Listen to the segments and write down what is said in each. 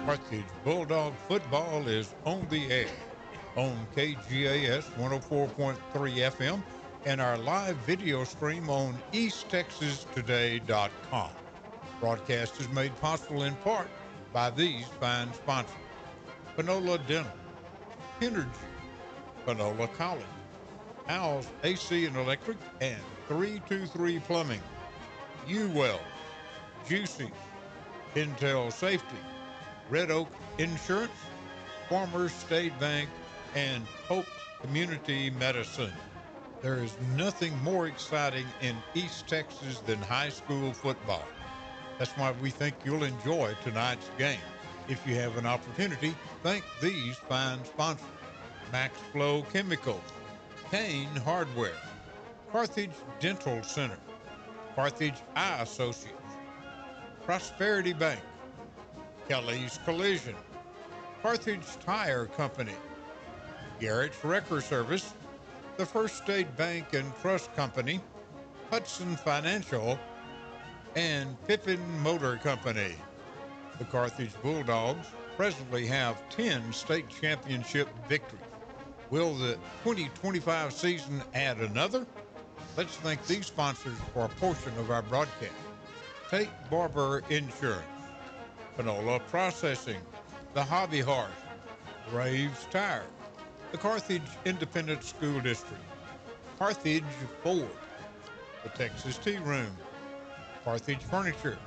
Carthage Bulldog football is on the air on KGAS 104.3 FM and our live video stream on EastTexasToday.com. Broadcast is made possible in part by these fine sponsors: Panola Dental, Energy, Panola College, Owls AC and Electric, and 323 Plumbing, U-Well, Juicy, Intel Safety, Red Oak Insurance, Farmers State Bank, and Hope Community Medicine. There is nothing more exciting in East Texas than high school football. That's why we think you'll enjoy tonight's game. If you have an opportunity, thank these fine sponsors: Max Flow Chemicals, Kane Hardware, Carthage Dental Center, Carthage Eye Associates, Prosperity Bank, Kelly's Collision, Carthage Tire Company, Garrett's Wrecker Service, the First State Bank and Trust Company, Hudson Financial, and Pippin Motor Company. The Carthage Bulldogs presently have 10 state championship victories. Will the 2025 season add another? Let's thank these sponsors for a portion of our broadcast: Tate Barber Insurance, Panola Processing, The Hobby Horse, Graves Tire, the Carthage Independent School District, Carthage Ford, the Texas Tea Room, Carthage Furniture,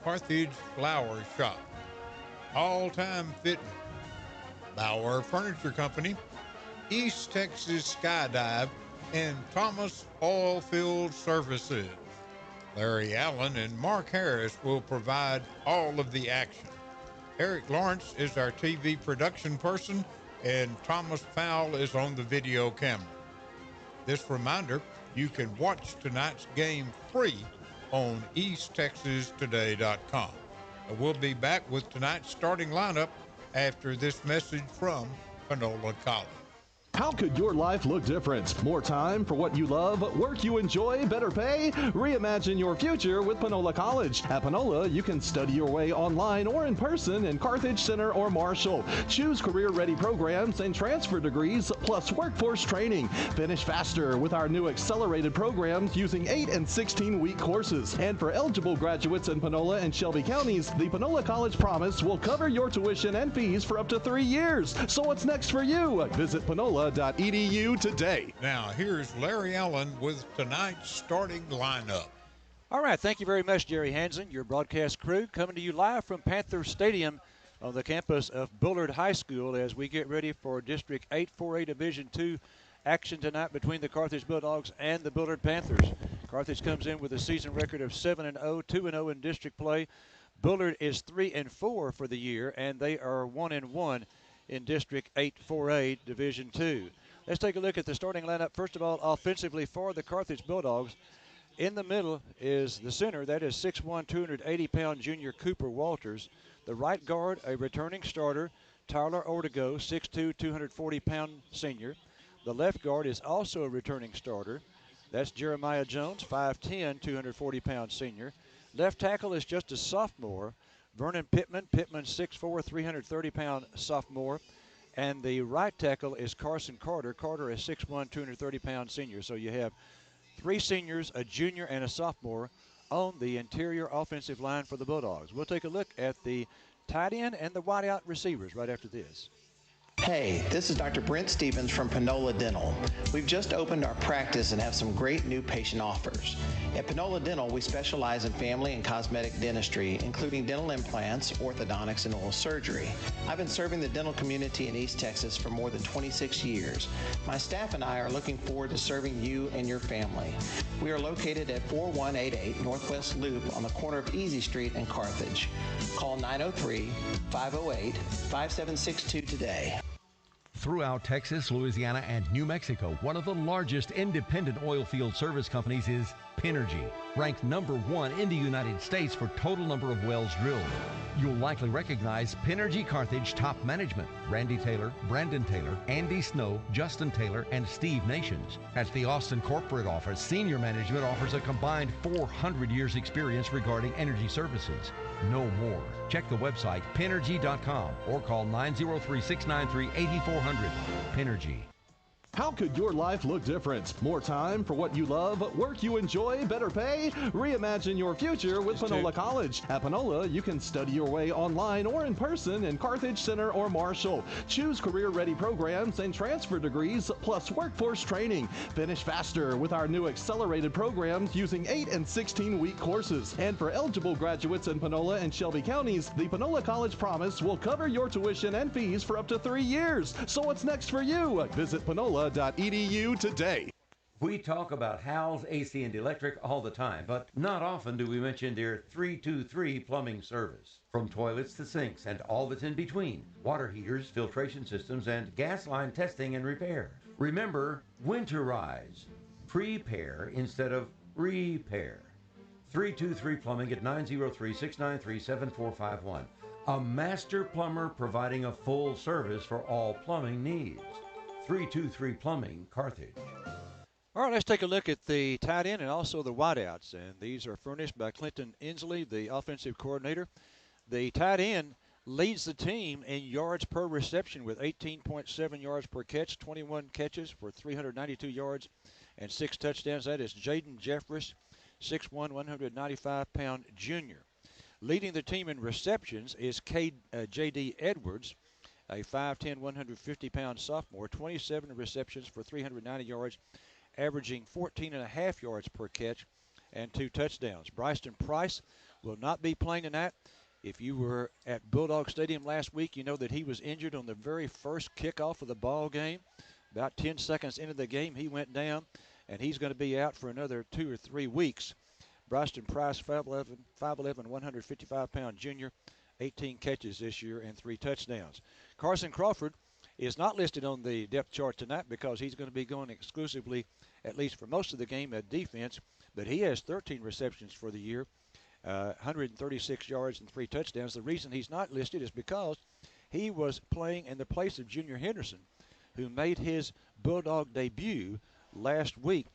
Carthage Flower Shop, All Time Fitness, Bauer Furniture Company, East Texas Skydive, and Thomas Oilfield Services. Larry Allen and Mark Harris will provide all of the action. Eric Lawrence is our TV production person, and Thomas Powell is on the video camera. This reminder, you can watch tonight's game free on EastTexasToday.com. And we'll be back with tonight's starting lineup after this message from Panola College. How could your life look different? More time for what you love, work you enjoy, better pay? Reimagine your future with Panola College. At Panola, you can study your way online or in person in Carthage Center or Marshall. Choose career-ready programs and transfer degrees, plus workforce training. Finish faster with our new accelerated programs using 8 and 16-week courses. And for eligible graduates in Panola and Shelby counties, the Panola College Promise will cover your tuition and fees for up to 3 years. So what's next for you? Visit Panola.edu today. Now, here's Larry Allen with tonight's starting lineup. All right, thank you very much, Jerry Hansen, your broadcast crew, coming to you live from Panthers Stadium on the campus of Bullard High School as we get ready for District 8-4A Division II action tonight between the Carthage Bulldogs and the Bullard Panthers. Carthage comes in with a season record of 7-0, 2-0 in district play. Bullard is 3-4 for the year, and they are 1-1 in District 8-4A Division II. Let's take a look at the starting lineup. First of all, offensively for the Carthage Bulldogs, in the middle is the center. That is 6'1", 280-pound junior Cooper Walters. The right guard, a returning starter, Tyler Ortego, 6'2", 240-pound senior. The left guard is also a returning starter. That's Jeremiah Jones, 5'10", 240-pound senior. Left tackle is just a sophomore, Vernon Pittman. Pittman 6'4", 330-pound sophomore. And the right tackle is Carson Carter. Carter is 6'1", 230-pound senior. So you have 3 seniors, a junior, and a sophomore on the interior offensive line for the Bulldogs. We'll take a look at the tight end and the wideout receivers right after this. Hey, this is Dr. Brent Stevens from Panola Dental. We've just opened our practice and have some great new patient offers. At Panola Dental, we specialize in family and cosmetic dentistry, including dental implants, orthodontics, and oral surgery. I've been serving the dental community in East Texas for more than 26 years. My staff and I are looking forward to serving you and your family. We are located at 4188 Northwest Loop on the corner of Easy Street and Carthage. Call 903-508-5762 today. Throughout Texas, Louisiana, and New Mexico, one of the largest independent oil field service companies is Pinergy, ranked #1 in the United States for total number of wells drilled. You'll likely recognize Pinergy Carthage top management: Randy Taylor, Brandon Taylor, Andy Snow, Justin Taylor, and Steve Nations. At the Austin corporate office, senior management offers a combined 400 years experience regarding energy services. No more. Check the website, Pinergy.com, or call 903-693-8400. Pinergy. How could your life look different? More time for what you love, work you enjoy, better pay? Reimagine your future with Panola College. At Panola, you can study your way online or in person in Carthage Center or Marshall. Choose career-ready programs and transfer degrees, plus workforce training. Finish faster with our new accelerated programs using 8 and 16-week courses. And for eligible graduates in Panola and Shelby counties, the Panola College Promise will cover your tuition and fees for up to 3 years. So what's next for you? Visit Panola.edu today. We talk about Hal's AC and Electric all the time, but not often do we mention their 323 plumbing service. From toilets to sinks and all that's in between, water heaters, filtration systems, and gas line testing and repair. Remember, winterize. Prepare instead of repair. 323 Plumbing at 903-693-7451. A master plumber providing a full service for all plumbing needs. 323 Plumbing, Carthage. All right, let's take a look at the tight end and also the wideouts. And these are furnished by Clinton Inslee, the offensive coordinator. The tight end leads the team in yards per reception with 18.7 yards per catch, 21 catches for 392 yards and 6 touchdowns. That is Jaden Jeffress, 6'1", 195-pound junior. Leading the team in receptions is J.D. Edwards, a 5'10", 150-pound sophomore, 27 receptions for 390 yards, averaging 14.5 yards per catch and 2 touchdowns. Bryson Price will not be playing tonight. If you were at Bulldog Stadium last week, you know that he was injured on the very first kickoff of the ball game. About 10 seconds into the game, he went down, and he's going to be out for another 2 or 3 weeks. Bryson Price, 5'11", 155-pound junior, 18 catches this year and 3 touchdowns. Carson Crawford is not listed on the depth chart tonight because he's going to be going exclusively, at least for most of the game, at defense. But he has 13 receptions for the year, 136 yards and 3 touchdowns. The reason he's not listed is because he was playing in the place of Junior Henderson, who made his Bulldog debut last week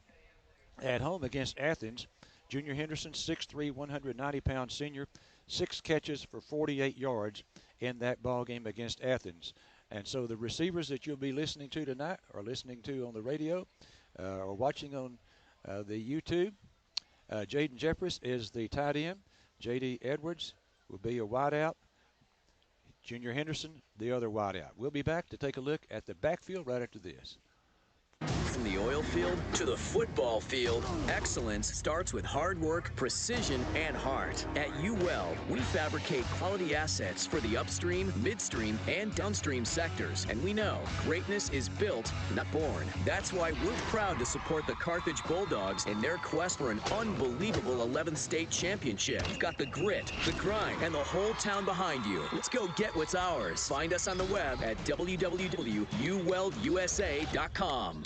at home against Athens. Junior Henderson, 6'3", 190-pound senior, 6 catches for 48 yards in that ball game against Athens. And so the receivers that you'll be listening to tonight, or listening to on the radio, or watching on the YouTube, Jaden Jeffress is the tight end. J.D. Edwards will be a wideout. Junior Henderson, the other wideout. We'll be back to take a look at the backfield right after this. From the oil field to the football field, excellence starts with hard work, precision, and heart. At UWell, we fabricate quality assets for the upstream, midstream, and downstream sectors. And we know greatness is built, not born. That's why we're proud to support the Carthage Bulldogs in their quest for an unbelievable 11th state championship. You've got the grit, the grind, and the whole town behind you. Let's go get what's ours. Find us on the web at www.uwellusa.com.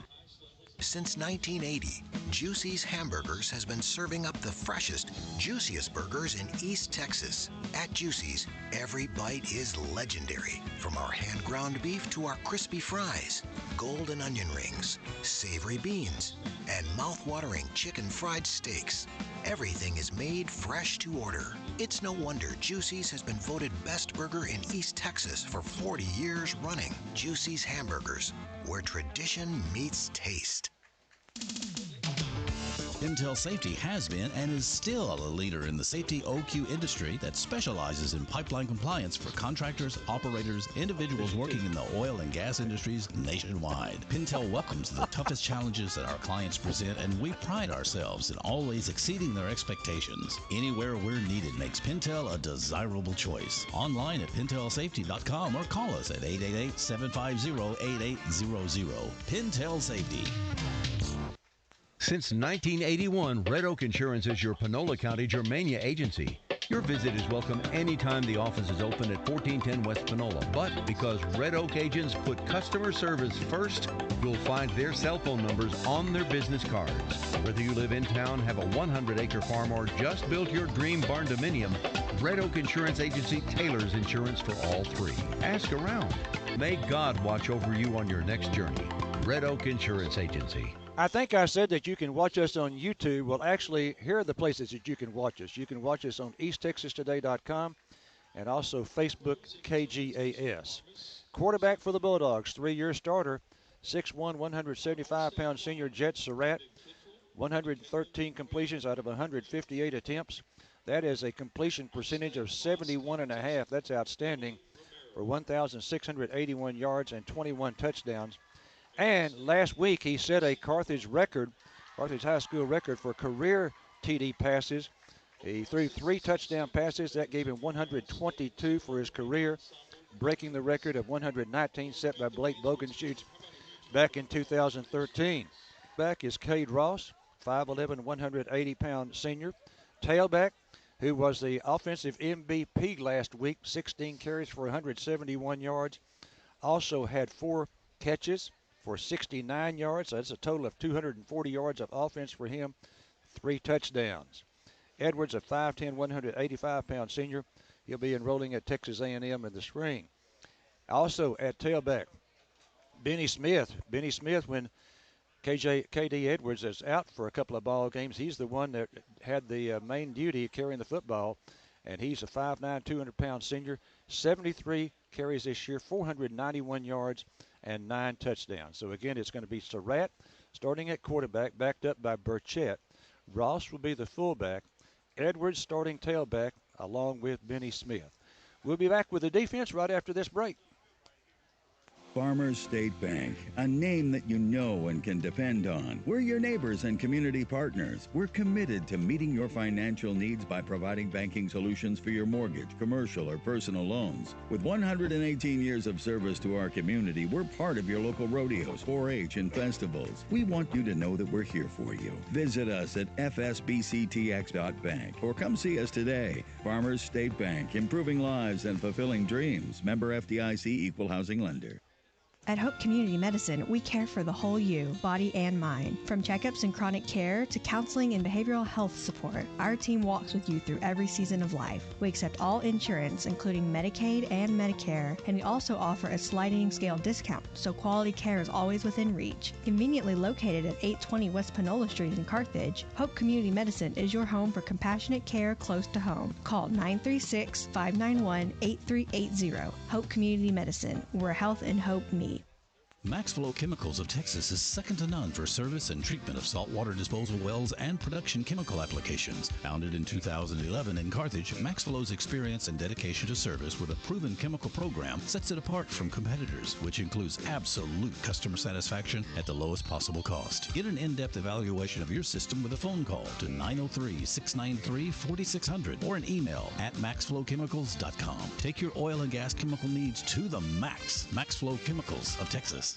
Since 1980, Juicy's Hamburgers has been serving up the freshest, juiciest burgers in East Texas. At Juicy's, every bite is legendary. From our hand-ground beef to our crispy fries, golden onion rings, savory beans, and mouth-watering chicken fried steaks. Everything is made fresh to order. It's no wonder Juicy's has been voted best burger in East Texas for 40 years running. Juicy's Hamburgers, where tradition meets taste. Pintel Safety has been and is still a leader in the safety OQ industry that specializes in pipeline compliance for contractors, operators, individuals working in the oil and gas industries nationwide. Pintel welcomes the toughest challenges that our clients present, and we pride ourselves in always exceeding their expectations. Anywhere we're needed makes Pintel a desirable choice. Online at PintelSafety.com or call us at 888-750-8800. Pintel Safety. Since 1981, Red Oak Insurance is your Panola County Germania agency. Your visit is welcome anytime the office is open at 1410 West Panola. But because Red Oak agents put customer service first, you'll find their cell phone numbers on their business cards. Whether you live in town, have a 100-acre farm, or just built your dream barn dominium, Red Oak Insurance Agency tailors insurance for all three. Ask around. May God watch over you on your next journey. Red Oak Insurance Agency. I think I said that you can watch us on YouTube. Well, actually, here are the places that you can watch us. You can watch us on easttexastoday.com and also Facebook KGAS. Quarterback for the Bulldogs, 3-year starter, 6'1", 175-pound senior Jet Surratt, 113 completions out of 158 attempts. That is a completion percentage of 71.5. That's outstanding, for 1,681 yards and 21 touchdowns. And last week he set a Carthage High School record for career TD passes. He threw 3 touchdown passes. That gave him 122 for his career, breaking the record of 119 set by Blake Bogenschutz back in 2013. Back is Cade Ross, 5'11", 180-pound senior. Tailback, who was the offensive MVP last week, 16 carries for 171 yards. Also had 4 catches for 69 yards. So that's a total of 240 yards of offense for him, 3 touchdowns. Edwards, a 5'10", 185-pound senior. He'll be enrolling at Texas A&M in the spring. Also at tailback, Benny Smith. Benny Smith, when K.D. Edwards is out for a couple of ball games, he's the one that had the main duty of carrying the football, and he's a 5'9", 200-pound senior, 73 carries this year, 491 yards, and 9 touchdowns. So again, it's going to be Surratt starting at quarterback, backed up by Burchett. Ross will be the fullback. Edwards starting tailback, along with Benny Smith. We'll be back with the defense right after this break. Farmers State Bank, a name that you know and can depend on. We're your neighbors and community partners. We're committed to meeting your financial needs by providing banking solutions for your mortgage, commercial, or personal loans. With 118 years of service to our community, we're part of your local rodeos, 4-H, and festivals. We want you to know that we're here for you. Visit us at fsbctx.bank or come see us today. Farmers State Bank, improving lives and fulfilling dreams. Member FDIC, Equal Housing Lender. At Hope Community Medicine, we care for the whole you, body and mind. From checkups and chronic care to counseling and behavioral health support, our team walks with you through every season of life. We accept all insurance, including Medicaid and Medicare, and we also offer a sliding scale discount, so quality care is always within reach. Conveniently located at 820 West Panola Street in Carthage, Hope Community Medicine is your home for compassionate care close to home. Call 936-591-8380. Hope Community Medicine, where health and hope meet. Maxflow Chemicals of Texas is second to none for service and treatment of saltwater disposal wells and production chemical applications. Founded in 2011 in Carthage, Maxflow's experience and dedication to service with a proven chemical program sets it apart from competitors, which includes absolute customer satisfaction at the lowest possible cost. Get an in-depth evaluation of your system with a phone call to 903-693-4600 or an email at maxflowchemicals.com. Take your oil and gas chemical needs to the max. Maxflow Chemicals of Texas.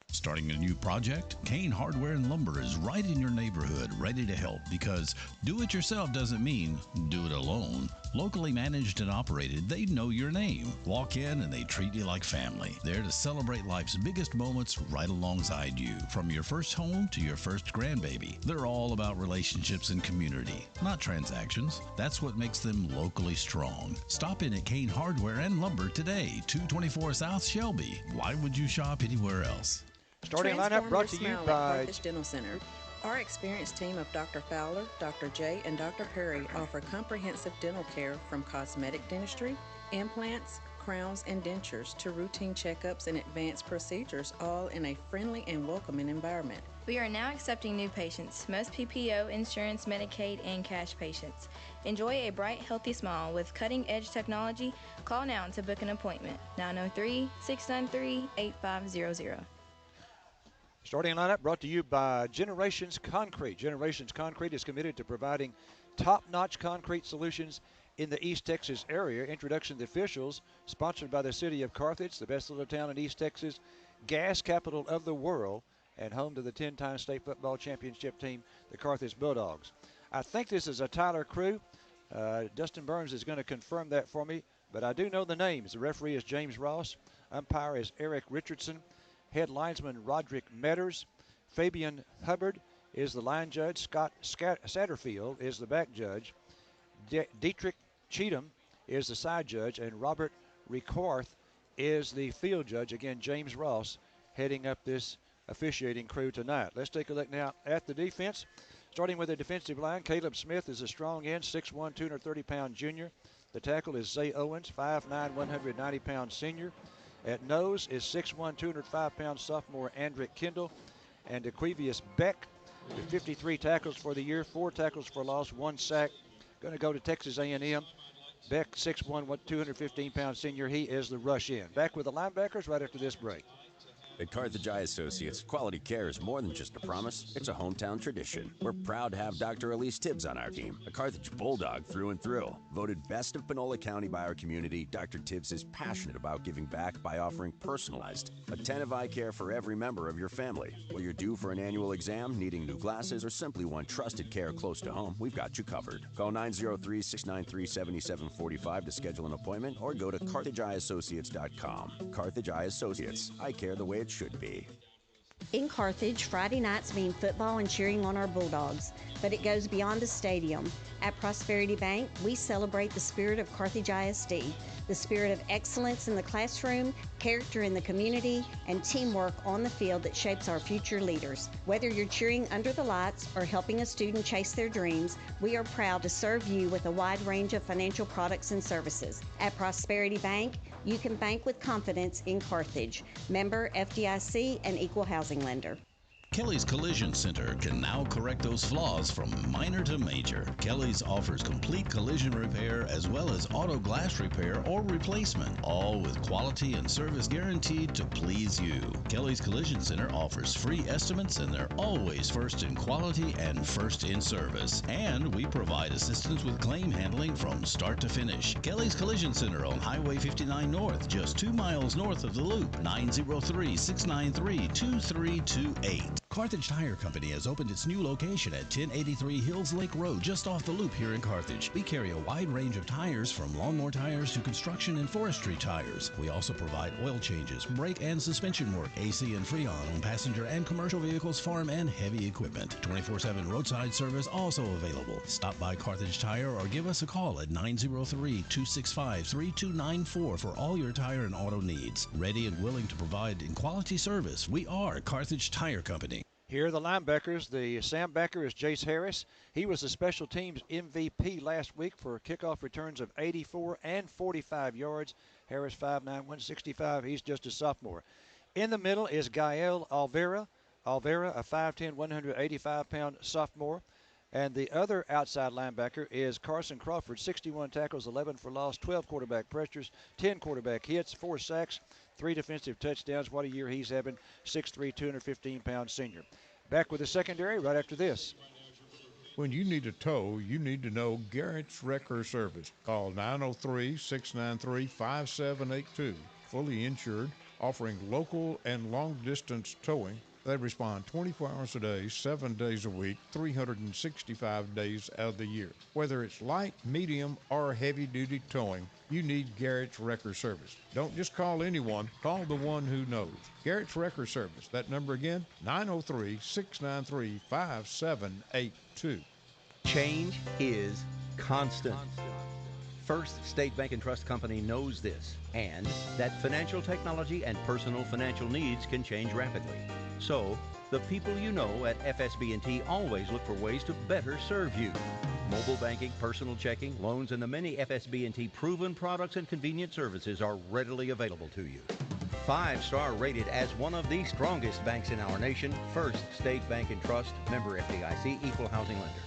Starting a new project? Kane Hardware and Lumber is right in your neighborhood, ready to help, because do it yourself doesn't mean do it alone. Locally managed and operated, they know your name. Walk in and they treat you like family. There to celebrate life's biggest moments right alongside you. From your first home to your first grandbaby. They're all about relationships and community, not transactions. That's what makes them locally strong. Stop in at Kane Hardware and Lumber today, 224 South Shelby. Why would you shop anywhere else? Starting lineup brought to you by Carthage Dental Center. Our experienced team of Dr. Fowler, Dr. J, and Dr. Perry offer comprehensive dental care from cosmetic dentistry, implants, crowns, and dentures to routine checkups and advanced procedures, all in a friendly and welcoming environment. We are now accepting new patients, most PPO, insurance, Medicaid, and cash patients. Enjoy a bright, healthy smile with cutting-edge technology. Call now to book an appointment, 903-693-8500. Starting lineup brought to you by Generations Concrete. Generations Concrete is committed to providing top-notch concrete solutions in the East Texas area. Introduction to the officials, sponsored by the city of Carthage, the best little town in East Texas, gas capital of the world, and home to the 10-time state football championship team, the Carthage Bulldogs. I think this is a Tyler crew. Dustin Burns is going to confirm that for me, but I do know the names. The referee is James Ross. Umpire is Eric Richardson. Head linesman Roderick Metters. Fabian Hubbard is the line judge. Scott Satterfield is the back judge. Dietrich Cheatham is the side judge. And Robert Ricorth is the field judge. Again, James Ross heading up this officiating crew tonight. Let's take a look now at the defense. Starting with the defensive line, Caleb Smith is a strong end, 6'1", 230-pound junior. The tackle is Zay Owens, 5'9", 190-pound senior. At nose is 6'1", 205-pound sophomore Andrick Kendall. And Aquavius Beck, with 53 tackles for the year, 4 tackles for loss, 1 sack. Going to go to Texas A&M. Beck, 6'1", 215-pound senior. He is the rush in. Back with the linebackers right after this break. At Carthage Eye Associates, quality care is more than just a promise, it's a hometown tradition. We're proud to have Dr. Elise Tibbs on our team, a Carthage Bulldog through and through. Voted best of Panola County by our community, Dr. Tibbs is passionate about giving back by offering personalized, attentive eye care for every member of your family. Whether you're due for an annual exam, needing new glasses, or simply want trusted care close to home, we've got you covered. Call 903-693-7745 to schedule an appointment or go to CarthageEyeAssociates.com. Carthage Eye Associates, eye care the way it should be. In Carthage, Friday nights mean football and cheering on our Bulldogs, but it goes beyond the stadium. At Prosperity Bank, we celebrate the spirit of Carthage ISD, the spirit of excellence in the classroom, character in the community, and teamwork on the field that shapes our future leaders. Whether you're cheering under the lights or helping a student chase their dreams, we are proud to serve you with a wide range of financial products and services. At Prosperity Bank, you can bank with confidence in Carthage. Member FDIC and equal housing lender. Kelly's Collision Center can now correct those flaws from minor to major. Kelly's offers complete collision repair as well as auto glass repair or replacement, all with quality and service guaranteed to please you. Kelly's Collision Center offers free estimates and they're always first in quality and first in service. And we provide assistance with claim handling from start to finish. Kelly's Collision Center on Highway 59 North, just 2 miles north of the Loop, 903-693-2328. Carthage Tire Company has opened its new location at 1083 Hills Lake Road, just off the loop here in Carthage. We carry a wide range of tires from lawnmower tires to construction and forestry tires. We also provide oil changes, brake and suspension work, AC and Freon on passenger and commercial vehicles, farm and heavy equipment. 24/7 roadside service also available. Stop by Carthage Tire or give us a call at 903-265-3294 for all your tire and auto needs. Ready and willing to provide in quality service, we are Carthage Tire Company. Here are the linebackers. The Sam backer is Jace Harris. He was the special teams MVP last week for kickoff returns of 84 and 45 yards. Harris 5'9", 165. He's just a sophomore. In the middle is Gael Alvera. Alvera, a 5'10", 185-pound sophomore. And the other outside linebacker is Carson Crawford, 61 tackles, 11 for loss, 12 quarterback pressures, 10 quarterback hits, 4 sacks, 3 defensive touchdowns. What a year he's having. 6'3", 215-pound senior. Back with the secondary right after this. When you need a tow, you need to know Garrett's Wrecker Service. Call 903-693-5782. Fully insured, offering local and long-distance towing. They respond 24 hours a day, 7 days a week, 365 days out of the year. Whether it's light, medium, or heavy-duty towing, you need Garrett's Wrecker Service. Don't just call anyone, call the one who knows. Garrett's Wrecker Service. That number again, 903-693-5782. Change is constant. First State Bank and Trust Company knows this, and that financial technology and personal financial needs can change rapidly. So, the people you know at FSB&T always look for ways to better serve you. Mobile banking, personal checking, loans, and the many FSB&T proven products and convenient services are readily available to you. 5-star rated as one of the strongest banks in our nation, First State Bank and Trust, member FDIC, equal housing lender.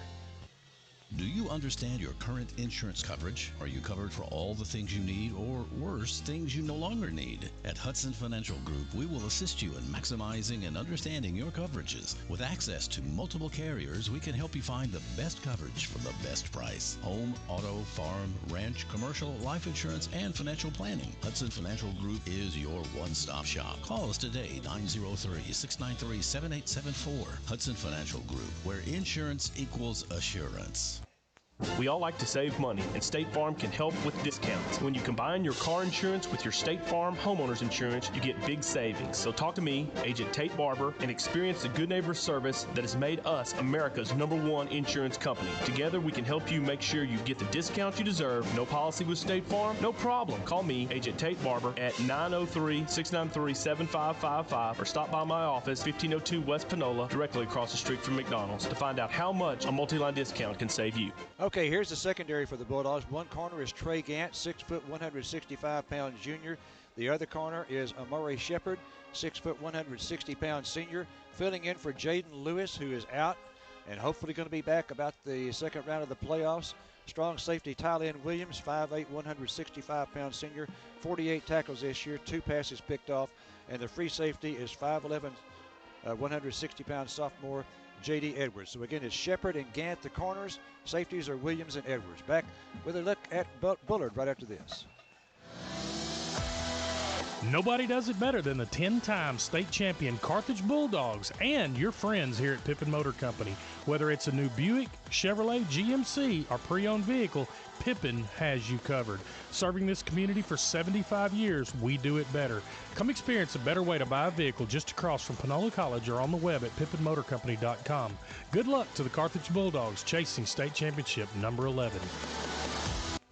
Do you understand your current insurance coverage? Are you covered for all the things you need, or worse, things you no longer need? At Hudson Financial Group, we will assist you in maximizing and understanding your coverages. With access to multiple carriers, we can help you find the best coverage for the best price. Home, auto, farm, ranch, commercial, life insurance, and financial planning. Hudson Financial Group is your one-stop shop. Call us today, 903-693-7874. Hudson Financial Group, where insurance equals assurance. We all like to save money, and State Farm can help with discounts. When you combine your car insurance with your State Farm homeowners insurance, you get big savings. So talk to me, Agent Tate Barber, and experience the good neighbor service that has made us America's #1 insurance company. Together, we can help you make sure you get the discount you deserve. No policy with State Farm? No problem. Call me, Agent Tate Barber, at 903-693-7555 or stop by my office, 1502 West Panola, directly across the street from McDonald's, to find out how much a multi-line discount can save you. Okay, here's the secondary for the Bulldogs. One corner is Trey Gant, 6 foot, 165 pounds junior. The other corner is Amari Shepard, 6 foot, 160 pounds senior. Filling in for Jaden Lewis, who is out and hopefully going to be back about the second round of the playoffs. Strong safety Tylen Williams, 5'8", 165 pounds senior, 48 tackles this year, 2 passes picked off. And the free safety is 5'11", 160 pounds sophomore J.D. Edwards. So again, it's Shepard and Gant, the corners. Safeties are Williams and Edwards. Back with a look at Bullard right after this. Nobody does it better than the 10-time state champion Carthage Bulldogs and your friends here at Pippin Motor Company. Whether it's a new Buick, Chevrolet, GMC, or pre-owned vehicle, Pippin has you covered. Serving this community for 75 years, we do it better. Come experience a better way to buy a vehicle just across from Panola College or on the web at pippinmotorcompany.com. Good luck to the Carthage Bulldogs chasing state championship number 11.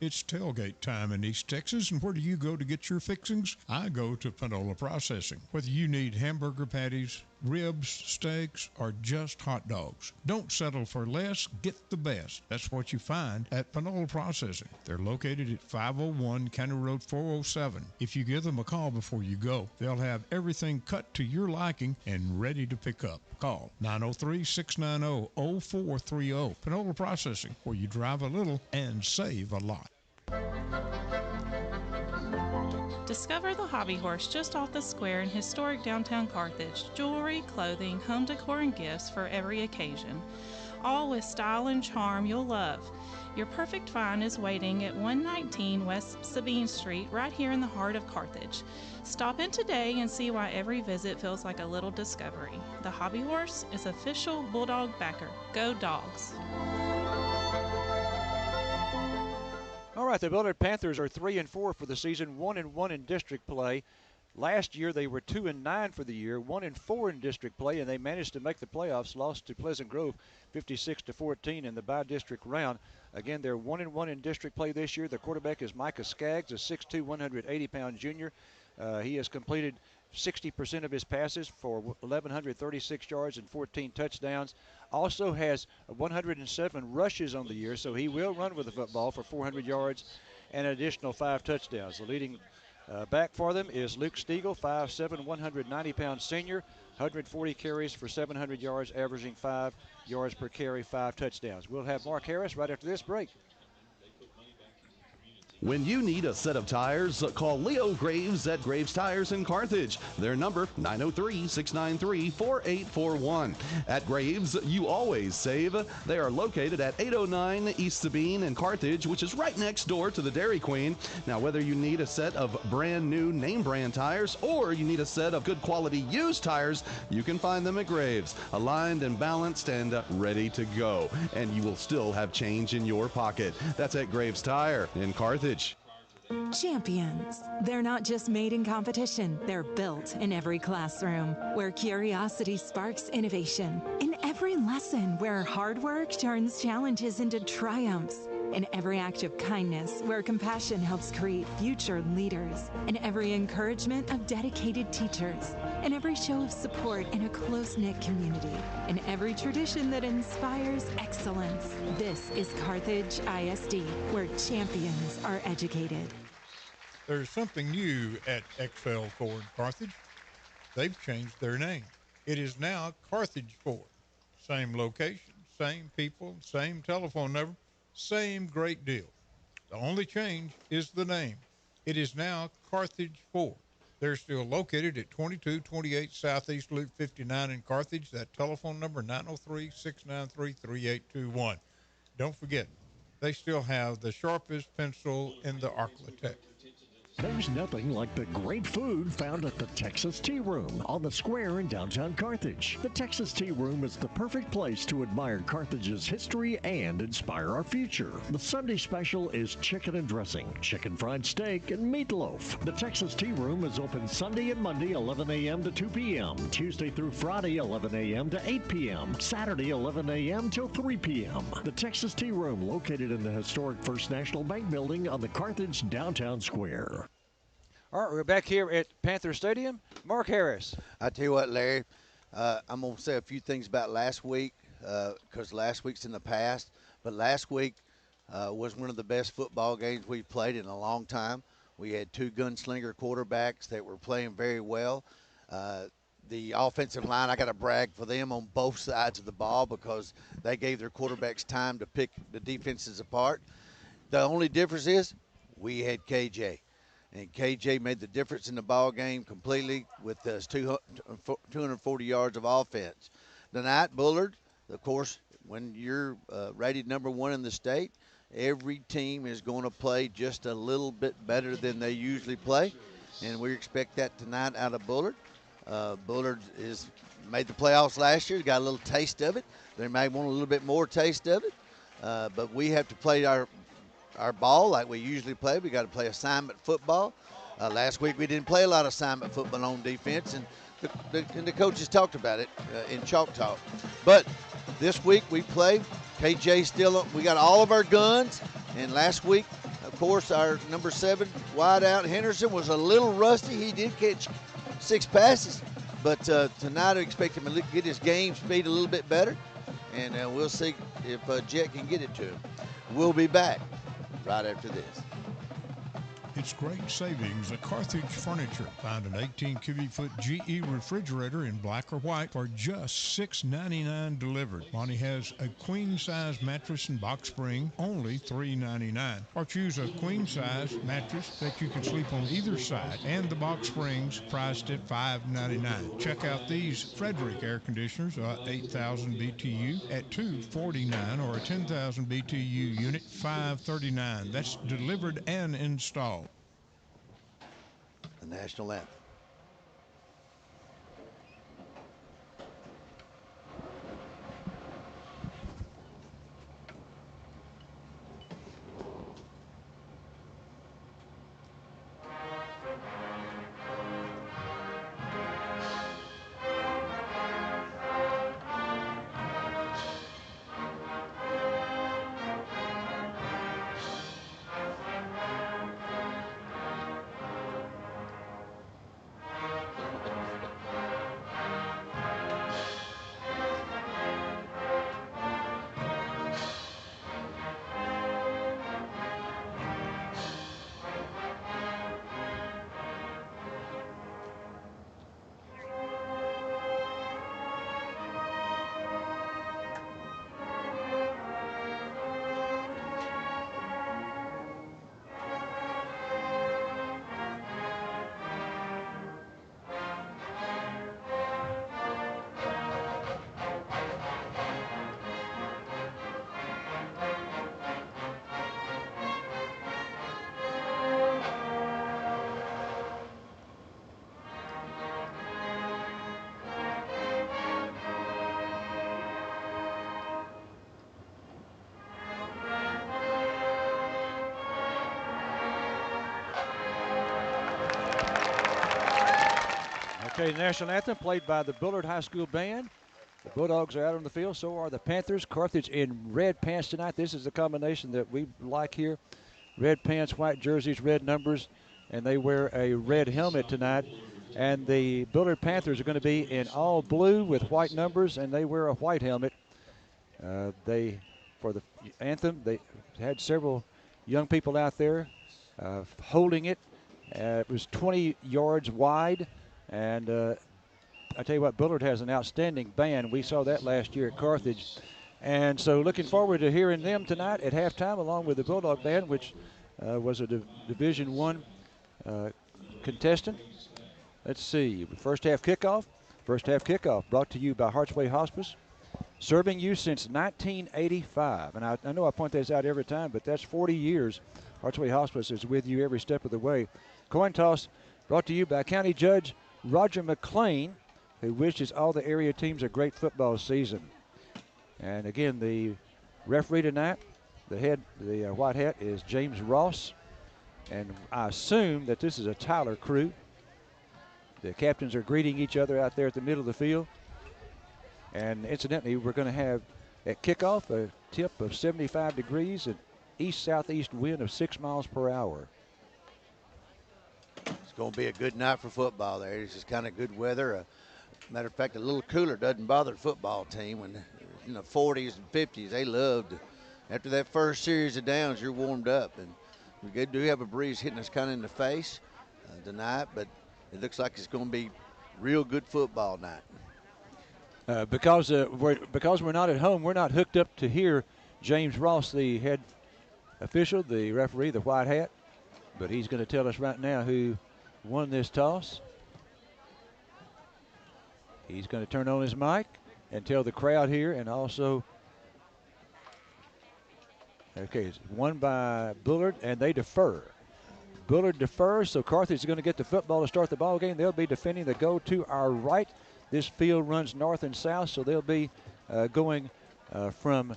It's tailgate time in East Texas, and where do you go to get your fixings? I go to Panola Processing. Whether you need hamburger patties, ribs, steaks, or just hot dogs, don't settle for less, get the best. That's what you find at Panola Processing. They're located at 501 County Road 407. If you give them a call before you go, they'll have everything cut to your liking and ready to pick up. Call 903-690-0430. Panola Processing, where you drive a little and save a lot. Discover the Hobby Horse just off the square in historic downtown Carthage. Jewelry, clothing, home decor, and gifts for every occasion. All with style and charm you'll love. Your perfect find is waiting at 119 West Sabine Street, right here in the heart of Carthage. Stop in today and see why every visit feels like a little discovery. The Hobby Horse is official Bulldog backer. Go Dogs! All right, the Bullard Panthers are 3-4 for the season, 1-1 in district play. Last year they were 2-9 for the year, 1-4 in district play, and they managed to make the playoffs. Lost to Pleasant Grove 56-14 in the by-district round. Again, they're 1-1 in district play this year. The quarterback is Micah Skaggs, a 6'2", 180-pound junior. He has completed 60% of his passes for 1,136 yards and 14 touchdowns. Also has 107 rushes on the year, so he will run with the football for 400 yards and an additional 5 touchdowns. The leading back for them is Luke Stiegel, 5'7", 190-pound senior, 140 carries for 700 yards, averaging 5 yards per carry, 5 touchdowns. We'll have Mark Harris right after this break. When you need a set of tires, call Leo Graves at Graves Tires in Carthage. Their number, 903-693-4841. At Graves, you always save. They are located at 809 East Sabine in Carthage, which is right next door to the Dairy Queen. Now, whether you need a set of brand new name brand tires or you need a set of good quality used tires, you can find them at Graves. Aligned and balanced and ready to go. And you will still have change in your pocket. That's at Graves Tire in Carthage. Champions. They're not just made in competition, they're built in every classroom, where curiosity sparks innovation, in every lesson where hard work turns challenges into triumphs, in every act of kindness where compassion helps create future leaders, in every encouragement of dedicated teachers, in every show of support in a close-knit community, in every tradition that inspires excellence. This is Carthage ISD, where champions are educated. There's something new at XL Ford Carthage. They've changed their name. It is now Carthage Ford. Same location, same people, same telephone number, same great deal. The only change is the name. It is now Carthage Ford. They're still located at 2228 Southeast Loop 59 in Carthage. That telephone number, 903-693-3821. Don't forget, they still have the sharpest pencil in the Arklatex. There's nothing like the great food found at the Texas Tea Room on the square in downtown Carthage. The Texas Tea Room is the perfect place to admire Carthage's history and inspire our future. The Sunday special is chicken and dressing, chicken fried steak, and meatloaf. The Texas Tea Room is open Sunday and Monday 11 a.m. to 2 p.m., Tuesday through Friday 11 a.m. to 8 p.m., Saturday 11 a.m. till 3 p.m. The Texas Tea Room, located in the historic First National Bank building on the Carthage downtown square. All right, we're back here at Panther Stadium. Mark Harris. I tell you what, Larry, I'm going to say a few things about last week because last week's in the past. But last week was one of the best football games we've played in a long time. We had two gunslinger quarterbacks that were playing very well. The offensive line, I got to brag for them on both sides of the ball because they gave their quarterbacks time to pick the defenses apart. The only difference is we had KJ. And KJ made the difference in the ball game completely with 240 yards of offense. Tonight, Bullard, of course, when you're rated number 1 in the state, every team is going to play just a little bit better than they usually play. And we expect that tonight out of Bullard. Bullard is made the playoffs last year, got a little taste of it. They may want a little bit more taste of it. But we have to play our ball like we usually play. We got to play assignment football. Last week we didn't play a lot of assignment football on defense, and the coaches talked about it in Chalk Talk. But this week we play. KJ still, we got all of our guns, and last week, of course, our number 7 wideout Henderson was a little rusty. He did catch 6 passes, but tonight I expect him to get his game speed a little bit better, and we'll see if Jet can get it to him. We'll be back right after this. It's great savings at Carthage Furniture. Find an 18 cubic foot GE refrigerator in black or white for just $6.99 delivered. Bonnie has a queen size mattress and box spring, only $3.99. Or choose a queen size mattress that you can sleep on either side, and the box springs priced at $5.99. Check out these Frederick air conditioners, 8,000 BTU at $249, or a 10,000 BTU unit, $539. That's delivered and installed. The national anthem. Okay, the national anthem played by the Bullard High School Band. The Bulldogs are out on the field, so are the Panthers. Carthage in red pants tonight. This is the combination that we like here. Red pants, white jerseys, red numbers, and they wear a red helmet tonight. And the Bullard Panthers are going to be in all blue with white numbers, and they wear a white helmet. For the anthem, they had several young people out there holding it. It was 20 yards wide. And I tell you what, Bullard has an outstanding band. We saw that last year at Carthage. And so looking forward to hearing them tonight at halftime along with the Bulldog Band, which was a Division I contestant. Let's see, first half kickoff. First half kickoff brought to you by Hartsway Hospice, serving you since 1985. And I know I point this out every time, but that's 40 years. Hartsway Hospice is with you every step of the way. coin toss brought to you by County Judge Roger McClain, who wishes all the area teams a great football season. And again, the referee tonight, the white hat, is James Ross. And I assume that this is a Tyler crew. The captains are greeting each other out there at the middle of the field. And incidentally, we're going to have at kickoff a tip of 75 degrees and east-southeast wind of 6 miles per hour. It's going to be a good night for football there. It's just kind of good weather. Matter of fact, a little cooler doesn't bother the football team. When in the 40s and 50s, they loved. After that first series of downs, you're warmed up. And we do have a breeze hitting us kind of in the face tonight, but it looks like it's going to be real good football night. Because we're not at home, we're not hooked up to hear James Ross, the head official, the referee, the white hat. But he's going to tell us right now who won this toss. He's going to turn on his mic and tell the crowd here, and also, okay, it's won by Bullard, and they defer. Bullard defers, so Carthage is going to get the football to start the ball game. They'll be defending the goal to our right. This field runs north and south, so they'll be going from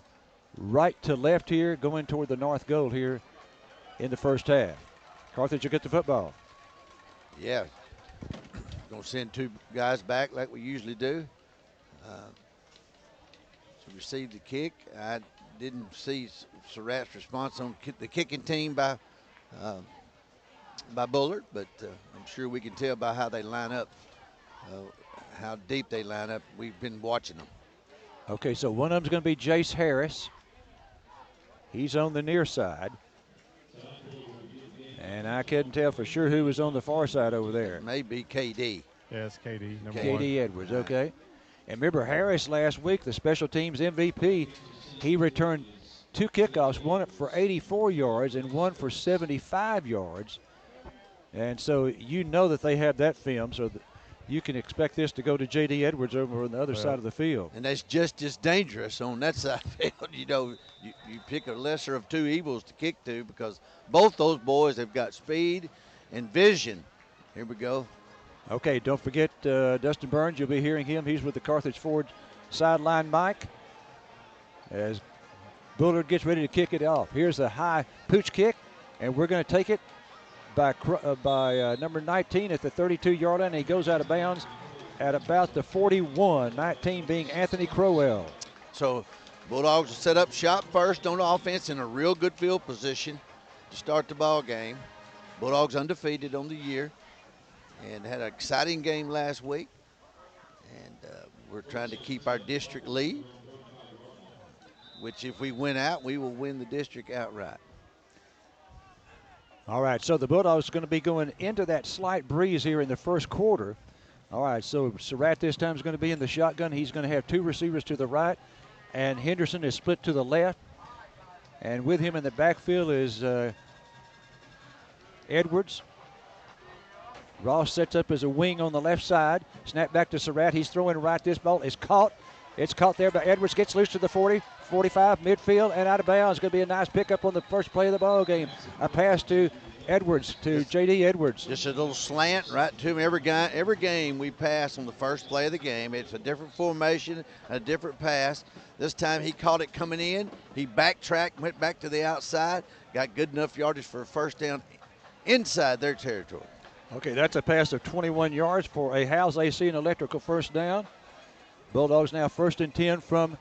right to left here, going toward the north goal here in the first half. Carthage will get the football. Yeah. Going to send two guys back like we usually do. To receive the kick. I didn't see Surratt's response on the kicking team by Bullard, but I'm sure we can tell by how they line up, how deep they line up. We've been watching them. Okay, so one of them's going to be Jace Harris. He's on the near side. And I couldn't tell for sure who was on the far side over there. It may be KD. Yeah, it's KD, number KD Edwards, okay. And remember Harris last week, the special teams MVP, he returned 2 kickoffs, one for 84 yards and one for 75 yards. And so you know that they have that film, so you can expect this to go to J.D. Edwards over on the other side of the field. And that's just as dangerous on that side of the field. You know, you pick a lesser of two evils to kick to because both those boys have got speed and vision. Here we go. Okay, don't forget Dustin Burns. You'll be hearing him. He's with the Carthage Ford sideline mic as Bullard gets ready to kick it off. Here's a high pooch kick, and we're going to take it by number 19 at the 32-yard line. He goes out of bounds at about the 41, 19 being Anthony Crowell. So Bulldogs will set up shop first on offense in a real good field position to start the ball game. Bulldogs undefeated on the year and had an exciting game last week. And we're trying to keep our district lead, which if we win out, we will win the district outright. All right, so the Bulldogs are going to be going into that slight breeze here in the first quarter. All right, so Surratt this time is going to be in the shotgun. He's going to have 2 receivers to the right, and Henderson is split to the left. And with him in the backfield is Edwards. Ross sets up as a wing on the left side. Snap back to Surratt. He's throwing right. This ball is caught. It's caught there by Edwards. Gets loose to the 40, 45, midfield, and out of bounds. Going to be a nice pickup on the first play of the ball game. A pass to Edwards, to J.D. Edwards. Just a little slant right to him. Every game we pass on the first play of the game. It's a different formation, a different pass. This time he caught it coming in. He backtracked, went back to the outside, got good enough yardage for a first down inside their territory. Okay, that's a pass of 21 yards for a Howes AC and Electrical first down. Bulldogs now 1st and 10 from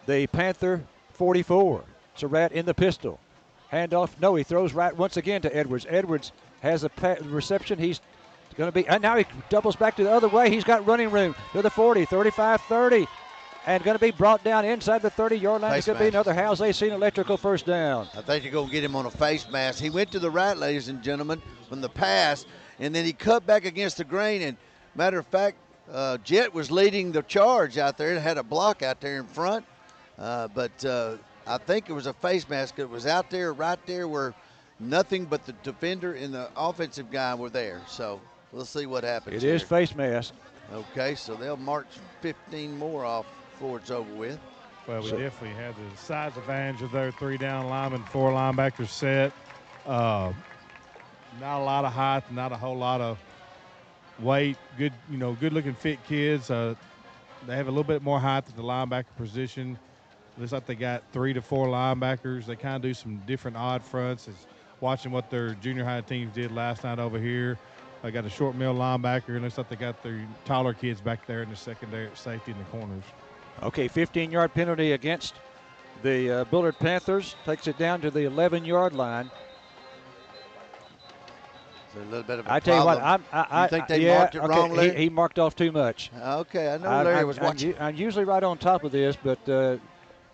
the Panther 44. Surratt in the pistol. Handoff. No, he throws right once again to Edwards. Edwards has a reception. He's going to be, and now he doubles back to the other way. He's got running room to the 40, 35, 30, and going to be brought down inside the 30-yard line. It's going to be another Howes AC and Electrical first down. I think you're going to get him on a face mask. He went to the right, ladies and gentlemen, from the pass, and then he cut back against the grain. And matter of fact, Jet was leading the charge out there and had a block out there in front. But I think it was a face mask. It was out there, right there, where nothing but the defender and the offensive guy were there. So we'll see what happens. It is face mask. Okay, so they'll march 15 more off before it's over with. Well, we definitely had the size advantage of their 3 down linemen, 4 linebackers set. Not a lot of height, not a whole lot of weight. Good, good-looking fit kids. They have a little bit more height at the linebacker position. Looks like they got 3 to 4 linebackers. They kind of do some different odd fronts. It's watching what their junior high teams did last night over here. They got a short middle linebacker, and looks like they got their taller kids back there in the secondary safety in the corners. Okay, 15-yard penalty against the Bullard Panthers. Takes it down to the 11-yard line. So a little bit of a I tell you what, you think they marked it wrong, Larry? He marked off too much. Okay, I know Larry was watching. I'm usually right on top of this, but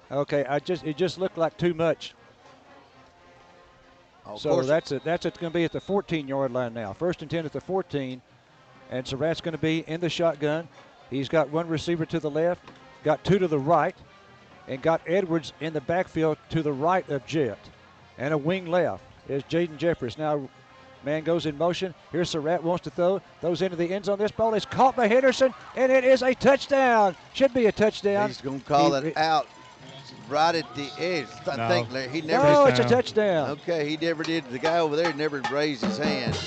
okay, it just looked like too much. So that's it. That's going to be at the 14-yard line now. 1st and 10 at the 14, and Surratt's going to be in the shotgun. He's got 1 receiver to the left, got 2 to the right, and got Edwards in the backfield to the right of Jet, and a wing left is Jaden Jeffers. Now, man goes in motion. Here's Surratt, wants to throw. Throws into the end zone. This ball is caught by Henderson, and it is a touchdown. Should be a touchdown. He's going to call it out right at the edge. I think Larry, he never. No, it's a touchdown. Okay, he never did. The guy over there never raised his hand.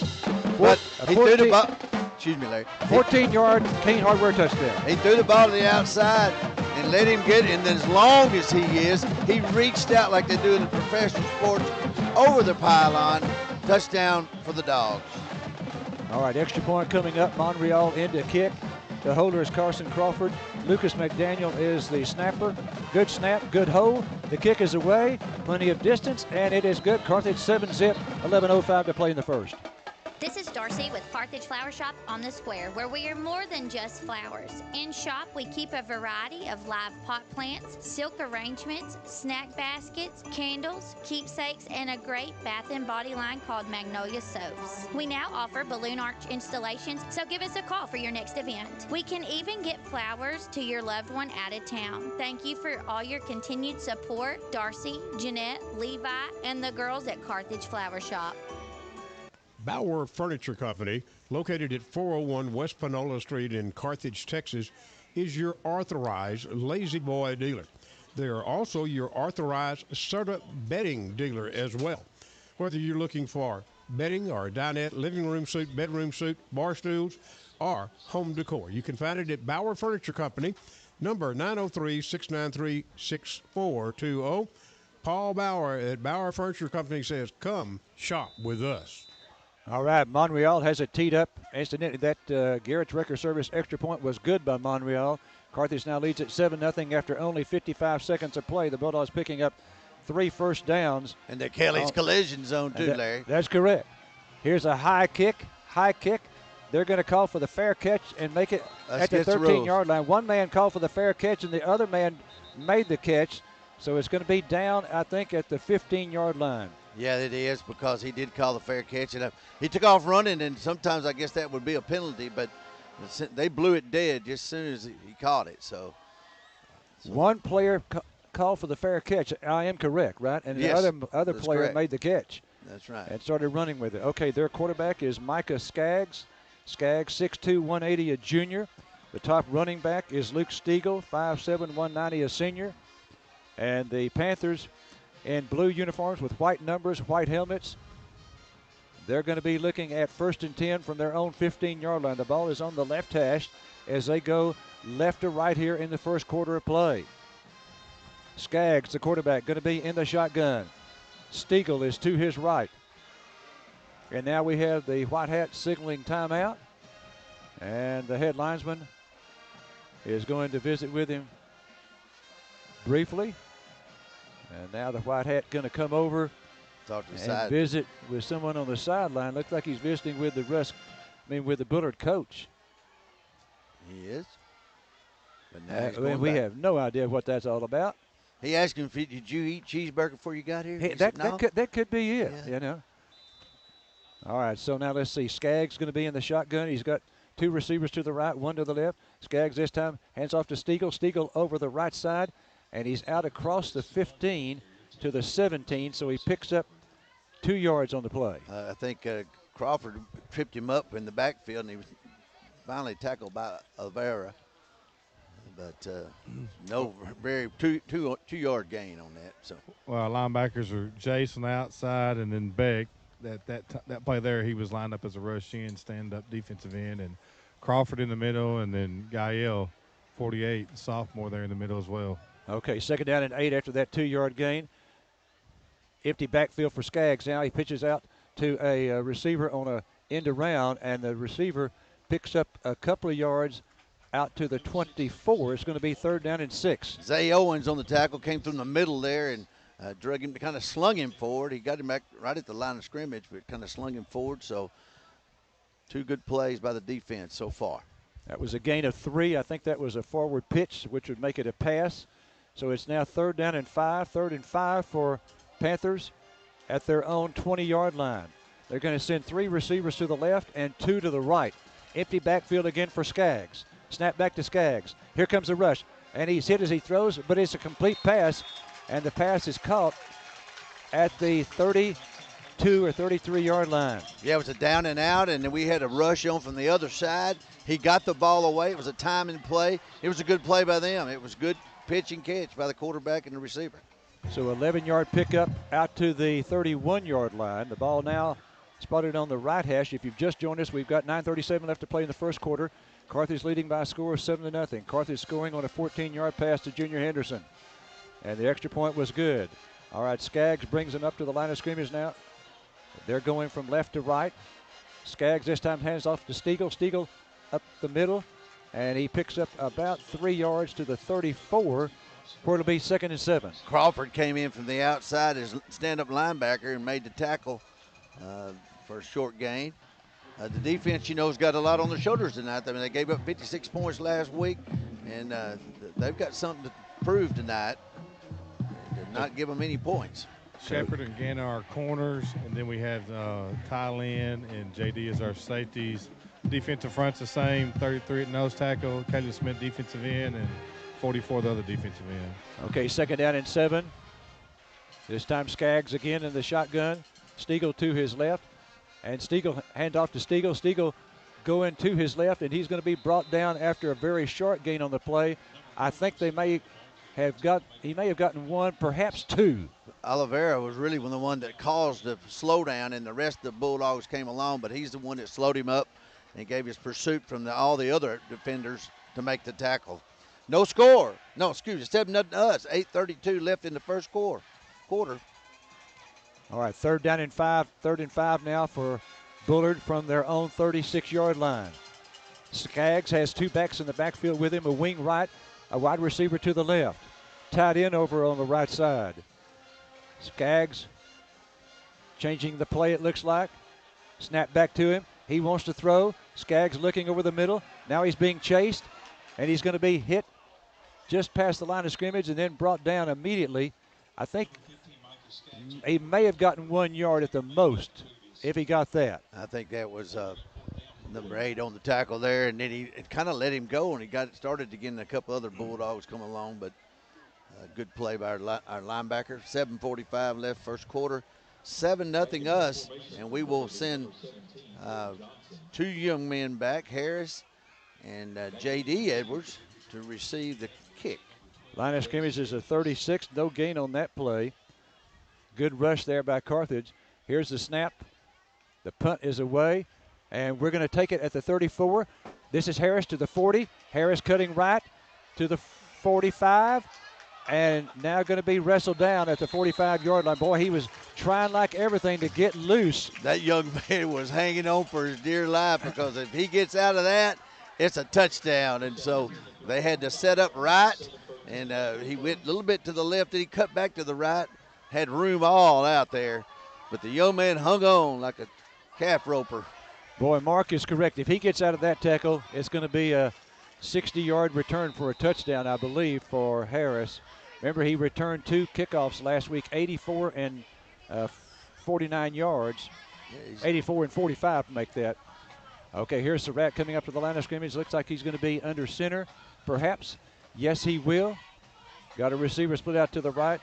But he threw the ball. Excuse me, Larry. 14-yard clean hardware touchdown. He threw the ball to the outside and let him get it. And then as long as he is, he reached out like they do in the professional sports over the pylon. Touchdown for the Dogs. All right, extra point coming up. Monreal in to kick. The holder is Carson Crawford. Lucas McDaniel is the snapper. Good snap, good hold. The kick is away. Plenty of distance, and it is good. Carthage 7-zip, 11:05 to play in the first. This is Darcy with Carthage Flower Shop on the Square, where we are more than just flowers. In shop, we keep a variety of live pot plants, silk arrangements, snack baskets, candles, keepsakes, and a great bath and body line called Magnolia Soaps. We now offer balloon arch installations, so give us a call for your next event. We can even get flowers to your loved one out of town. Thank you for all your continued support, Darcy, Jeanette, Levi, and the girls at Carthage Flower Shop. Bauer Furniture Company, located at 401 West Panola Street in Carthage, Texas, is your authorized Lazy Boy dealer. They are also your authorized Serta bedding dealer as well. Whether you're looking for bedding or dinette, living room suite, bedroom suite, bar stools, or home decor, you can find it at Bauer Furniture Company, number 903-693-6420. Paul Bauer at Bauer Furniture Company says, come shop with us. All right, Monreal has it teed up. Incidentally, that Garrett's Wrecker Service extra point was good by Monreal. Carthage now leads at 7-0 after only 55 seconds of play. The Bulldogs picking up 3 first downs. And they're Kelly's collision zone too, Larry. That's correct. Here's a high kick. They're going to call for the fair catch and make it at the 13-yard line. One man called for the fair catch, and the other man made the catch. So it's going to be down, I think, at the 15-yard line. Yeah, it is, because he did call the fair catch. And he took off running, and sometimes I guess that would be a penalty, but they blew it dead just as soon as he caught it. So one player called for the fair catch. I am correct, right? And yes, the other player correct. made the catch. That's right. And started running with it. Okay, their quarterback is Micah Skaggs. Skaggs, 6'2", 180, a junior. The top running back is Luke Stiegel, 5'7", 190, a senior. And the Panthers in blue uniforms with white numbers, white helmets. They're going to be looking at 1st and 10 from their own 15-yard line. The ball is on the left hash as they go left to right here in the first quarter of play. Skaggs, the quarterback, going to be in the shotgun. Stiegel is to his right. And now we have the white hat signaling timeout. And the head linesman is going to visit with him briefly. And now the white hat going to come over and visit with someone on the sideline. Looks like he's visiting with the Bullard coach. He is. But now we have no idea what that's all about. He asked him, did you eat cheeseburger before you got here? Hey, that could be it, you know. All right, so now let's see. Skaggs going to be in the shotgun. He's got 2 receivers to the right, 1 to the left. Skaggs this time hands off to Stiegel. Stiegel over the right side. And he's out across the 15 to the 17, so he picks up 2 yards on the play. I think Crawford tripped him up in the backfield, and he was finally tackled by Alvera. But no very two-yard gain on that. So well, linebackers are Jason outside, and then Beck that play there, he was lined up as a rush in, stand-up defensive end, and Crawford in the middle, and then Gael, 48, sophomore there in the middle as well. Okay, 2nd down and 8 after that 2-yard gain. Empty backfield for Skaggs. Now he pitches out to a receiver on a end around, and the receiver picks up a couple of yards out to the 24. It's going to be 3rd down and 6. Zay Owens on the tackle, came from the middle there and drug him, kind of slung him forward. He got him back right at the line of scrimmage, but kind of slung him forward. So 2 good plays by the defense so far. That was a gain of 3. I think that was a forward pitch, which would make it a pass. So it's now 3rd down and 5. 3rd and 5 for Panthers at their own 20-yard line. They're going to send 3 receivers to the left and 2 to the right. Empty backfield again for Skaggs. Snap back to Skaggs. Here comes the rush. And he's hit as he throws, but it's a complete pass. And the pass is caught at the 32 or 33-yard line. Yeah, it was a down and out, and then we had a rush on from the other side. He got the ball away. It was a timing play. It was a good play by them. It was good pitch and catch by the quarterback and the receiver. So 11-yard pickup out to the 31-yard line. The ball now spotted on the right hash. If you've just joined us, we've got 9:37 left to play in the first quarter. Carthage leading by a score of 7-0. Carthage scoring on a 14-yard pass to Junior Henderson. And the extra point was good. All right, Skaggs brings them up to the line of scrimmage now. They're going from left to right. Skaggs this time hands off to Stiegel. Stiegel up the middle, and he picks up about 3 yards to the 34, where it'll be 2nd and 7. Crawford came in from the outside as stand-up linebacker and made the tackle for a short gain. The defense, has got a lot on their shoulders tonight. I mean, they gave up 56 points last week, and they've got something to prove tonight. Did not give them any points. Shepard and Ganna are corners, and then we have Ty Lynn and JD as our safeties. Defensive front's the same, 33 at nose tackle, Caleb Smith defensive end, and 44 the other defensive end. Okay, 2nd down and 7. This time Skaggs again in the shotgun. Stiegel to his left, and Stiegel hand off to Stiegel. Stiegel going to his left, and he's going to be brought down after a very short gain on the play. I think he may have gotten 1, perhaps 2. Oliveira was really the one that caused the slowdown, and the rest of the Bulldogs came along, but he's the one that slowed him up and gave his pursuit from all the other defenders to make the tackle. No score. No, excuse me, 7-0 us. 8:32 left in the first quarter. All right, 3rd down and 5. 3rd and 5 now for Bullard from their own 36-yard line. Skaggs has 2 backs in the backfield with him, a wing right, a wide receiver to the left. Tied in over on the right side. Skaggs changing the play, it looks like. Snap back to him. He wants to throw. Skaggs looking over the middle. Now he's being chased, and he's going to be hit just past the line of scrimmage and then brought down immediately. I think he may have gotten 1 yard at the most if he got that. I think that was number 8 on the tackle there, and then it kind of let him go, and he got it started again. A couple other Bulldogs come along, but good play by our linebacker. 7:45 left first quarter. 7-0 us, and we will send 2 young men back, Harris and J.D. Edwards, to receive the kick. Line of scrimmage is a 36. No gain on that play. Good rush there by Carthage. Here's the snap. The punt is away, and we're going to take it at the 34. This is Harris to the 40. Harris cutting right to the 45. And now going to be wrestled down at the 45-yard line. Boy, he was trying like everything to get loose. That young man was hanging on for his dear life, because if he gets out of that, it's a touchdown. And so they had to set up right, and he went a little bit to the left, and he cut back to the right, had room all out there. But the young man hung on like a calf roper. Boy, Mark is correct. If he gets out of that tackle, it's going to be a 60-yard return for a touchdown, I believe, for Harris. Remember, he returned 2 kickoffs last week, 84 and 49 yards. 84 and 45 to make that. Okay, here's Surratt coming up to the line of scrimmage. Looks like he's going to be under center, perhaps. Yes, he will. Got a receiver split out to the right.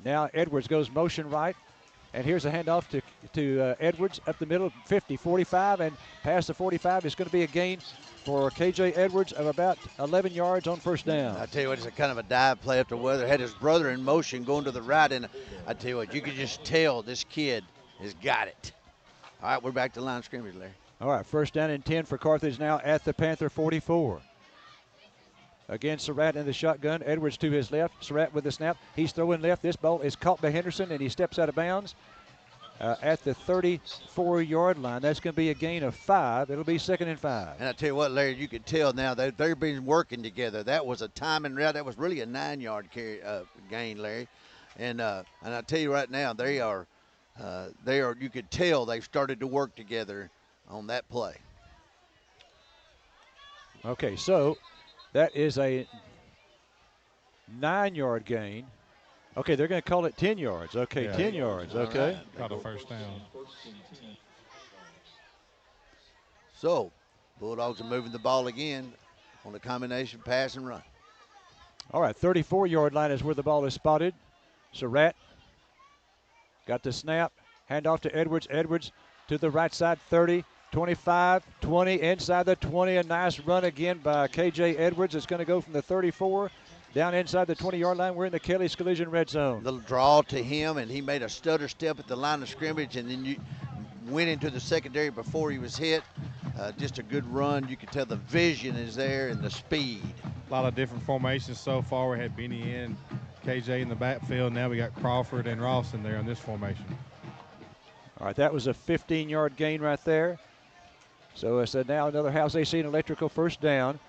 Now Edwards goes motion right. And here's a handoff to Edwards up the middle, 50, 45, and past the 45. It's going to be a gain for K.J. Edwards of about 11 yards on first down. I tell you what, it's a kind of a dive play up the weather. Had his brother in motion going to the right, and I tell you what, you could just tell this kid has got it. All right, we're back to line of scrimmage, Larry. All right, first down and 10 for Carthage now at the Panther 44. Again, Surratt in the shotgun. Edwards to his left. Surratt with the snap. He's throwing left. This ball is caught by Henderson, and he steps out of bounds at the 34-yard line. That's going to be a gain of 5. It'll be 2nd and 5. And I tell you what, Larry, you can tell now that they've been working together. That was a timing route. That was really a 9-yard gain, Larry. And I tell you right now, they are. You could tell they've started to work together on that play. Okay, so that is a 9-yard gain. Okay, they're going to call it 10 yards. Okay, yeah. 10 yards. Okay. Right. Got a first down. So, Bulldogs are moving the ball again on a combination pass and run. All right, 34-yard line is where the ball is spotted. Surratt got the snap. Hand off to Edwards. Edwards to the right side, 30, 25, 20, inside the 20. A nice run again by K.J. Edwards. It's going to go from the 34 down inside the 20-yard line. We're in the Kelly's Collision red zone. Little draw to him, and he made a stutter step at the line of scrimmage, and then you went into the secondary before he was hit. Just a good run. You can tell the vision is there and the speed. A lot of different formations so far. We had Benny in, KJ in the backfield. Now we got Crawford and Ross in there on this formation. All right, that was a 15-yard gain right there. So it's now another House AC and Electrical first down.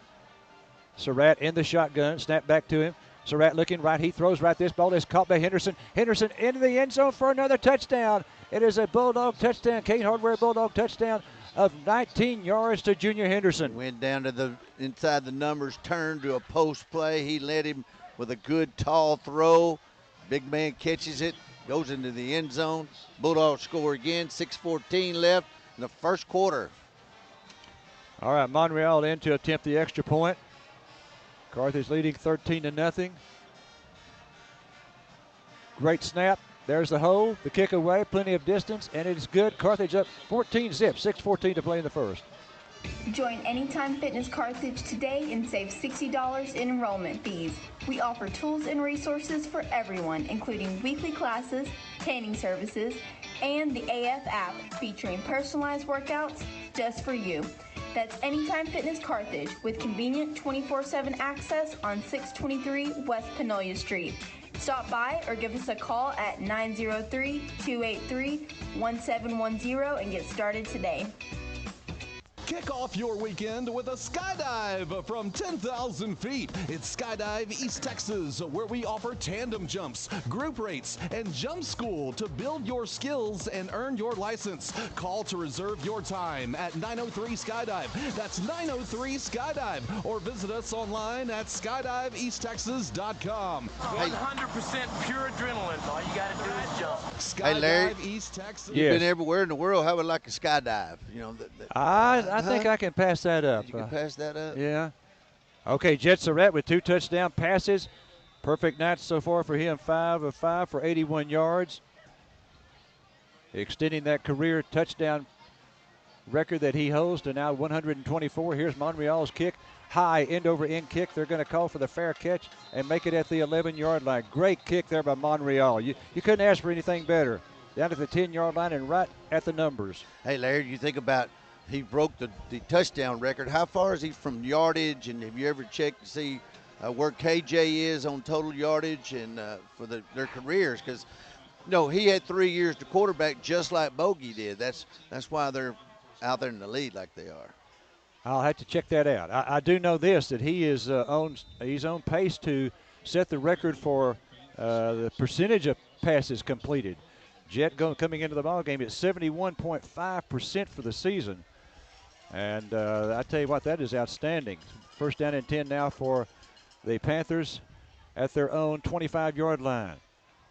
Surratt in the shotgun, snap back to him. Surratt looking right, he throws right. This ball is caught by Henderson. Henderson into the end zone for another touchdown. It is a Bulldog touchdown, Kane Hardware Bulldog touchdown of 19 yards to Junior Henderson. Went down to the inside the numbers, turned to a post play. He led him with a good tall throw. Big man catches it, goes into the end zone. Bulldogs score again, 6:14 left in the first quarter. All right, Monreal in to attempt the extra point. Carthage leading 13-0. Great snap. There's the hole, the kick away, plenty of distance, and it is good. Carthage up 14-zip, 6:14 to play in the first. Join Anytime Fitness Carthage today and save $60 in enrollment fees. We offer tools and resources for everyone, including weekly classes, tanning services, and the AF app featuring personalized workouts just for you. That's Anytime Fitness Carthage with convenient 24/7 access on 623 West Panolia Street. Stop by or give us a call at 903-283-1710 and get started today. Kick off your weekend with a skydive from 10,000 feet. It's Skydive East Texas, where we offer tandem jumps, group rates, and jump school to build your skills and earn your license. Call to reserve your time at 903-SKYDIVE. That's 903-SKYDIve. Or visit us online at skydiveeasttexas.com. 100% pure adrenaline. All you got to do is jump. Skydive hey, Larry, East Texas. You've been everywhere in the world. How would like a skydive? You know, I think I can pass that up. You can pass that up? Yeah. Okay, Jet Surratt with 2 touchdown passes. Perfect night so far for him, 5 of 5 for 81 yards. Extending that career touchdown record that he holds to now 124. Here's Monreal's kick. High end-over-end kick. They're going to call for the fair catch and make it at the 11-yard line. Great kick there by Monreal. You couldn't ask for anything better. Down to the 10-yard line and right at the numbers. Hey, Larry, you think about he broke the touchdown record. How far is he from yardage? And have you ever checked to see where KJ is on total yardage and for their careers? Because, he had 3 years to quarterback just like Bogey did. That's why they're out there in the lead like they are. I'll have to check that out. I do know this, that he is he's on pace to set the record for the percentage of passes completed. Jet coming into the ballgame at 71.5% for the season. And I tell you what, that is outstanding. First down and 10 now for the Panthers at their own 25-yard line.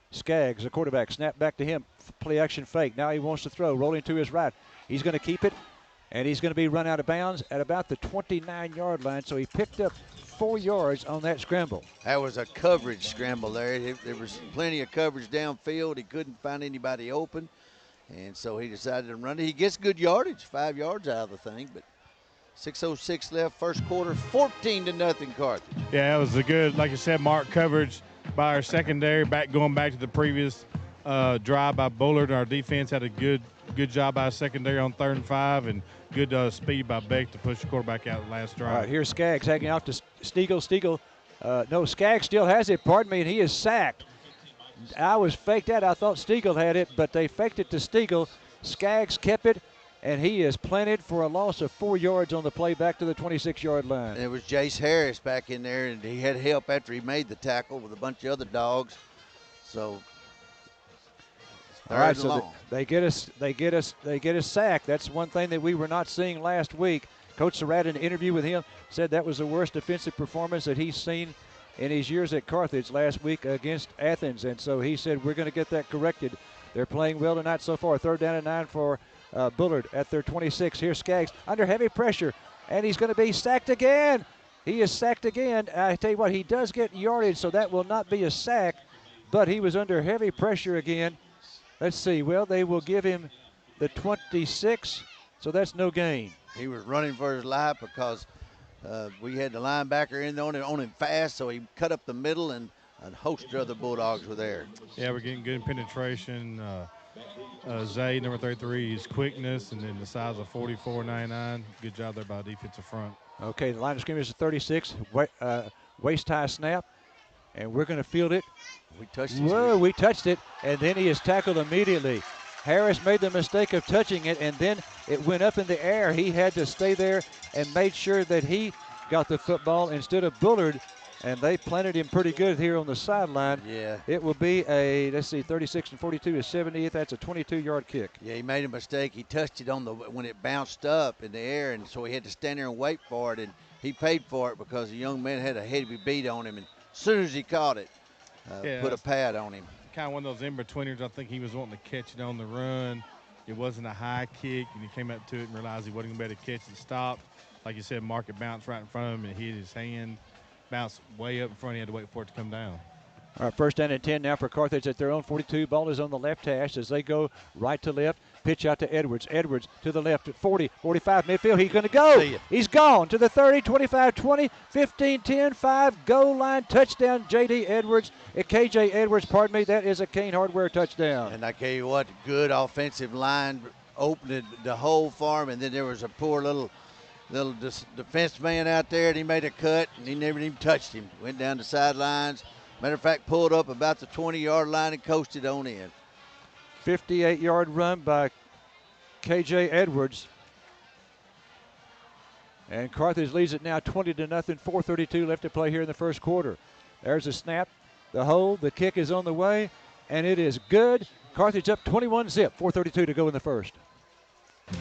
Skaggs, the quarterback, snap back to him. Play action fake. Now he wants to throw. Rolling to his right. He's going to keep it, and he's going to be run out of bounds at about the 29-yard line. So he picked up 4 yards on that scramble. That was a coverage scramble there. There was plenty of coverage downfield. He couldn't find anybody open. And so he decided to run it. He gets good yardage, 5 yards out of the thing, but 6:06 left, first quarter, 14-0 Carthage. Yeah, it was a good, like you said, Mark, coverage by our secondary, going back to the previous drive by Bullard. Our defense had a good job by secondary on 3rd and 5, and good speed by Beck to push the quarterback out last drive. All right, here's Skaggs hanging off to Stiegel. No, Skaggs still has it, pardon me, and he is sacked. I was faked out. I thought Stiegel had it, but they faked it to Stiegel. Skaggs kept it, and he is planted for a loss of 4 yards on the play back to the 26-yard line. And it was Jace Harris back in there, and he had help after he made the tackle with a bunch of other dogs. So, all right, so they get us sacked. That's one thing that we were not seeing last week. Coach Surratt, in an interview with him, said that was the worst defensive performance that he's seen in his years at Carthage last week against Athens. And so he said, we're going to get that corrected. They're playing well tonight so far. 3rd down and 9 for Bullard at their 26. Here's Skaggs under heavy pressure, and he's going to be sacked again. He is sacked again. I tell you what, he does get yardage, so that will not be a sack, but he was under heavy pressure again. Let's see. Well, they will give him the 26, so that's no gain. He was running for his life because we had the linebacker in on him fast, so he cut up the middle, and a host of other Bulldogs were there. Yeah, we're getting good penetration. Zay, number 33, his quickness, and then the size of 44.99. Good job there by the defensive front. Okay, the line of scrimmage is 36. Waist-high snap, and we're going to field it. We touched it. Whoa, we touched it, and then he is tackled immediately. Harris made the mistake of touching it, and then it went up in the air. He had to stay there and made sure that he got the football instead of Bullard, and they planted him pretty good here on the sideline. Yeah. It will be a, let's see, 36 and 42 is 70th. That's a 22-yard kick. Yeah, he made a mistake. He touched it when it bounced up in the air, and so he had to stand there and wait for it, and he paid for it because the young man had a heavy beat on him, and as soon as he caught it, put a pad on him. Kind of one of those in-betweeners. I think he was wanting to catch it on the run. It wasn't a high kick, and he came up to it and realized he wasn't going to be able to catch it. Stopped. Like you said, Mark, it bounced right in front of him and hit his hand. Bounced way up in front. He had to wait for it to come down. All right, 1st down and 10 now for Carthage at their own 42. Ball is on the left hash as they go right to left. Pitch out to Edwards. Edwards to the left at 40, 45 midfield. He's going to go. He's gone to the 30, 25, 20, 15, 10, 5. Goal line touchdown, J.D. Edwards. KJ Edwards, pardon me. That is a Kane Hardware touchdown. And I tell you what, good offensive line opened the hole for him, and then there was a poor little defense man out there, and he made a cut, and he never even touched him. Went down the sidelines. Matter of fact, pulled up about the 20-yard line and coasted on in. 58-yard run by KJ Edwards. And Carthage leads it now 20-0. 4:32 left to play here in the first quarter. There's a snap, the hold, the kick is on the way, and it is good. Carthage up 21-0. 4:32 to go in the first.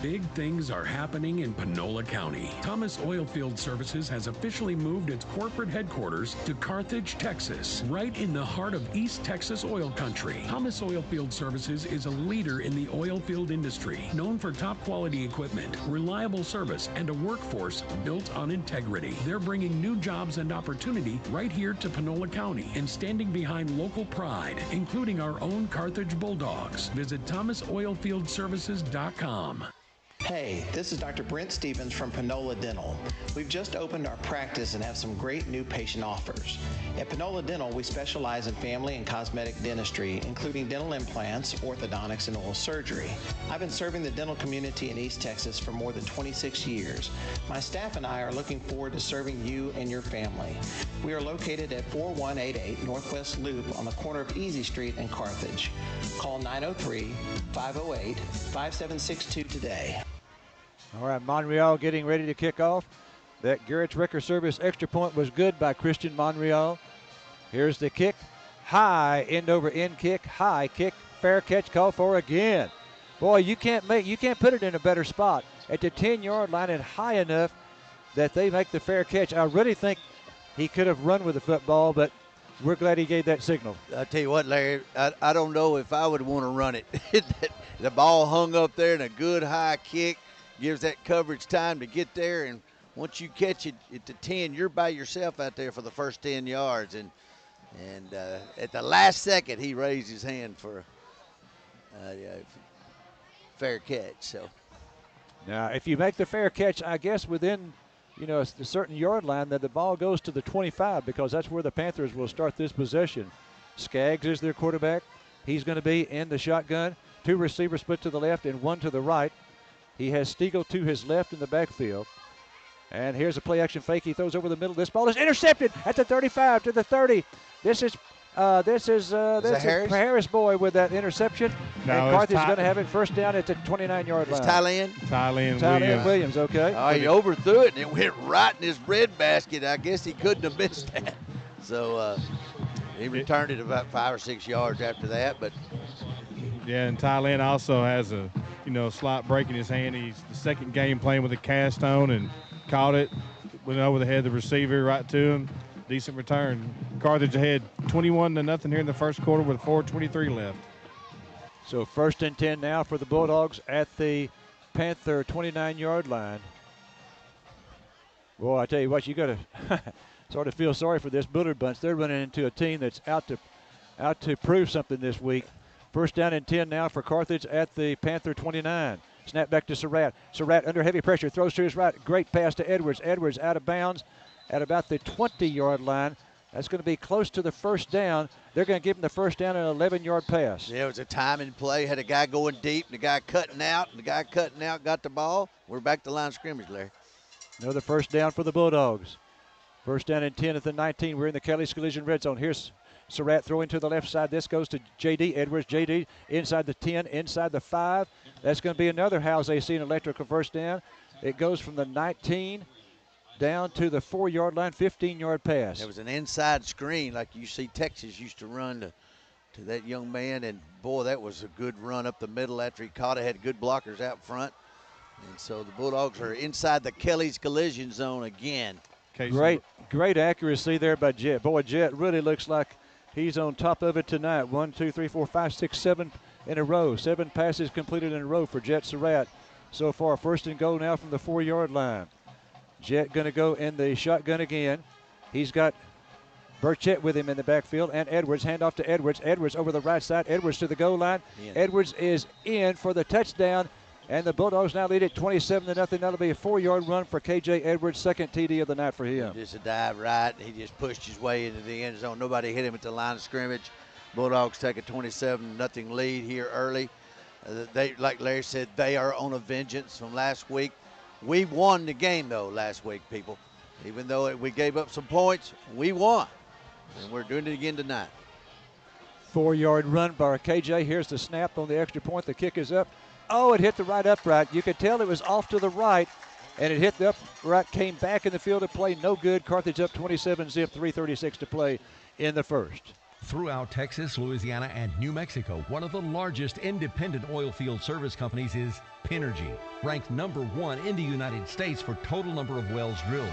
Big things are happening in Panola County. Thomas Oilfield Services has officially moved its corporate headquarters to Carthage, Texas, right in the heart of East Texas oil country. Thomas Oilfield Services is a leader in the oilfield industry, known for top quality equipment, reliable service, and a workforce built on integrity. They're bringing new jobs and opportunity right here to Panola County and standing behind local pride, including our own Carthage Bulldogs. Visit thomasoilfieldservices.com. Hey, this is Dr. Brent Stevens from Panola Dental. We've just opened our practice and have some great new patient offers. At Panola Dental, we specialize in family and cosmetic dentistry, including dental implants, orthodontics, and oral surgery. I've been serving the dental community in East Texas for more than 26 years. My staff and I are looking forward to serving you and your family. We are located at 4188 Northwest Loop on the corner of Easy Street and Carthage. Call 903-508-5762 today. All right, Monreal getting ready to kick off. That Garrett's Wrecker Service extra point was good by Christian Monreal. Here's the kick. High, end over end kick, high kick, fair catch call for again. Boy, you can't put it in a better spot at the 10-yard line and high enough that they make the fair catch. I really think he could have run with the football, but we're glad he gave that signal. I tell you what, Larry, I don't know if I would want to run it. The ball hung up there and a good high kick gives that coverage time to get there, and once you catch it at the 10, you're by yourself out there for the first 10 yards. And at the last second, he raised his hand for a fair catch. So now, if you make the fair catch, I guess within a certain yard line, that the ball goes to the 25 because that's where the Panthers will start this possession. Skaggs is their quarterback. He's going to be in the shotgun. 2 receivers split to the left and 1 to the right. He has Stiegel to his left in the backfield. And here's a play action fake. He throws over the middle. This ball is intercepted at the 35 to the 30. This is Harris boy with that interception. No, and Carthage is going to have it first down at the 29-yard line. Tylen Williams, okay. Oh, he overthrew it, and it went right in his bread basket. I guess he couldn't have missed that. So he returned it about 5 or 6 yards after that. But yeah, and Tylen also has a slight break in his hand. He's the second game playing with a cast on and caught it, went over the head of the receiver right to him. Decent return. Carthage ahead 21-0 here in the first quarter with 4:23 left. So 1st and 10 now for the Bulldogs at the Panther 29-yard line. Boy, I tell you what, you got to sort of feel sorry for this Bullard bunch. They're running into a team that's out to prove something this week. 1st down and 10 now for Carthage at the Panther 29. Snap back to Surratt. Surratt under heavy pressure, throws to his right. Great pass to Edwards. Edwards out of bounds at about the 20-yard line. That's going to be close to the first down. They're going to give him the first down, an 11-yard pass. Yeah, it was a timing play. Had a guy going deep, and the guy cutting out, and the guy cutting out got the ball. We're back to line of scrimmage, Larry. Another first down for the Bulldogs. 1st down and 10 at the 19. We're in the Kelly's Collision red zone. Here's Surratt throwing to the left side. This goes to J.D. Edwards. J.D. inside the 10, inside the 5. That's going to be another Howes AC and electrical first down. It goes from the 19 down to the 4-yard line, 15-yard pass. It was an inside screen like you see Texas used to run to that young man, and boy, that was a good run up the middle after he caught it. Had good blockers out front. And so the Bulldogs are inside the Kelly's Collision zone again. Great accuracy there by Jet. Boy, Jet really looks like he's on top of it tonight. 1, 2, 3, 4, 5, 6, 7 in a row. 7 passes completed in a row for Jet Surratt so far. 1st and goal now from the 4-yard line. Jet going to go in the shotgun again. He's got Burchett with him in the backfield, and Edwards. Handoff to Edwards. Edwards over the right side. Edwards to the goal line. Edwards is in for the touchdown, and the Bulldogs now lead it 27-0. That'll be a 4-yard run for K.J. Edwards, second TD of the night for him. Just a dive right. He just pushed his way into the end zone. Nobody hit him at the line of scrimmage. Bulldogs take a 27-0 lead here early. Like Larry said, they are on a vengeance from last week. We won the game, though, last week, people. Even though we gave up some points, we won. And we're doing it again tonight. 4-yard run by KJ. Here's the snap on the extra point. The kick is up. Oh, it hit the right upright. You could tell it was off to the right, and it hit the upright, came back in the field of play. No good. Carthage up 27-0, 3:36 to play in the first. Throughout Texas, Louisiana, and New Mexico, one of the largest independent oil field service companies is Pinergy, ranked #1 in the United States for total number of wells drilled.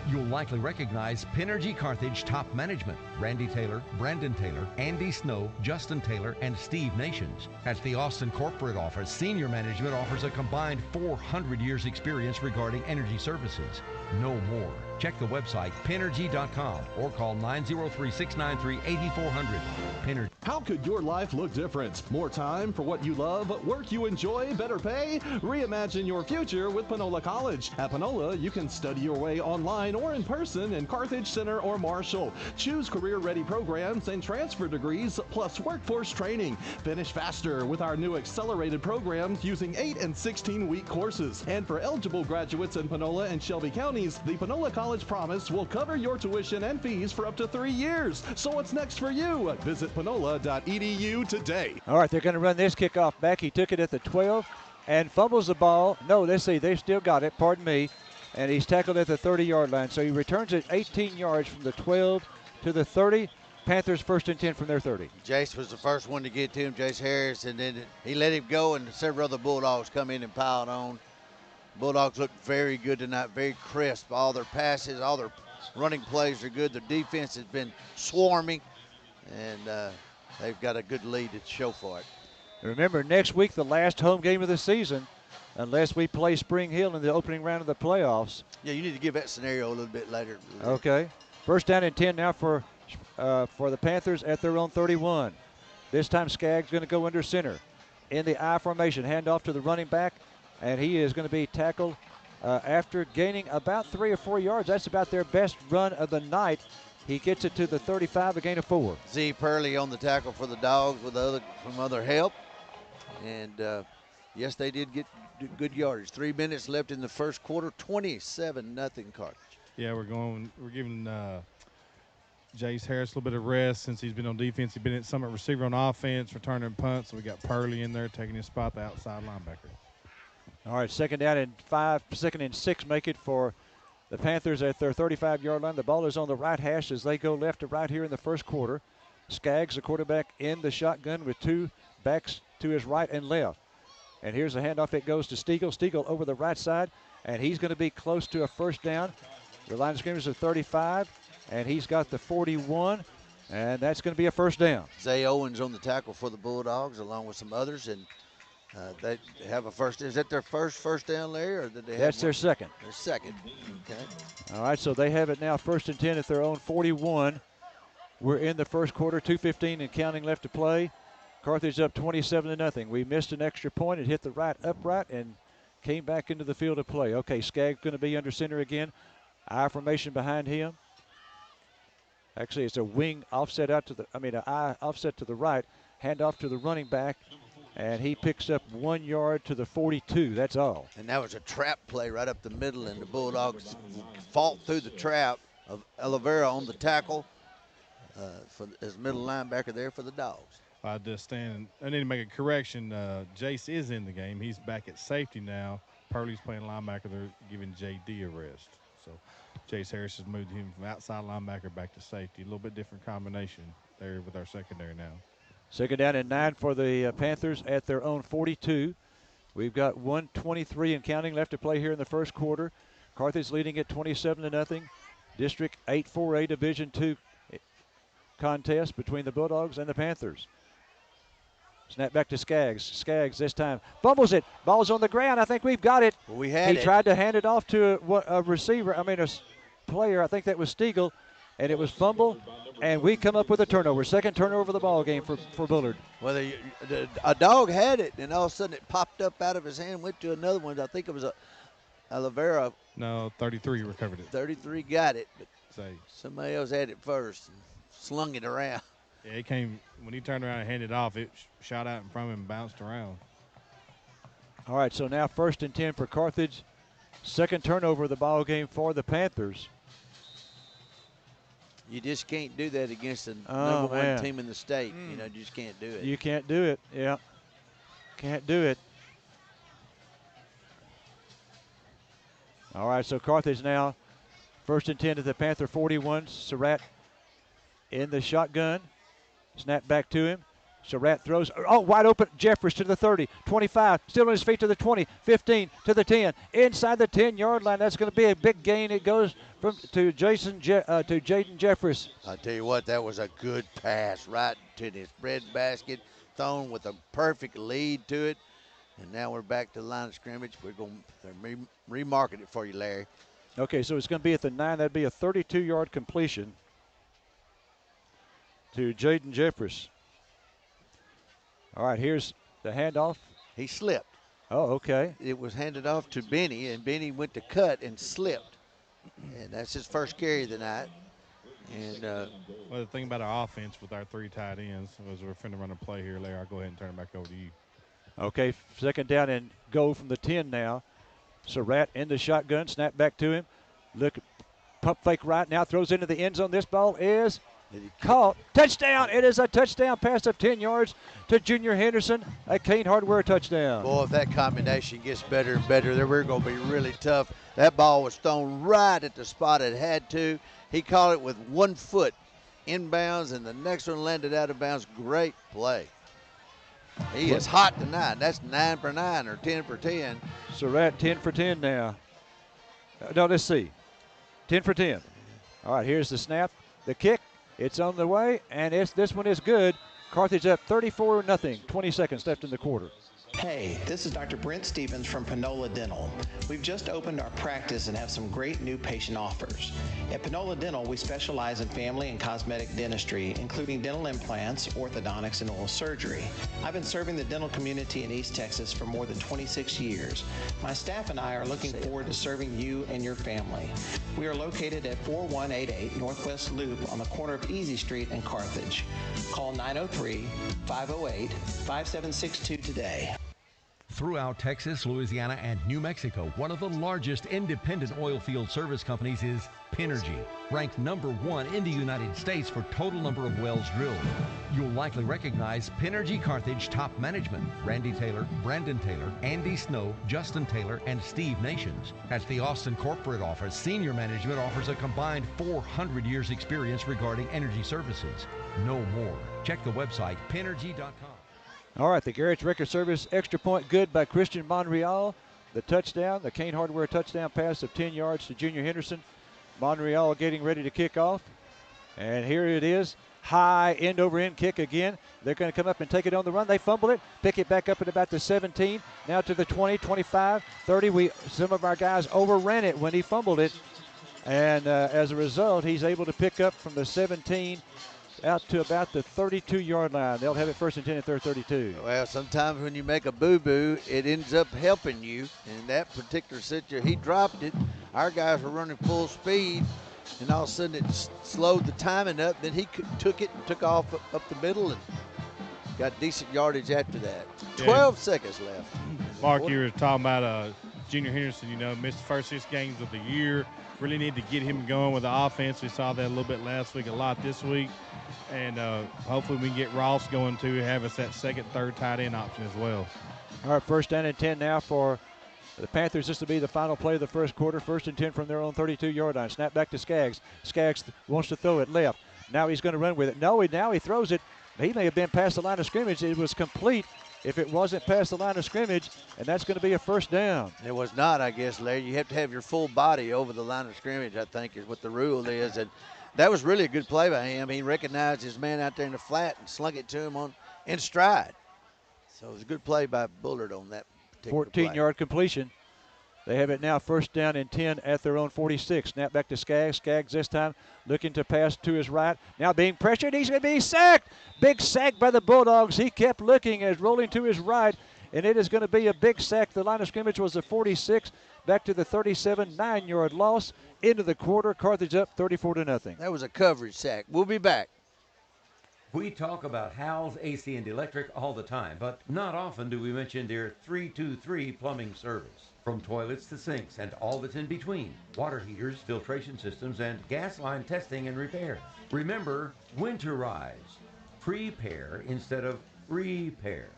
You'll likely recognize Pinergy Carthage top management: Randy Taylor, Brandon Taylor, Andy Snow, Justin Taylor, and Steve Nations. At the Austin corporate office, senior management offers a combined 400 years experience regarding energy services. No more. Check the website, Pinergy.com, or call 903-693-8400. Pinergy. How could your life look different? More time for what you love, work you enjoy, better pay? Reimagine your future with Panola College. At Panola, you can study your way online or in person in Carthage Center or Marshall. Choose career-ready programs and transfer degrees, plus workforce training. Finish faster with our new accelerated programs using 8 and 16-week courses. And for eligible graduates in Panola and Shelby counties, the Panola College Promise will cover your tuition and fees for up to 3 years. So what's next for you? Visit panola.edu today. All right, they're going to run this kickoff back. He took it at the 12 and fumbles the ball. No, let's see, they've still got it, pardon me. And he's tackled at the 30-yard line. So he returns it 18 yards from the 12 to the 30. Panthers 1st and 10 from their 30. Jace was the first one to get to him, Jace Harris, and then he let him go, and several other Bulldogs come in and piled on. Bulldogs look very good tonight, very crisp. All their passes, all their running plays are good. Their defense has been swarming, and they've got a good lead to show for it. Remember, next week, the last home game of the season, unless we play Spring Hill in the opening round of the playoffs. Yeah, you need to give that scenario a little bit later. Okay. 1st down and 10 now for the Panthers at their own 31. This time Skaggs going to go under center. In the I formation, handoff to the running back, and he is going to be tackled after gaining about 3 or 4 yards. That's about their best run of the night. He gets it to the 35, a gain of 4. Z. Purley on the tackle for the Dogs with from other help. And, yes, they did get good yardage. 3 minutes left in the first quarter, 27-0 Carthage. Yeah, we're giving Jace Harris a little bit of rest since he's been on defense. He's been at Summit receiver on offense, returning punts. So we got Purley in there taking his spot, the outside linebacker. All right, second down and 5, second and 6 make it for the Panthers at their 35-yard line. The ball is on the right hash as they go left to right here in the first quarter. Skaggs, the quarterback, in the shotgun with 2 backs to his right and left. And here's a handoff. It goes to Stiegel. Stiegel over the right side, and he's going to be close to a first down. The line of scrimmage is 35, and he's got the 41, and that's going to be a first down. Zay Owens on the tackle for the Bulldogs along with some others, and they have a first. Is that their first down, Larry, or did they have That's their second. Their second. Okay. All right, so they have it now 1st and 10 at their own 41. We're in the first quarter, 2:15 and counting left to play. Carthage up 27-0. We missed an extra point. It hit the right upright and came back into the field of play. Okay, Skaggs going to be under center again. I formation behind him. Actually, it's a wing offset out to the, an I offset to the right, handoff to the running back, and he picks up 1 yard to the 42. That's all. And that was a trap play right up the middle, and the Bulldogs fought through the trap of Oliveira on the tackle as middle linebacker there for the Dogs. I need to make a correction. Jace is in the game. He's back at safety now. Purley's playing linebacker. They're giving J.D. a rest. So Jace Harris has moved him from outside linebacker back to safety. A little bit different combination there with our secondary now. Second down and 9 for the Panthers at their own 42. We've got 1:23 and counting left to play here in the first quarter. Carthage leading at 27-0. District 8-4A Division II contest between the Bulldogs and the Panthers. Snap back to Skaggs. Skaggs this time fumbles it. Ball's on the ground. I think we've got it. Well, we had He tried to hand it off to a receiver. A player. I think that was Stiegel, and it was fumble. And we come up with a turnover. Second turnover of the ball game for Bullard. Well, a dog had it, and all of a sudden it popped up out of his hand, went to another one. I think it was a Oliveira. No, 33 recovered it. 33 got it, but somebody else had it first and slung it around. Yeah, it came when he turned around and handed it off. It shot out in front of him and bounced around. All right, so now 1st and 10 for Carthage. Second turnover of the ball game for the Panthers. You just can't do that against the number one team in the state. You know, you just can't do it. You can't do it. Yeah, can't do it. All right, so Carthage now 1st and 10 to the Panther 41. Surratt in the shotgun. Snap back to him. Surratt throws. Oh, wide open. Jeffers to the 30, 25. Still on his feet to the 20, 15 to the 10. Inside the 10-yard line. That's going to be a big gain. It goes to Jaden Jeffers. I tell you what, that was a good pass right to his bread basket, thrown with a perfect lead to it. And now we're back to the line of scrimmage. We're going to remarket it for you, Larry. Okay, so it's going to be at the 9. That'd be a 32-yard completion to Jaden Jeffers. All right, here's the handoff. He slipped. Oh, okay. It was handed off to Benny, and Benny went to cut and slipped. And that's his first carry of the night. And well, the thing about our offense with our 3 tight ends was we're finna run a play here, Larry. I'll go ahead and turn it back over to you. Okay, second down and go from the 10 now. Surratt in the shotgun, snap back to him. Look, pump fake right now, throws into the end zone. This ball is caught. Touchdown! It is a touchdown pass of 10 yards to Junior Henderson. A Kane Hardware touchdown. Boy, if that combination gets better and better, then we're going to be really tough. That ball was thrown right at the spot it had to. He caught it with 1 foot inbounds, and the next one landed out of bounds. Great play. He is hot tonight. That's 9 for 9 or 10 for 10. Surratt 10 for 10 now. No, let's see. 10 for 10. All right, here's the snap. The kick. It's on the way, and this one is good. Carthage up 34-0. 20 seconds left in the quarter. Hey, this is Dr. Brent Stevens from Panola Dental. We've just opened our practice and have some great new patient offers. At Panola Dental, we specialize in family and cosmetic dentistry, including dental implants, orthodontics, and oral surgery. I've been serving the dental community in East Texas for more than 26 years. My staff and I are looking forward to serving you and your family. We are located at 4188 Northwest Loop on the corner of Easy Street and Carthage. Call 903-508-5762 today. Throughout Texas, Louisiana, and New Mexico, one of the largest independent oil field service companies is Pinergy, ranked #1 in the United States for total number of wells drilled. You'll likely recognize Pinergy Carthage top management: Randy Taylor, Brandon Taylor, Andy Snow, Justin Taylor, and Steve Nations. At the Austin corporate office, senior management offers a combined 400 years experience regarding energy services. No more. Check the website, pinergy.com. All right, the Garrett's Record Service extra point good by Christian Monreal. The touchdown, the Kane Hardware touchdown pass of 10 yards to Junior Henderson. Monreal getting ready to kick off. And here it is, high end-over-end kick again. They're going to come up and take it on the run. They fumble it, pick it back up at about the 17, now to the 20, 25, 30. Some of our guys overran it when he fumbled it. And as a result, he's able to pick up from the 17 out to about the 32-yard line. They'll have it first and 10 at their 32. Well, sometimes when you make a boo-boo, it ends up helping you. In that particular situation, he dropped it. Our guys were running full speed, and all of a sudden it slowed the timing up. Then he took it and took off up the middle and got decent yardage after that. 12 seconds left. Mark, you were talking about Junior Henderson, missed the first 6 games of the year. Really need to get him going with the offense. We saw that a little bit last week, a lot this week. And hopefully we can get Ross going to have us that second, third tight end option as well. All right, first down and 10 now for the Panthers. This will be the final play of the first quarter. First and 10 from their own 32-yard line. Snap back to Skaggs. Skaggs wants to throw it left. Now he's going to run with it. No, now he throws it. He may have been past the line of scrimmage. It was complete if it wasn't past the line of scrimmage, and that's going to be a first down. It was not, I guess, Larry. You have to have your full body over the line of scrimmage, I think, is what the rule is. And that was really a good play by him. He recognized his man out there in the flat and slung it to him in stride. So it was a good play by Bullard on that particular 14-yard completion. They have it now first down and 10 at their own 46. Snap back to Skaggs. Skaggs this time looking to pass to his right. Now being pressured. He's going to be sacked. Big sack by the Bulldogs. He kept looking as rolling to his right, and it is going to be a big sack. The line of scrimmage was the 46. Back to the 37, 9-yard loss. Into the quarter. Carthage up 34-0. That was a coverage sack. We'll be back. We talk about Hal's AC and Electric all the time, but not often do we mention their 323 plumbing service. From toilets to sinks and all that's in between, water heaters, filtration systems, and gas line testing and repair. Remember, winterize. Prepare instead of repair.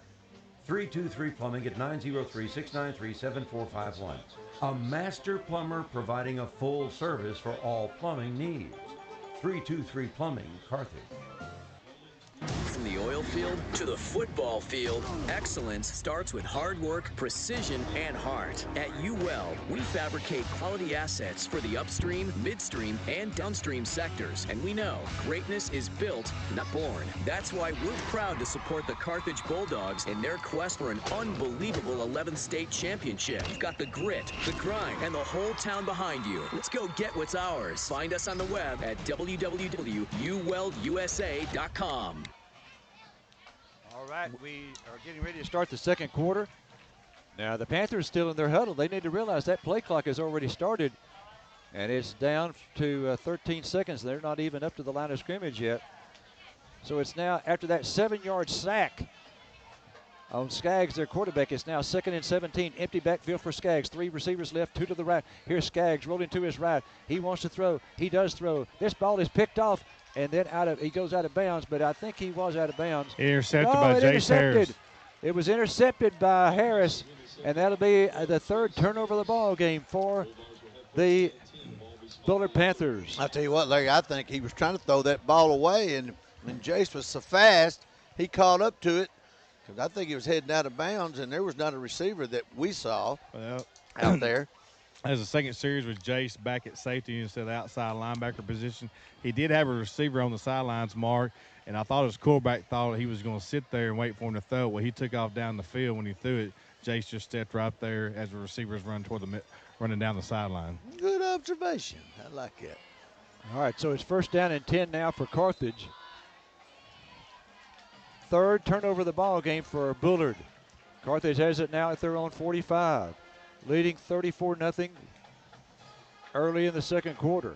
323 Plumbing at 903-693-7451. A master plumber providing a full service for all plumbing needs. 323 Plumbing, Carthage. From the oil field to the football field, excellence starts with hard work, precision, and heart. At UWell, we fabricate quality assets for the upstream, midstream, and downstream sectors. And we know greatness is built, not born. That's why we're proud to support the Carthage Bulldogs in their quest for an unbelievable 11th state championship. You've got the grit, the grind, and the whole town behind you. Let's go get what's ours. Find us on the web at www.uwellusa.com. All right, we are getting ready to start the second quarter. Now, the Panthers still in their huddle. They need to realize that play clock has already started, and it's down to 13 seconds. They're not even up to the line of scrimmage yet. So it's now, after that 7-yard sack on Skaggs, their quarterback, it's now 2nd and 17. Empty backfield for Skaggs. 3 receivers left, 2 to the right. Here's Skaggs rolling to his right. He wants to throw. He does throw. This ball is picked off. And then he goes out of bounds, but I think he was out of bounds. Intercepted by Jace Harris. It was intercepted by Harris, and that'll be the 3rd turnover of the ball game for the Bullard Panthers. I'll tell you what, Larry, I think he was trying to throw that ball away, and Jace was so fast, he caught up to it, because I think he was heading out of bounds, and there was not a receiver that we saw out there. As a second series with Jace back at safety instead of outside linebacker position. He did have a receiver on the sidelines, Mark, And I thought his quarterback thought he was going to sit there and wait for him to throw it. Well, he took off down the field. When he threw it, Jace just stepped right there as the receivers running down the sideline. Good observation. I like it. All right, so it's 1st down and 10 now for Carthage. 3rd turnover of the ball game for Bullard. Carthage has it now at their own 45, leading 34-0 early in the second quarter.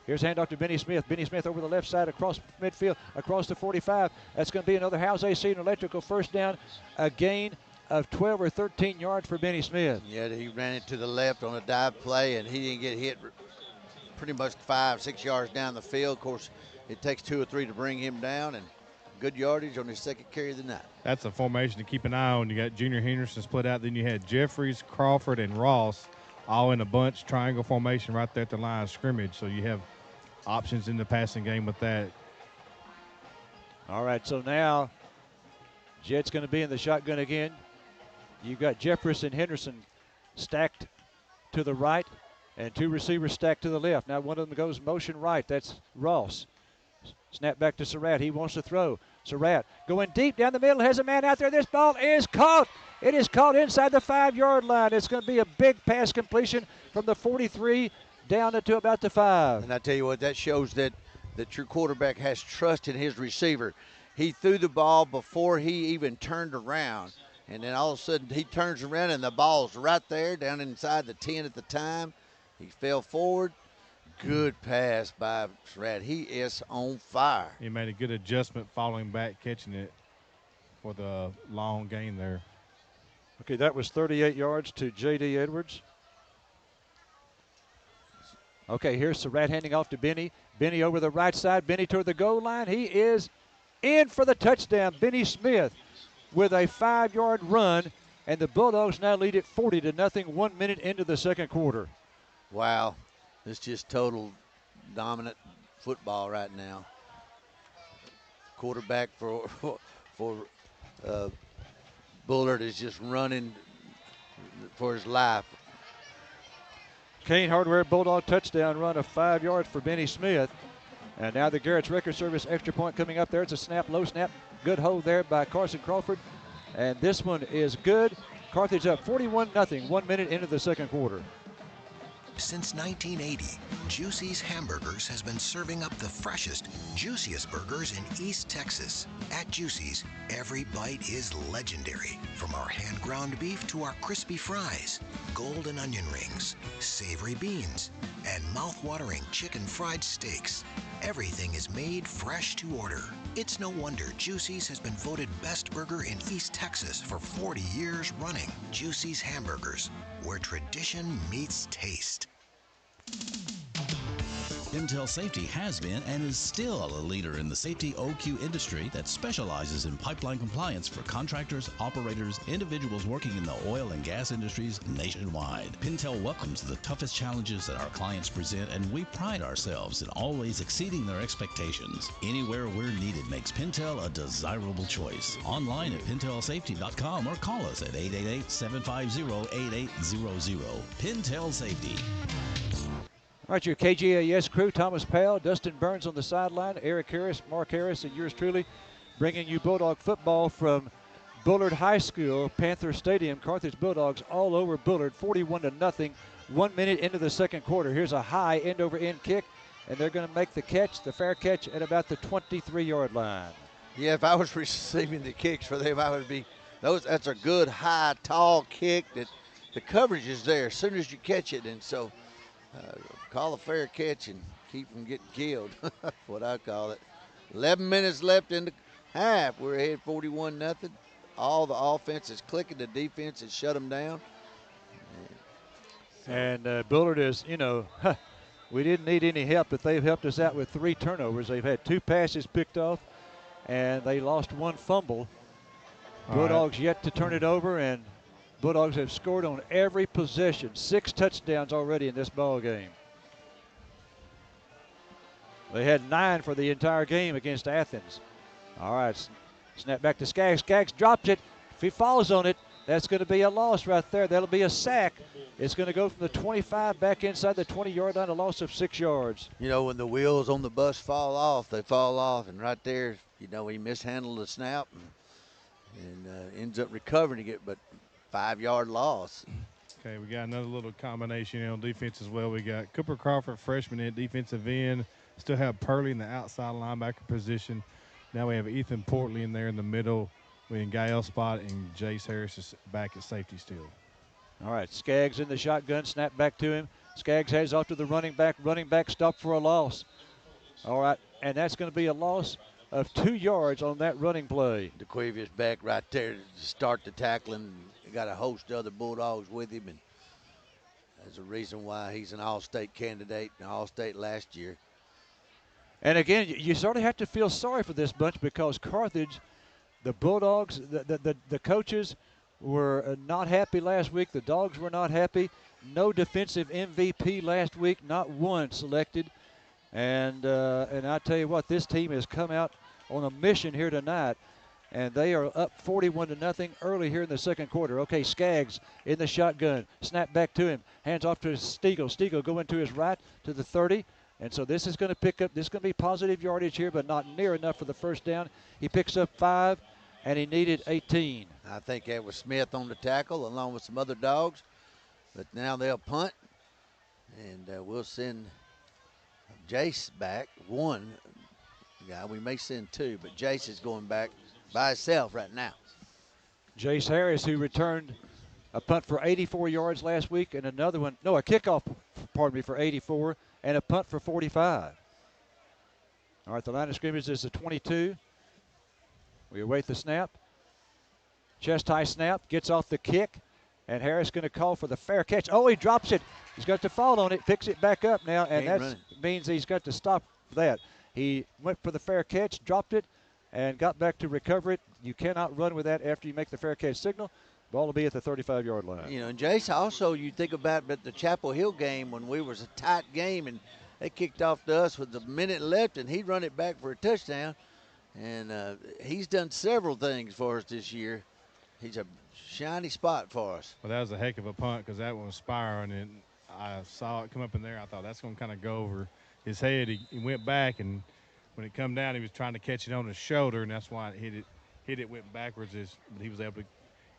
Here's handoff to Benny Smith. Benny Smith over the left side across midfield, across the 45. That's going to be another House AC and Electrical 1st down, a gain of 12 or 13 yards for Benny Smith. Yeah, he ran it to the left on a dive play, and he didn't get hit pretty much 5-6 yards down the field. Of course, it takes 2 or 3 to bring him down, and good yardage on his 2nd carry of the night. That's a formation to keep an eye on. You got Junior Henderson split out. Then you had Jeffries, Crawford, and Ross all in a bunch, triangle formation right there at the line of scrimmage. So you have options in the passing game with that. All right, so now Jet's going to be in the shotgun again. You've got Jeffries and Henderson stacked to the right and 2 receivers stacked to the left. Now one of them goes motion right. That's Ross. Snap back to Surratt. He wants to throw. Surratt going deep down the middle. Has a man out there. This ball is caught. It is caught inside the 5-yard line. It's going to be a big pass completion from the 43 down to about the 5. And I tell you what, that shows that your quarterback has trust in his receiver. He threw the ball before he even turned around, and then all of a sudden he turns around and the ball's right there down inside the 10 at the time. He fell forward. Good pass by Surratt. He is on fire. He made a good adjustment falling back, catching it for the long gain there. Okay, that was 38 yards to J.D. Edwards. Okay, here's Surratt handing off to Benny. Benny over the right side. Benny toward the goal line. He is in for the touchdown. Benny Smith with a 5-yard run, and the Bulldogs now lead it 40-0, 1 minute into the second quarter. Wow, it's just total dominant football right now. Quarterback for Bullard is just running for his life. Kane Hardware Bulldog touchdown run of 5 yards for Benny Smith. And now the Garrett's Record Service extra point coming up there. It's a snap, low snap. Good hold there by Carson Crawford. And this one is good. Carthage up 41-0, 1 minute into the second quarter. Since 1980, Juicy's Hamburgers has been serving up the freshest, juiciest burgers in East Texas. At Juicy's, every bite is legendary. From our hand-ground beef to our crispy fries, golden onion rings, savory beans, and mouth-watering chicken fried steaks. Everything is made fresh to order. It's no wonder Juicy's has been voted best burger in East Texas for 40 years running. Juicy's Hamburgers, where tradition meets taste. Pintail Safety has been and is still a leader in the safety OQ industry that specializes in pipeline compliance for contractors, operators, individuals working in the oil and gas industries nationwide. Pintail welcomes the toughest challenges that our clients present, and we pride ourselves in always exceeding their expectations. Anywhere we're needed makes Pintail a desirable choice. Online at pintailsafety.com or call us at 888-750-8800. Pintail Safety. All right, your KGAS crew, Thomas Powell, Dustin Burns on the sideline, Eric Harris, Mark Harris, and yours truly, bringing you Bulldog football from Bullard High School, Panther Stadium. Carthage Bulldogs all over Bullard, 41-0, 1 minute into the second quarter. Here's a high end-over-end kick, and they're going to make the catch, the fair catch, at about the 23-yard line. Yeah, if I was receiving the kicks for them, I would be that's a good, high, tall kick that the coverage is there as soon as you catch it, and so call a fair catch and keep from getting killed. What I call it. 11 minutes left in the half. We're ahead 41-0. All the offense is clicking. The defense has shut them down. And Bullard is, we didn't need any help, but they've helped us out with 3 turnovers. They've had 2 passes picked off, and they lost 1 fumble. Bulldogs yet to turn it over, and Bulldogs have scored on every possession. 6 touchdowns already in this ball game. They had 9 for the entire game against Athens. All right, snap back to Skaggs. Skaggs dropped it. If he falls on it, That's going to be a loss right there. That'll be a sack. It's going to go from the 25 back inside the 20-yard line, a loss of 6 yards. You know, when the wheels on the bus fall off, they fall off. And right there, you know, he mishandled the snap and ends up recovering it, but 5-yard loss. Okay, we got another little combination on defense as well. We got Cooper Crawford, freshman at defensive end. Still have Purley in the outside linebacker position. Now we have Ethan Portley in there in the middle. We in Gael spot, and Jace Harris is back at safety still. All right, Skaggs in the shotgun, snap back to him. Skaggs heads off to the running back. Running back stopped for a loss. All right, and that's going to be a loss of 2 yards on that running play. DeQuavius back right there to start the tackling. He got a host of other Bulldogs with him, and there's a reason why he's an All-State candidate, an All-State last year. And again, you sort of have to feel sorry for this bunch because Carthage, the Bulldogs, the coaches were not happy last week. The Dogs were not happy. No defensive MVP last week, not one selected. And I tell you what, this team has come out on a mission here tonight, and they are up 41-0 early here in the second quarter. Okay, Skaggs in the shotgun, snap back to him, hands off to Stiegel. Stiegel going to his right to the 30. And so this is going to pick up, this is going to be positive yardage here, but not near enough for the first down. He picks up 5, and he needed 18. I think that was Smith on the tackle along with some other Dogs. But now they'll punt, and we'll send Jace back. One guy, we may send 2, but Jace is going back by himself right now. Jace Harris, who returned a punt for 84 yards last week, and another one, no, a kickoff, pardon me, for 84. And a punt for 45. All right, the line of scrimmage is the 22. We await the snap. Chest high snap, gets off the kick, and Harris going to call for the fair catch. Oh, he drops it. He's got to fall on it, picks it back up now, and that means he's got to stop that. He went for the fair catch, dropped it, and got back to recover it. You cannot run with that after you make the fair catch signal. Ball will be at the 35-yard line. You know, and Jace, also you think about the Chapel Hill game when we was a tight game and they kicked off to us with a minute left and he'd run it back for a touchdown. And he's done several things for us this year. He's a shiny spot for us. Well, that was a heck of a punt because that one was spiraling, and I saw it come up in there. I thought that's going to kind of go over his head. He went back, and when it come down, he was trying to catch it on his shoulder, and that's why it hit it, went backwards. But he was able to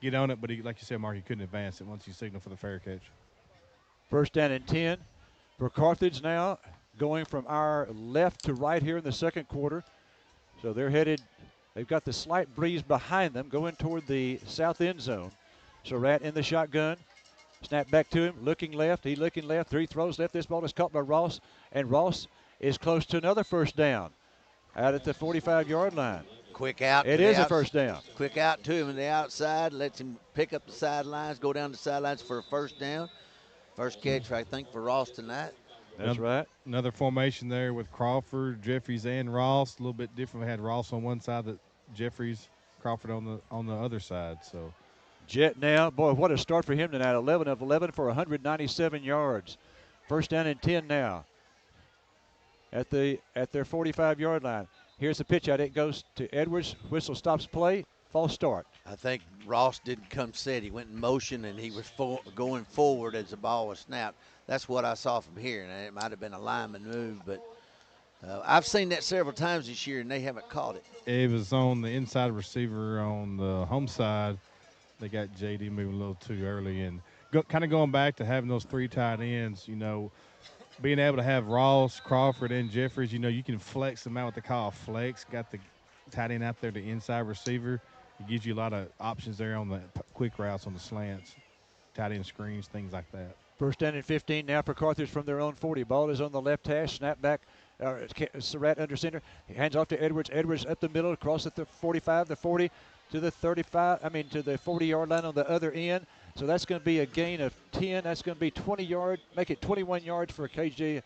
get on it, but he, like you said, Mark, he couldn't advance it once he signaled for the fair catch. First down and 10 for Carthage now, going from our left to right here in the second quarter. So they're headed, they've got the slight breeze behind them going toward the south end zone. Surratt in the shotgun, snap back to him, looking left, he looking left, 3 throws left. This ball is caught by Ross, and Ross is close to another first down out at the 45-yard line. Quick out. It is a first down. Quick out to him on the outside. Lets him pick up the sidelines, go down the sidelines for a first down. First catch, I think, for Ross tonight. That's right. Another formation there with Crawford, Jeffries, and Ross. A little bit different. We had Ross on one side, Jeffries, Crawford on the other side. So Jet now, boy, what a start for him tonight. 11 of 11 for 197 yards. First down and 10 now at their 45-yard line. Here's the pitch out. It goes to Edwards. Whistle stops play. False start. I think Ross didn't come set. He went in motion, and he was going forward as the ball was snapped. That's what I saw from here. And it might have been a lineman move, but I've seen that several times this year, and they haven't caught it. It was on the inside receiver on the home side. They got J.D. moving a little too early. And kind of going back to having those 3 tight ends, you know, being able to have Ross, Crawford, and Jeffries, you know, you can flex them out what they call flex. Got the tight end out there, the inside receiver. It gives you a lot of options there on the quick routes, on the slants, tight end screens, things like that. First down and 15 now for Carthage from their own 40. Ball is on the left hash. Snap back. Surratt under center. He hands off to Edwards. Edwards up the middle, across at the 45, the 40 to the 35. I mean to the 40-yard line on the other end. So that's going to be a gain of 10. That's going to be 20 yards. Make it 21 yards for KJ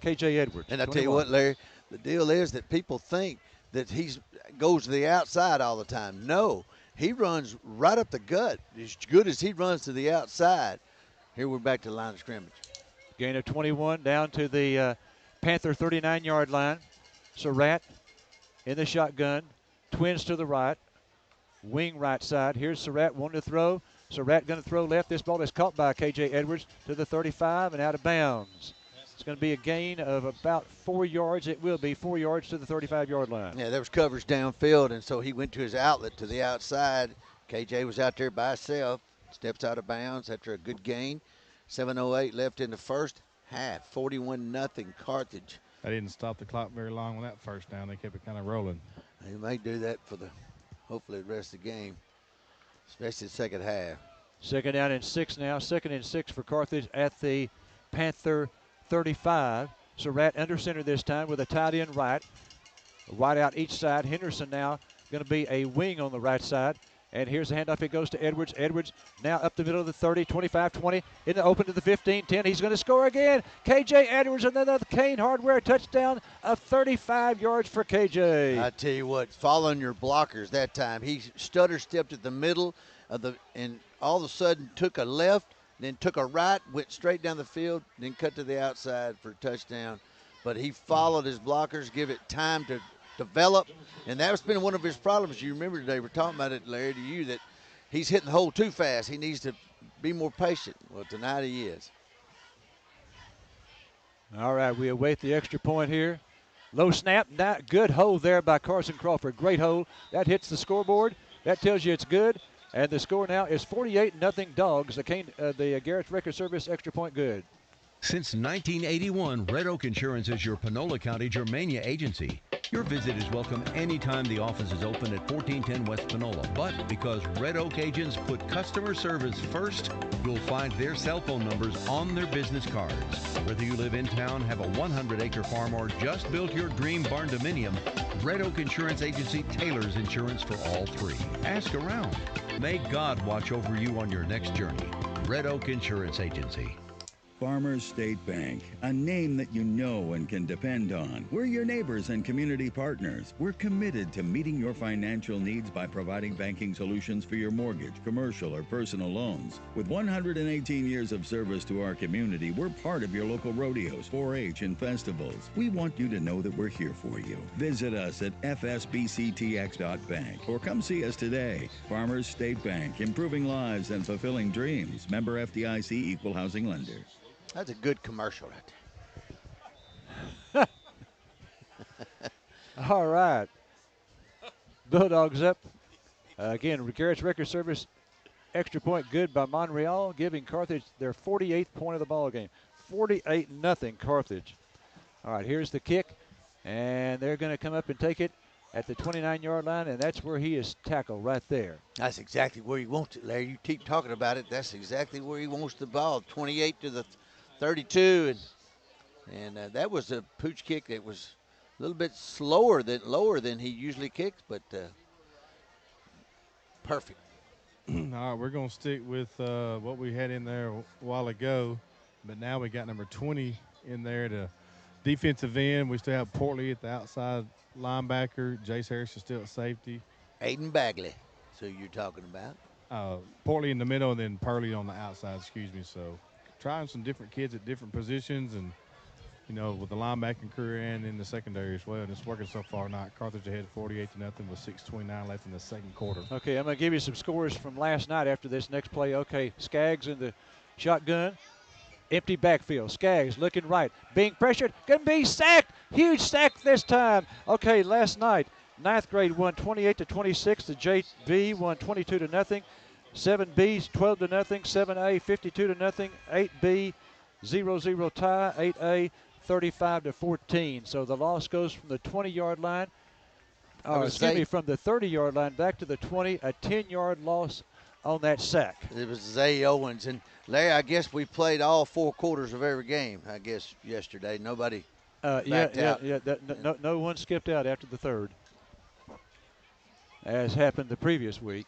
Edwards. And I tell you what, Larry, the deal is that people think that he goes to the outside all the time. No, he runs right up the gut. As good as he runs to the outside. Here we're back to the line of scrimmage. Gain of 21 down to the Panther 39-yard line. Surratt in the shotgun. Twins to the right. wing right side. Here's Surratt wanting to throw. Surratt going to throw left. This ball is caught by K.J. Edwards to the 35 and out of bounds. It's going to be a gain of about 4 yards. It will be 4 yards to the 35-yard line. Yeah, there was coverage downfield, and so he went to his outlet to the outside. KJ was out there by himself, steps out of bounds after a good gain. 7:08 left in the first half, 41-0 Carthage. They didn't stop the clock very long on that first down. They kept it kind of rolling. They may do that for hopefully the rest of the game, especially the second half. 2nd down and 6 now. 2nd and 6 for Carthage at the Panther 35. Surratt under center this time with a tight end right. Right out each side. Henderson now going to be a wing on the right side. And here's the handoff. It goes to Edwards. Edwards now up the middle of the 30, 25, 20. In the open to the 15, 10. He's going to score again. K.J. Edwards, another Kane Hardware touchdown of 35 yards for K.J. I tell you what, following your blockers that time. He stutter-stepped at the middle and all of a sudden took a left, then took a right, went straight down the field, then cut to the outside for a touchdown. But he followed his blockers, give it time to develop, and that's been one of his problems. You remember today, we're talking about it, Larry, to you, that he's hitting the hole too fast. He needs to be more patient. Well, tonight he is. All right, we await the extra point here. Low snap, not good hold there by Carson Crawford. Great hold. That hits the scoreboard. That tells you it's good. And the score now is 48-0 Dogs. The Garrett's Record Service extra point good. Since 1981, Red Oak Insurance is your Panola County Germania agency. Your visit is welcome anytime the office is open at 1410 West Panola. But because Red Oak agents put customer service first, you'll find their cell phone numbers on their business cards. Whether you live in town, have a 100-acre farm, or just built your dream barn dominium, Red Oak Insurance Agency tailors insurance for all three. Ask around. May God watch over you on your next journey. Red Oak Insurance Agency. Farmers State Bank, a name that you know and can depend on. We're your neighbors and community partners. We're committed to meeting your financial needs by providing banking solutions for your mortgage, commercial, or personal loans. With 118 years of service to our community, we're part of your local rodeos, 4-H, and festivals. We want you to know that we're here for you. Visit us at fsbctx.bank or come see us today. Farmers State Bank, improving lives and fulfilling dreams. Member FDIC, Equal Housing Lender. That's a good commercial right there. All right. Bulldogs up. Again, Garrett's Record Service extra point good by Monreal, giving Carthage their 48th point of the ball game. 48-0 Carthage. All right, here's the kick, and they're going to come up and take it at the 29-yard line, and that's where he is tackled right there. That's exactly where he wants it, Larry. You keep talking about it. That's exactly where he wants the ball. 28 to the 32, and that was a pooch kick that was a little bit lower than he usually kicks, but perfect. All right, we're going to stick with what we had in there a while ago, but now we got number 20 in there, the defensive end. We still have Portley at the outside linebacker. Jace Harris is still at safety. Aiden Bagley, so you're talking about. Portley in the middle, and then Purley on the outside, excuse me. So trying some different kids at different positions, and, you know, with the linebacking career and in the secondary as well. And it's working so far now. Carthage ahead 48-0 with 6:29 left in the second quarter. Okay, I'm going to give you some scores from last night after this next play. Okay, Skaggs in the shotgun. Empty backfield. Skaggs looking right. Being pressured. Going to be sacked. Huge sack this time. Okay, last night, 9th grade won 28-26. The JV won 22-0. 7B 12-0. 7A 52-0. 8B 0-0 tie. 8A 35-14. So the loss goes from the 20-yard line. From the 30-yard line back to the 20. A 10-yard loss on that sack. It was Zay Owens. And Larry, I guess we played all 4 quarters of every game, I guess, yesterday. Nobody backed out. No one skipped out after the third, as happened the previous week.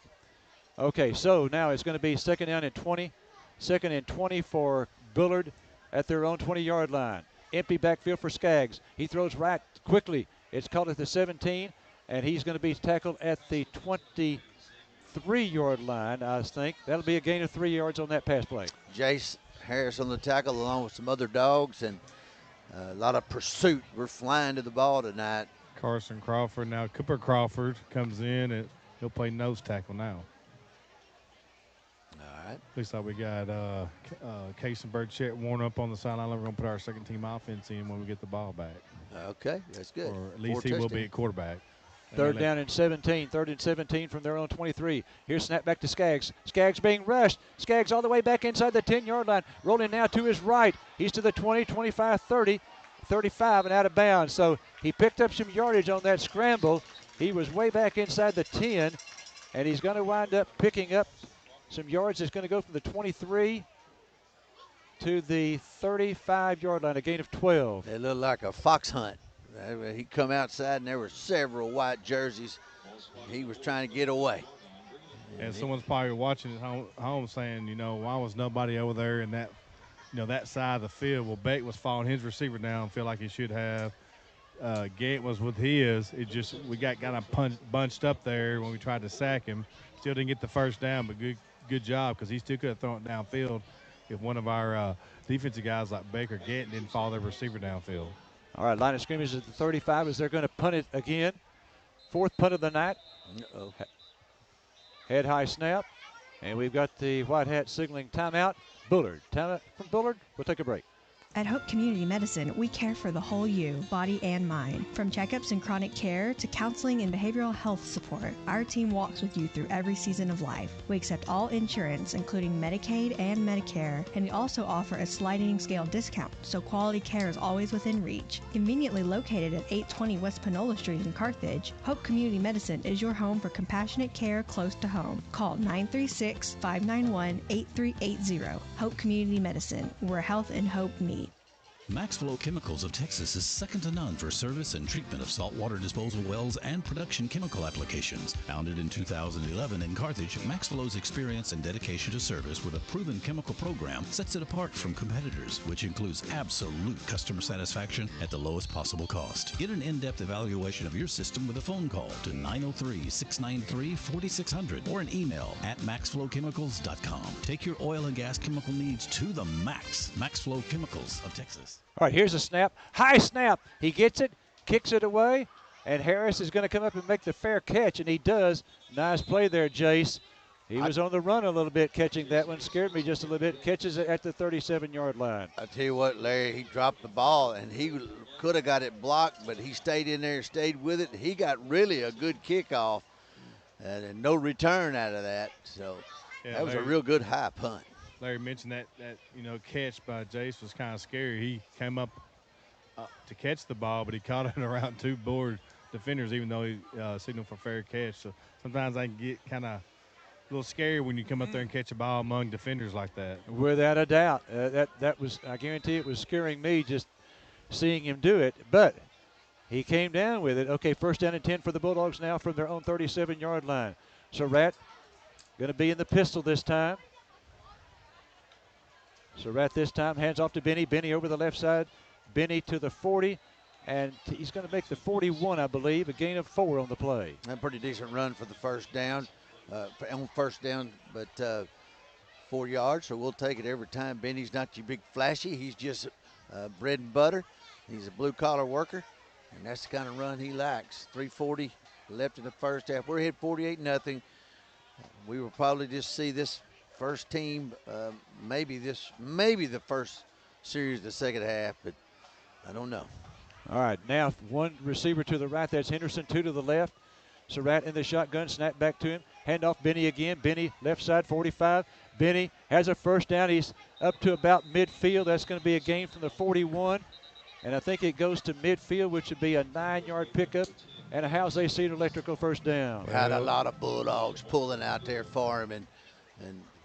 Okay, so now it's going to be 2nd down and 20. 2nd and 20 for Bullard at their own 20-yard line. Empty backfield for Skaggs. He throws right quickly. It's caught at the 17, and he's going to be tackled at the 23-yard line, I think. That'll be a gain of 3 yards on that pass play. Jace Harris on the tackle along with some other dogs, and a lot of pursuit. We're flying to the ball tonight. Carson Crawford now. Cooper Crawford comes in He'll play nose tackle now. All right. Looks like we got Case and Chet worn up on the sideline. We're going to put our second-team offense in when we get the ball back. Okay, that's good. Or at least he will be at quarterback. Third down and 17. Third and 17 from their own 23. Here's snap back to Skaggs. Skaggs being rushed. Skaggs all the way back inside the 10-yard line. Rolling now to his right. He's to the 20, 25, 30, 35, and out of bounds. So he picked up some yardage on that scramble. He was way back inside the 10, and he's going to wind up picking up some yards. It's going to go from the 23 to the 35-yard line, a gain of 12. It looked like a fox hunt. He come outside, and there were several white jerseys. He was trying to get away. And someone's probably watching at home saying, why was nobody over there in that, that side of the field? Well, Beck was following his receiver down, feel like he should have. Gant was with his. We got kind of bunched up there when we tried to sack him. Still didn't get the first down, but good job, because he still could have thrown it downfield if one of our defensive guys like Baker Gant didn't follow their receiver downfield. All right, line of scrimmage at the 35 as they're going to punt it again. Fourth punt of the night. Uh-oh. Head high snap. And we've got the white hat signaling timeout. Bullard. Timeout from Bullard. We'll take a break. At Hope Community Medicine, we care for the whole you, body and mind. From checkups and chronic care to counseling and behavioral health support, our team walks with you through every season of life. We accept all insurance, including Medicaid and Medicare, and we also offer a sliding scale discount, so quality care is always within reach. Conveniently located at 820 West Panola Street in Carthage, Hope Community Medicine is your home for compassionate care close to home. Call 936-591-8380. Hope Community Medicine, where health and hope meet. Maxflow Chemicals of Texas is second to none for service and treatment of saltwater disposal wells and production chemical applications. Founded in 2011 in Carthage, Maxflow's experience and dedication to service with a proven chemical program sets it apart from competitors, which includes absolute customer satisfaction at the lowest possible cost. Get an in-depth evaluation of your system with a phone call to 903-693-4600 or an email at maxflowchemicals.com. Take your oil and gas chemical needs to the max. Maxflow Chemicals of Texas. All right, here's a snap. High snap. He gets it, kicks it away, and Harris is going to come up and make the fair catch, and he does. Nice play there, Jace. He was on the run a little bit catching that one. Scared me just a little bit. Catches it at the 37-yard line. I tell you what, Larry, he dropped the ball, and he could have got it blocked, but he stayed in there, stayed with it. He got really a good kickoff, and no return out of that. So that was a real good high punt. Larry mentioned that catch by Jace was kind of scary. He came up to catch the ball, but he caught it around two Bullard defenders, even though he signaled for fair catch. So sometimes I can get kind of a little scary when you come up there and catch a ball among defenders like that. Without a doubt. That was, I guarantee it was scaring me just seeing him do it. But he came down with it. Okay, first down and 10 for the Bulldogs now from their own 37-yard line. Surratt going to be in the pistol this time. Surratt this time hands off to Benny. Benny over the left side. Benny to the 40, and he's going to make the 41, I believe, a gain of 4 on the play. A pretty decent run for the first down, but 4 yards, so we'll take it every time. Benny's not too big flashy. He's just bread and butter. He's a blue-collar worker, and that's the kind of run he likes. 3:40 left in the first half. We're hit 48-0. We will probably just see this first team, maybe the first series of the second half, but I don't know. All right, now one receiver to the right. That's Henderson, 2 to the left. Surratt in the shotgun, snap back to him. Hand off Benny again. Benny left side, 45. Benny has a first down. He's up to about midfield. That's going to be a gain from the 41. And I think it goes to midfield, which would be a 9-yard pickup and a House AC Electrical first down. Had a lot of Bulldogs pulling out there for him, and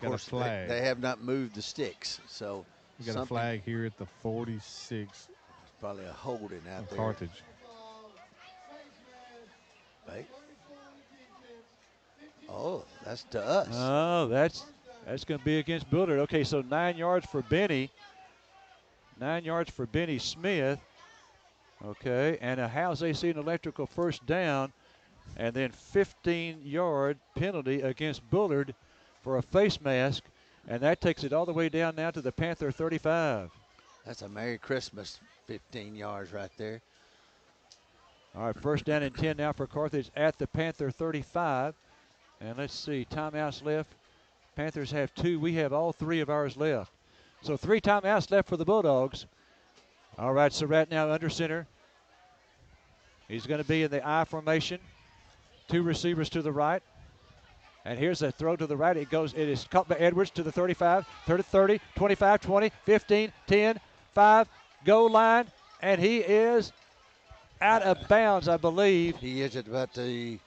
of course, they have not moved the sticks. So you got a flag here at the 46. Probably a holding out there. Carthage. Right. Oh, that's to us. Oh, that's going to be against Bullard. Okay, so 9 yards for Benny. 9 yards for Benny Smith. Okay, and a House AC and Electrical first down, and then 15-yard penalty against Bullard for a face mask, and that takes it all the way down now to the Panther 35. That's a Merry Christmas 15 yards right there. All right, first down and 10 now for Carthage at the Panther 35. And let's see, timeouts left. Panthers have 2. We have all 3 of ours left. So 3 timeouts left for the Bulldogs. All right, Surratt now under center. He's going to be in the I formation. 2 receivers to the right. And here's a throw to the right. It is caught by Edwards to the 35, 30, 25, 20, 15, 10, 5, goal line. And he is out of bounds, I believe. He is at about you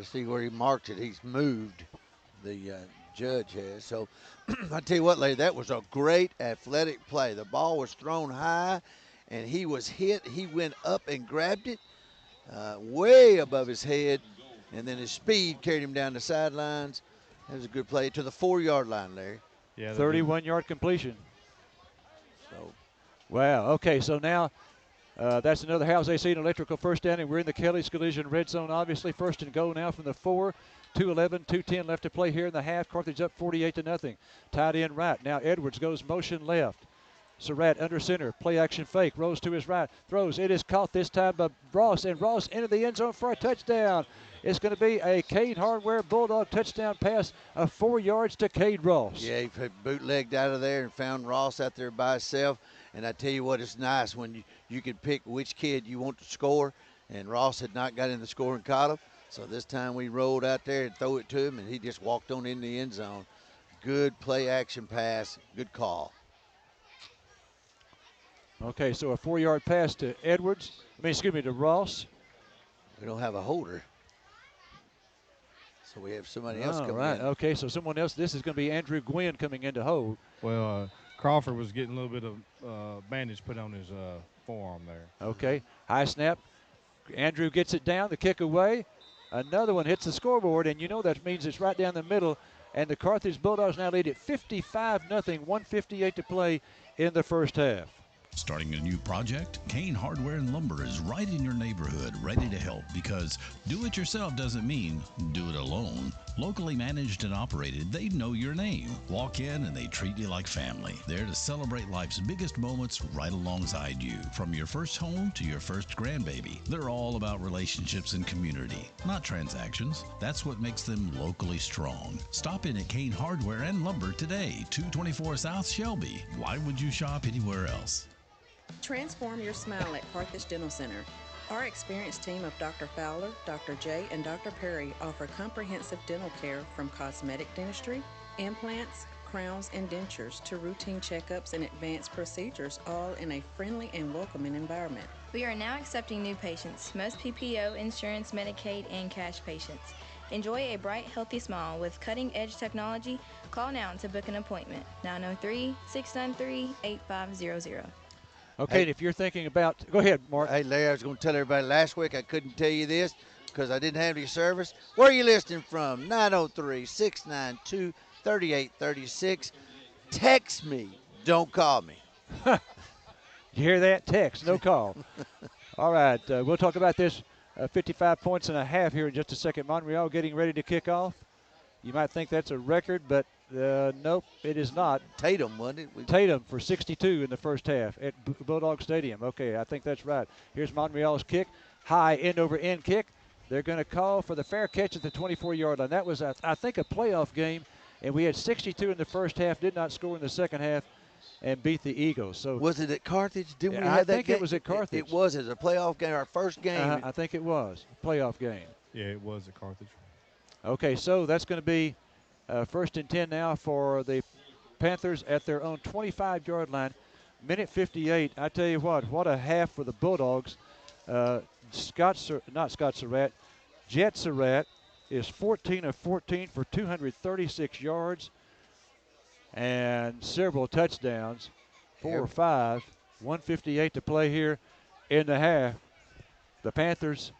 see where he marked it. He's moved. The judge has. So I tell you what, lady, that was a great athletic play. The ball was thrown high, and he was hit. He went up and grabbed it way above his head, and then his speed carried him down the sidelines. That was a good play to the 4-yard line, Larry. Yeah, 31-yard completion. So, wow. Okay, so now that's another House AC and Electrical first down, and we're in the Kelly's Collision red zone, obviously. First and goal now from the 4. 2:11, 2:10 left to play here in the half. Carthage up 48-0. Tied in right. Now Edwards goes motion left. Surratt under center. Play action fake. Rolls to his right. Throws. It is caught this time by Ross. And Ross into the end zone for a touchdown. It's going to be a Cade Hardware Bulldog touchdown pass of 4 yards to Cade Ross. Yeah, he bootlegged out of there and found Ross out there by himself. And I tell you what, it's nice when you can pick which kid you want to score. And Ross had not got in the scoring column. So this time we rolled out there and throw it to him, and he just walked on in the end zone. Good play action pass. Good call. Okay, so a 4-yard pass to Edwards. To Ross. We don't have a holder. So we have somebody else coming in. Okay, so someone else. This is going to be Andrew Gwynn coming in to hold. Well, Crawford was getting a little bit of bandage put on his forearm there. Okay, high snap. Andrew gets it down, the kick away. Another one hits the scoreboard, and you know that means it's right down the middle. And the Carthage Bulldogs now lead at 55-0, 1:58 to play in the first half. Starting a new project? Kane Hardware and Lumber is right in your neighborhood, ready to help, because do it yourself doesn't mean do it alone. Locally managed and operated, they know your name. Walk in and they treat you like family. There to celebrate life's biggest moments right alongside you. From your first home to your first grandbaby, they're all about relationships and community, not transactions. That's what makes them locally strong. Stop in at Kane Hardware and Lumber today, 224 South Shelby. Why would you shop anywhere else? Transform your smile at Carthage Dental Center. Our experienced team of Dr. Fowler, Dr. J, and Dr. Perry offer comprehensive dental care from cosmetic dentistry, implants, crowns, and dentures to routine checkups and advanced procedures, all in a friendly and welcoming environment. We are now accepting new patients, most PPO, insurance, Medicaid, and cash patients. Enjoy a bright, healthy smile with cutting-edge technology. Call now to book an appointment, 903-693-8500. Okay, and if you're thinking about, go ahead, Mark. Hey, Larry, I was going to tell everybody last week I couldn't tell you this because I didn't have any service. Where are you listening from? 903-692-3836. Text me. Don't call me. You hear that? Text, no call. All right, we'll talk about this 55 points and a half here in just a second. Monreal getting ready to kick off. You might think that's a record, but nope, it is not. Tatum, wasn't it? Tatum for 62 in the first half at Bulldog Stadium. Okay, I think that's right. Here's Monreal's kick. High end-over-end kick. They're going to call for the fair catch at the 24-yard line. That was, I think, a playoff game, and we had 62 in the first half, did not score in the second half, and beat the Eagles. So was it at Carthage? Did we have I that think game? it was at Carthage. It was as a playoff game, our first game. I think it was a playoff game. Yeah, it was at Carthage. Okay, so that's going to be first and 10 now for the Panthers at their own 25-yard line. Minute 58. I tell you what a half for the Bulldogs. Jet Surratt is 14 of 14 for 236 yards and several touchdowns, 4 or 5. 1:58 to play here in the half. The Panthers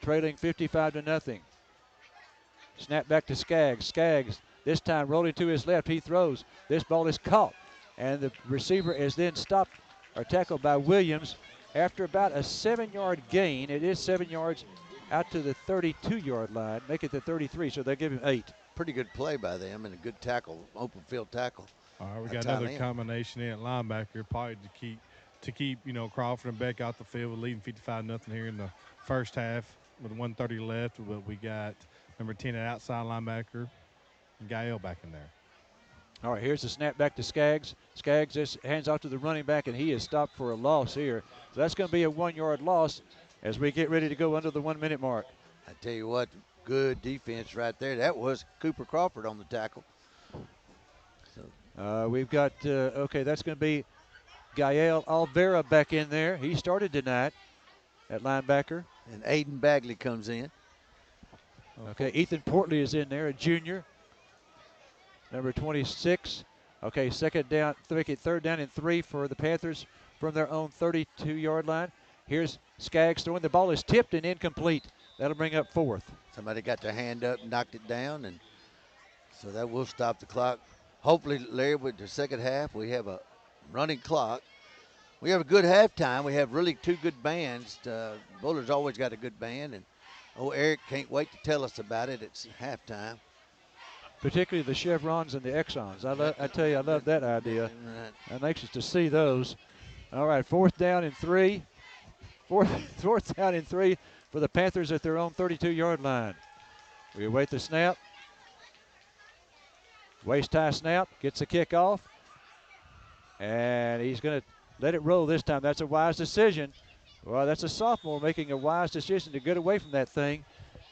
trailing 55-0. Snap back to Skaggs. Skaggs this time rolling to his left. He throws. This ball is caught. And the receiver is then stopped or tackled by Williams after about a 7-yard gain. It is 7 yards out to the 32-yard line. Make it the 33, so they give him 8. Pretty good play by them and a good tackle, open field tackle. All right, we got another combination in at linebacker, probably to keep Crawford and Beck out the field, leading 55-0 here in the first half with 1:30 left. But we got number 10 at outside linebacker, and Gael back in there. All right, here's the snap back to Skaggs. Skaggs just hands off to the running back, and he is stopped for a loss here. So that's going to be a 1-yard loss as we get ready to go under the 1-minute mark. I tell you what, good defense right there. That was Cooper Crawford on the tackle. We've got, okay, that's going to be Gael Alvera back in there. He started tonight at linebacker. And Aiden Bagley comes in. Okay, Ethan Portley is in there, a junior. Number 26. Okay, third down and 3 for the Panthers from their own 32-yard line. Here's Skaggs throwing. The ball is tipped and incomplete. That'll bring up 4th. Somebody got their hand up and knocked it down, and so that will stop the clock. Hopefully, Larry, with the second half, we have a running clock. We have a good halftime. We have really 2 good bands. Bullard's always got a good band, and Eric can't wait to tell us about it. It's halftime. Particularly the chevrons and the exons. I tell you, I love that idea. I'm anxious to see those. All right, 4th down and 3. Fourth down and 3 for the Panthers at their own 32-yard line. We await the snap. Waist high snap, gets a kickoff. And he's going to let it roll this time. That's a wise decision. Well, that's a sophomore making a wise decision to get away from that thing.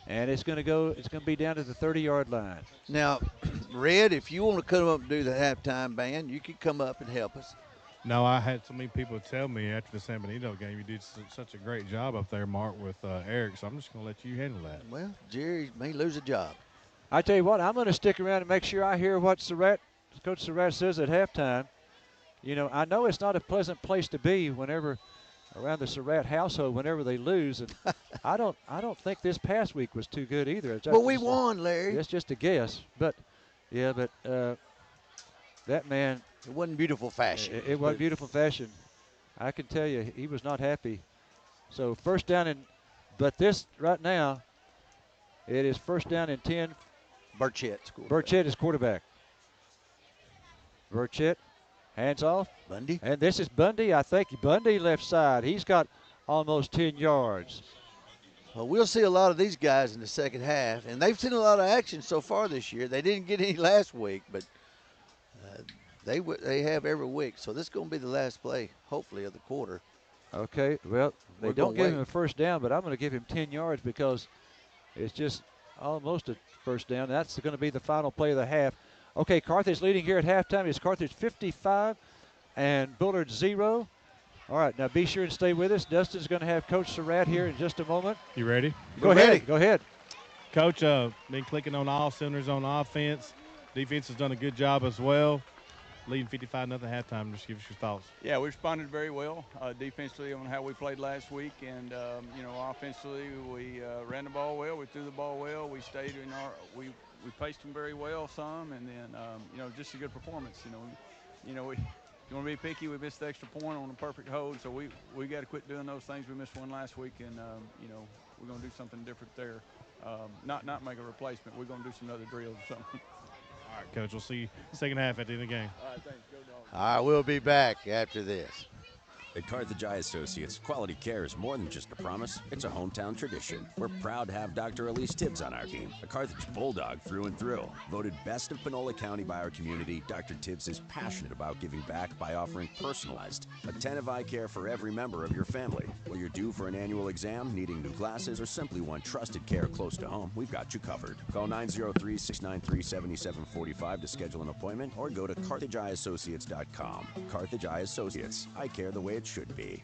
And it's going to be down to the 30-yard line. Now, Red, if you want to come up and do the halftime band, you can come up and help us. No, I had so many people tell me after the San Benito game, you did such a great job up there, Mark, with Eric, so I'm just going to let you handle that. Well, Jerry may lose a job. I tell you what, I'm going to stick around and make sure I hear what Coach Surratt says at halftime. You know, I know it's not a pleasant place to be around the Surratt household whenever they lose, and I don't think this past week was too good either. Well, we won, Larry. That's just a guess, but that man. It wasn't beautiful fashion. It wasn't beautiful fashion. I can tell you, he was not happy. So 1st down but this right now, it is 1st down and 10. Burchett is quarterback. Burchett, hands off. Bundy. And this is Bundy, I think. Bundy left side. He's got almost 10 yards. Well, we'll see a lot of these guys in the second half, and they've seen a lot of action so far this year. They didn't get any last week, but they have every week. So this is going to be the last play, hopefully, of the quarter. Okay, well, they don't give him a 1st down, but I'm going to give him 10 yards because it's just almost a 1st down. That's going to be the final play of the half. Okay, Carthage leading here at halftime. It's Carthage 55 and Bullard 0. All right, now be sure and stay with us. Dustin's going to have Coach Surratt here in just a moment. You ready? Go ahead. Coach, been clicking on all cylinders on offense. Defense has done a good job as well. Leading 55-0 halftime. Just give us your thoughts. Yeah, we responded very well defensively on how we played last week, and offensively we ran the ball well, we threw the ball well, we stayed in we paced them very well some, and then just a good performance. You want to be picky. We missed the extra point on a perfect hold, so we got to quit doing those things. We missed one last week, and we're going to do something different there. Not make a replacement. We're going to do some other drills or something. All right, Coach, we'll see you second half at the end of the game. All right, thanks. Go Dogs. All right, we'll be back after this. At Carthage Eye Associates, quality care is more than just a promise, it's a hometown tradition. We're proud to have Dr. Elise Tibbs on our team, a Carthage Bulldog through and through. Voted best of Panola County by our community, Dr. Tibbs is passionate about giving back by offering personalized, attentive eye care for every member of your family. Whether you're due for an annual exam, needing new glasses, or simply want trusted care close to home, we've got you covered. Call 903-693-7745 to schedule an appointment or go to CarthageEyeAssociates.com. Carthage Eye Associates, eye care the way it should be.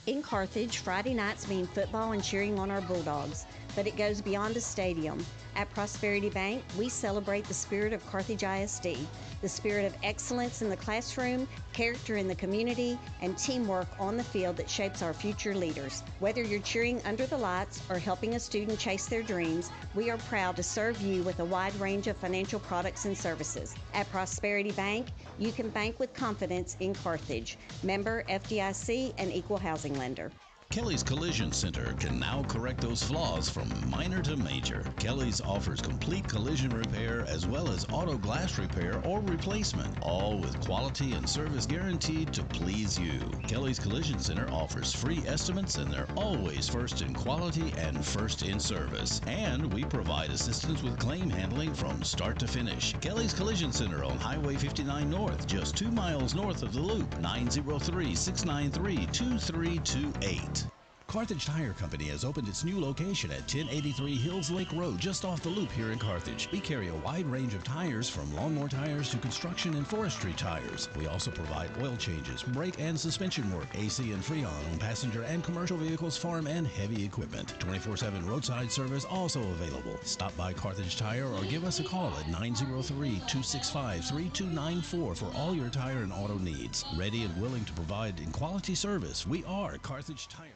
In Carthage, Friday nights mean football and cheering on our Bulldogs, but it goes beyond the stadium. At Prosperity Bank, we celebrate the spirit of Carthage ISD, the spirit of excellence in the classroom, character in the community, and teamwork on the field that shapes our future leaders. Whether you're cheering under the lights or helping a student chase their dreams, we are proud to serve you with a wide range of financial products and services. At Prosperity Bank, you can bank with confidence in Carthage. Member FDIC and equal housing lender. Kelly's Collision Center can now correct those flaws from minor to major. Kelly's offers complete collision repair as well as auto glass repair or replacement, all with quality and service guaranteed to please you. Kelly's Collision Center offers free estimates, and they're always first in quality and first in service. And we provide assistance with claim handling from start to finish. Kelly's Collision Center on Highway 59 North, just 2 miles north of the Loop, 903-693-2328. Carthage Tire Company has opened its new location at 1083 Hills Lake Road, just off the Loop here in Carthage. We carry a wide range of tires, from lawnmower tires to construction and forestry tires. We also provide oil changes, brake and suspension work, AC and Freon on passenger and commercial vehicles, farm and heavy equipment. 24/7 roadside service also available. Stop by Carthage Tire or give us a call at 903-265-3294 for all your tire and auto needs. Ready and willing to provide in quality service, we are Carthage Tire.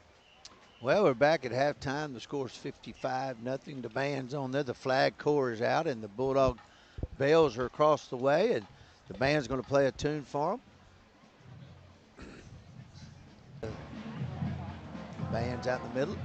Well, we're back at halftime. The score's 55-0. The band's on there. The flag corps is out, and the Bulldog bells are across the way, and the band's going to play a tune for them. The band's out in the middle.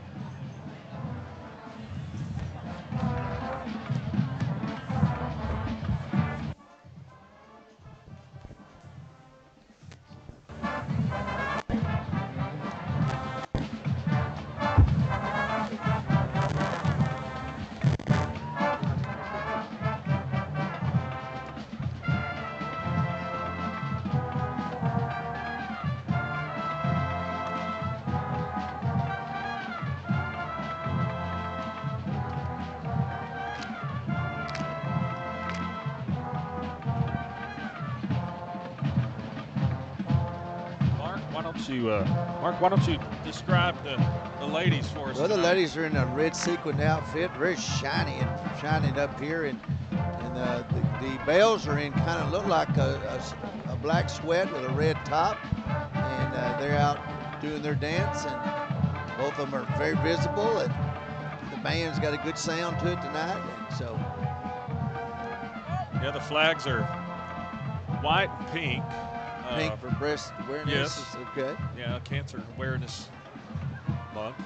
Mark, why don't you describe the ladies for us? Well, the tonight? ladies are in a red sequin outfit, very shiny and shining up here, and the bells are in kind of look like a black sweat with a red top, and they're out doing their dance, and both of them are very visible, and the band's got a good sound to it tonight, and so. Yeah, the flags are white and pink. Pink for breast awareness. Yes. Okay. Yeah, Cancer Awareness Month.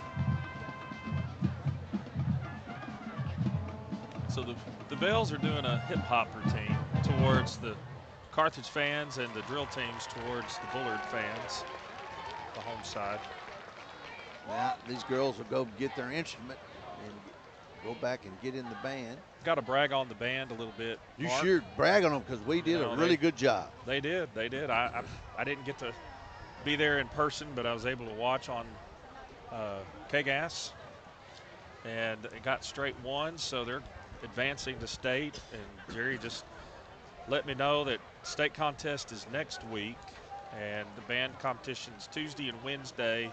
So the Bells are doing a hip hop routine towards the Carthage fans and the drill teams towards the Bullard fans, the home side. Now these girls will go get their instrument and go back and get in the band. Got to brag on the band a little bit. You Mark. sure brag on them, because we did a really good job. They did. I didn't get to be there in person, but I was able to watch on KGAS, and it got straight one, so they're advancing to state. And Jerry just let me know that state contest is next week, and the band competition's Tuesday and Wednesday,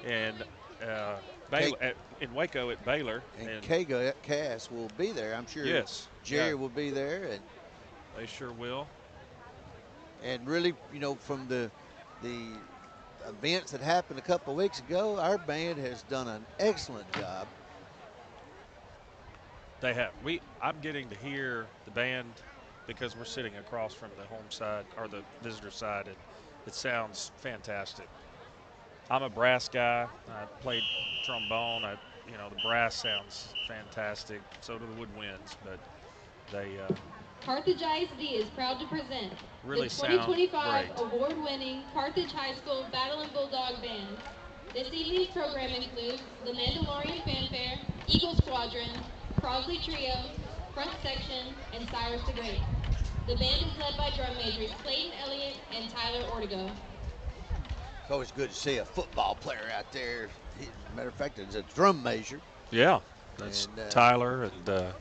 and in Waco at Baylor. And KGAS will be there, I'm sure. Yes. Jerry will be there, and they sure will. And really, you know, from the events that happened a couple of weeks ago, our band has done an excellent job. They have. I'm getting to hear the band because we're sitting across from the home side or the visitor side, and it sounds fantastic. I'm a brass guy. I played trombone. The brass sounds fantastic. So do the woodwinds, but they Carthage ISD is proud to present really the 2025 sound great. award-winning Carthage High School Battle and Bulldog Band. This evening's program includes the Mandalorian Fanfare, Eagle Squadron, Crosley Trio, Front Section, and Cyrus the Great. The band is led by drum majors Clayton Elliott and Tyler Ortego. It's always good to see a football player out there. As a matter of fact, it's a drum major. Yeah, that's Tyler, and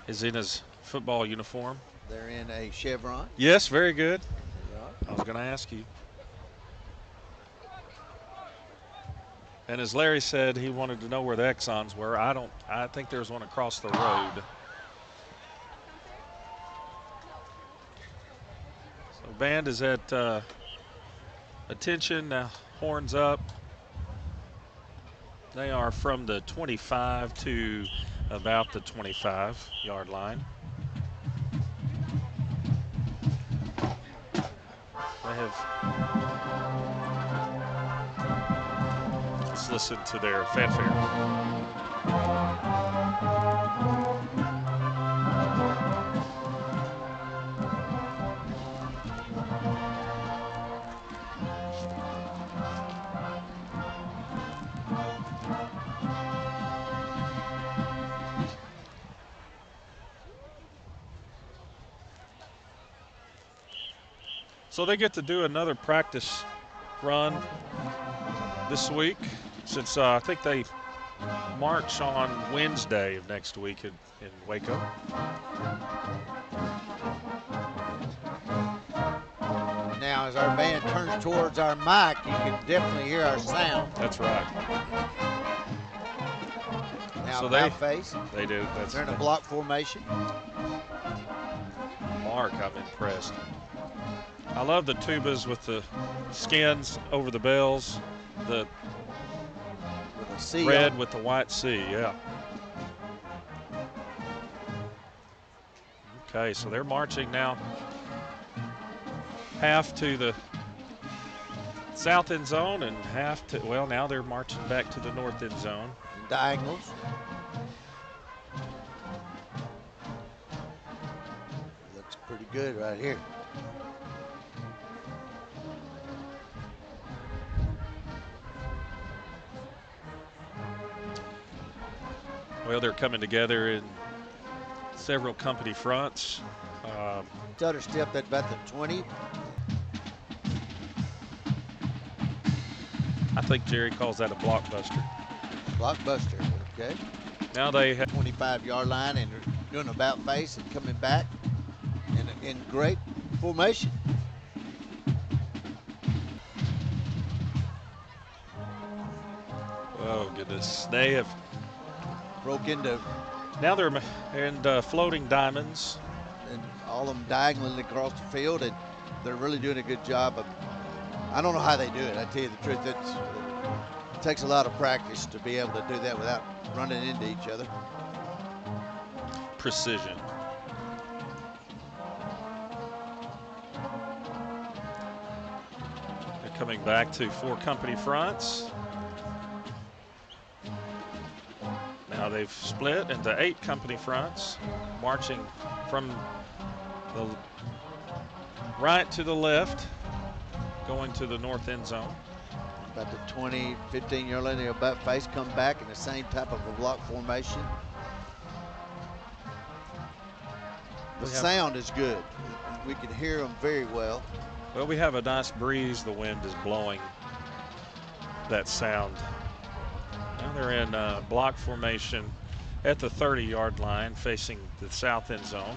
is in his football uniform. They're in a chevron. Yes, very good. I was going to ask you. And as Larry said, he wanted to know where the Exxons were. I think there's one across the road. So band is at attention, now horns up. They are from the 25 to about the 25-yard line. They have Let's listen to their fanfare. So they get to do another practice run this week, since I think they march on Wednesday of next week in Waco. Now, as our band turns towards our mic, you can definitely hear our sound. That's right. Now, so about face. They do. They're in a block formation. Mark, I'm impressed. I love the tubas with the skins over the bells, the red with the white C, yeah. Okay, so they're marching now half to the south end zone and half to, well, now they're marching back to the north end zone. Diagonals. Looks pretty good right here. Well, they're coming together in several company fronts. Stutter step at about the 20. I think Jerry calls that a blockbuster. Blockbuster, okay. Now they have 25-yard line and they're doing about face and coming back in great formation. Oh, goodness. They have broke into. Now they're in floating diamonds. And all of them diagonally across the field, and they're really doing a good job of, I don't know how they do it. I tell you the truth, it takes a lot of practice to be able to do that without running into each other. Precision. They're coming back to 4 company fronts. Now they've split into 8 company fronts, marching from the right to the left, going to the north end zone. About the 20, 15-yard line, they'll about face, come back in the same type of a block formation. The sound is good. We can hear them very well. Well, we have a nice breeze. The wind is blowing that sound. Now they're in block formation at the 30-yard line, facing the south end zone.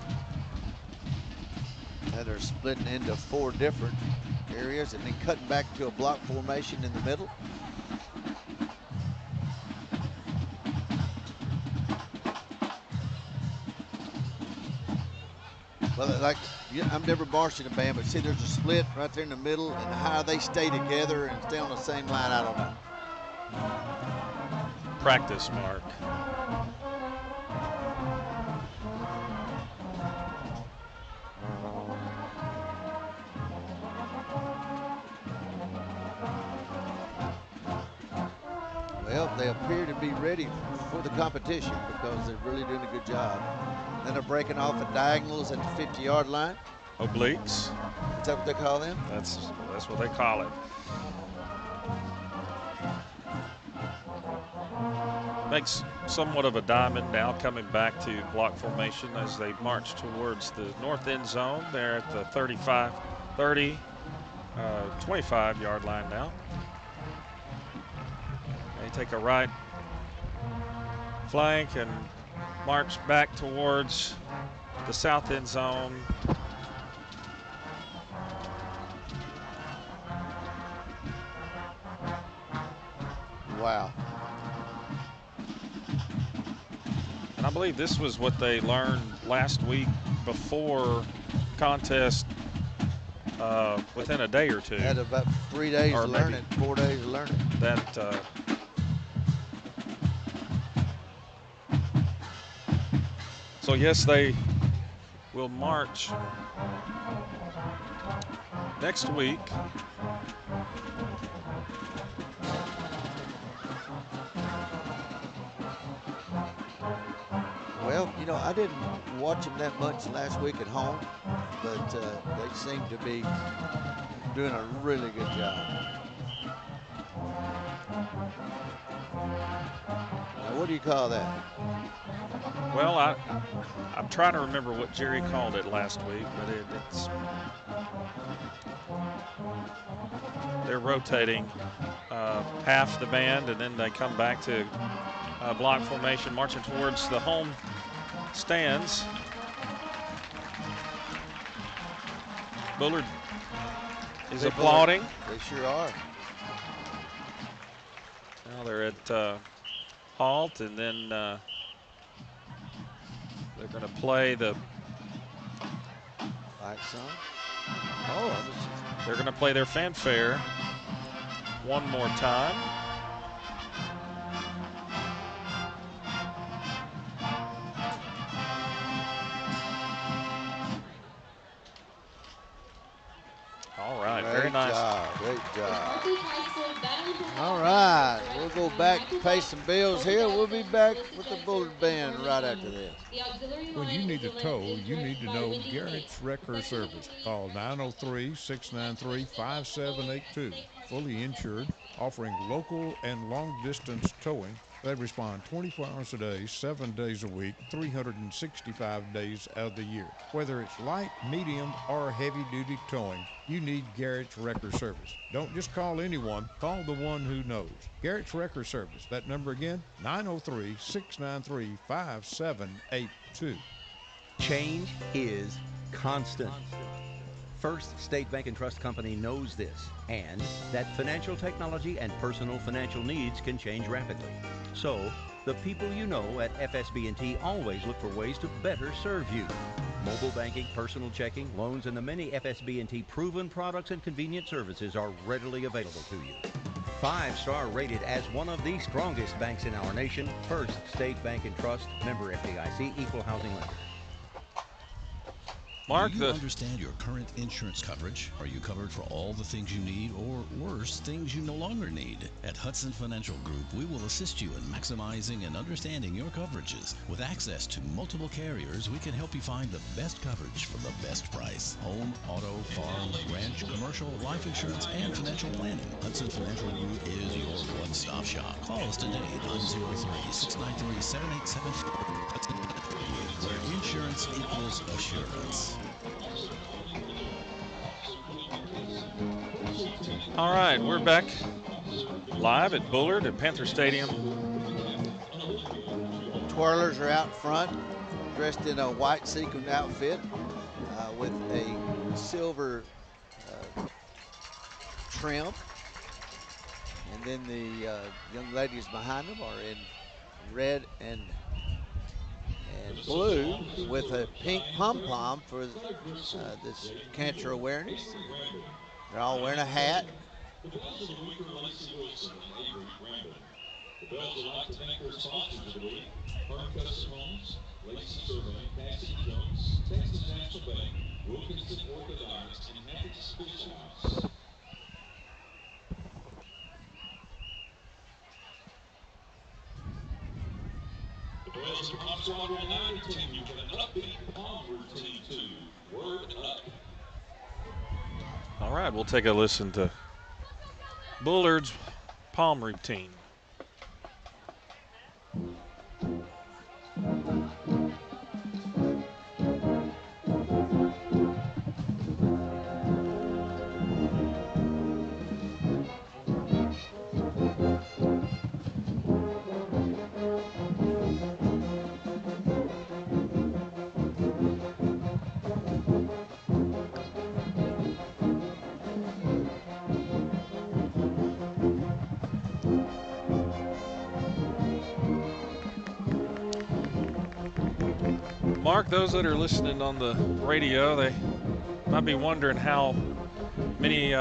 And they're splitting into 4 different areas and then cutting back to a block formation in the middle. Well, like, I've never marched in a band, but see, there's a split right there in the middle, and how they stay together and stay on the same line, I don't know. Practice, Mark. Well, they appear to be ready for the competition because they're really doing a good job. Then they're breaking off at diagonals at the 50-yard line. Obliques. Is that what they call them? That's what they call it. Makes somewhat of a diamond now, coming back to block formation as they march towards the north end zone. They're at the 25-yard line now. They take a right flank and march back towards the south end zone. Wow. And I believe this was what they learned last week before contest, within a day or two. Had about 3 days or to learn it, 4 days to learn it. That so yes, they will march next week know, I didn't watch them that much last week at home, but they seem to be doing a really good job. Now, what do you call that? Well, I'm trying to remember what Jerry called it last week, but it's they're rotating half the band, and then they come back to block formation, marching towards the home stands. Bullard is applauding. They sure are. Now they're at halt, and then they're going to play the Fight song. Oh, they're going to play their fanfare one more time. All right, very nice. Great job. All right, we'll go back, pay some bills here. We'll be back with the Bullard Band right after this. When you need a tow, you need to know Garrett's Wrecker Service. Call 903-693-5782. Fully insured, offering local and long-distance towing. They respond 24 hours a day, 7 days a week, 365 days of the year. Whether it's light, medium, or heavy-duty towing, you need Garrett's Wrecker Service. Don't just call anyone, call the one who knows. Garrett's Wrecker Service. That number again, 903-693-5782. Change is constant. First State Bank and Trust Company knows this, and that financial technology and personal financial needs can change rapidly. So, the people you know at FSB&T always look for ways to better serve you. Mobile banking, personal checking, loans, and the many FSB&T proven products and convenient services are readily available to you. 5-star rated as one of the strongest banks in our nation, First State Bank and Trust, member FDIC, equal housing lender. Mark, do you understand your current insurance coverage? Are you covered for all the things you need, or worse, things you no longer need? At Hudson Financial Group, we will assist you in maximizing and understanding your coverages. With access to multiple carriers, we can help you find the best coverage for the best price. Home, auto, farm, ranch, commercial, life insurance, and financial planning. Hudson Financial Group is your one-stop shop. Call us today at 903-693-7874. Where insurance equals assurance. All right, we're back live at Bullard at Panther Stadium. Twirlers are out front, dressed in a white sequined outfit with a silver trim. And then the young ladies behind them are in red and blue with a pink pom-pom for this cancer awareness. They're all wearing a hat. The Bells of the Week are Lacey Wilson and Avery Randall. The Bells would like to thank their sponsors of the week: Herm Custom Homes, Lacey Survey, Cassie Jones, Texas National Bank, Wilkinson Orthodontics, and Happy's Fish House. The Bells of Pop Squad will now continue with an upbeat palm routine to Word Up. All right, we'll take a listen to Bullard's palm routine. Mark, those that are listening on the radio, they might be wondering how many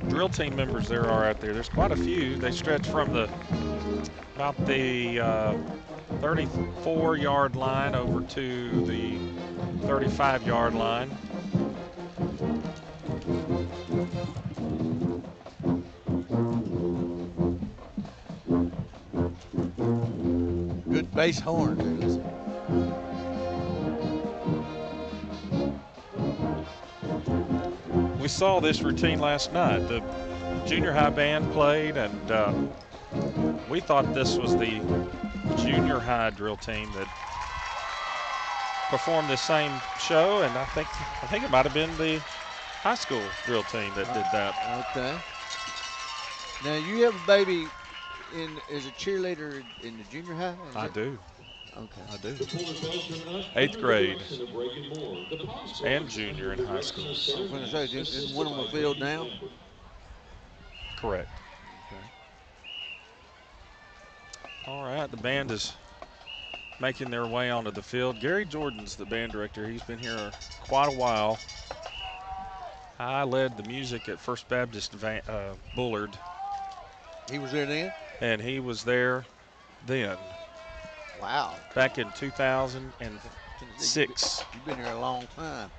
drill team members there are out there. There's quite a few. They stretch from about the 34-yard line over to the 35-yard line. Good bass horns. we saw this routine last night. The junior high band played, and we thought this was the junior high drill team that performed the same show, and I think it might have been the high school drill team that did that. Okay. Now you have a baby as a cheerleader in the junior high? I do. Okay. I do. 8th grade and junior in high school. I was going to say, isn't one on the field now? Correct. Okay. All right, the band is making their way onto the field. Gary Jordan's the band director. He's been here quite a while. I led the music at First Baptist Bullard. He was there then? And he was there then. Wow. Back in 2006. You've been here a long time.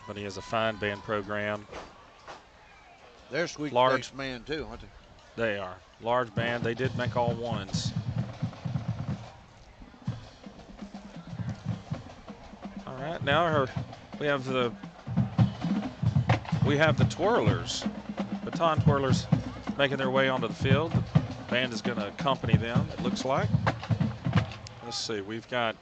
But he has a fine band program. They're a sweet band too, aren't they? They are. Large band. They did make all ones. All right, now we have the twirlers, baton twirlers, making their way onto the field. The band is going to accompany them, it looks like. Let's see, we've got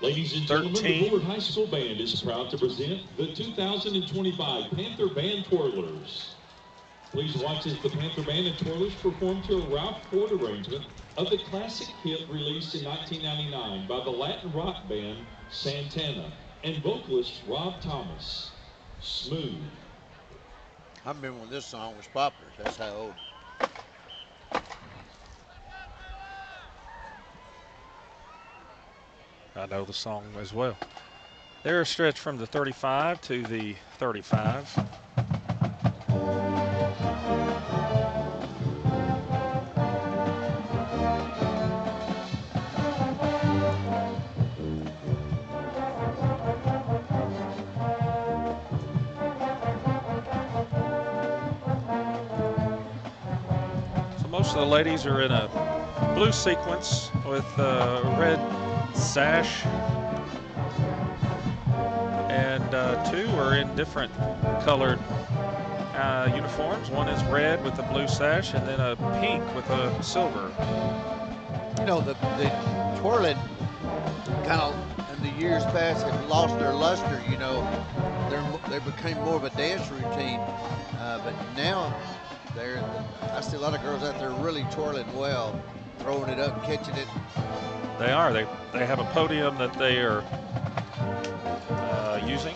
Ladies and gentlemen, the Bullard High School Band is proud to present the 2025 Panther Band Twirlers. Please watch as the Panther Band and Twirlers perform to a Ralph Ford arrangement of the classic hit released in 1999 by the Latin rock band Santana and vocalist Rob Thomas. Smooth. I remember when this song was popular. That's how old. I know the song as well. They're stretched from the 35 to the 35. Most of the ladies are in a blue sequence with a red sash, and two are in different colored uniforms. One is red with a blue sash, and then a pink with a silver. You know, the twirling kind of in the years past have lost their luster. You know, they became more of a dance routine, but now I see a lot of girls out there really twirling well, throwing it up, catching it. They are. They have a podium that they are using.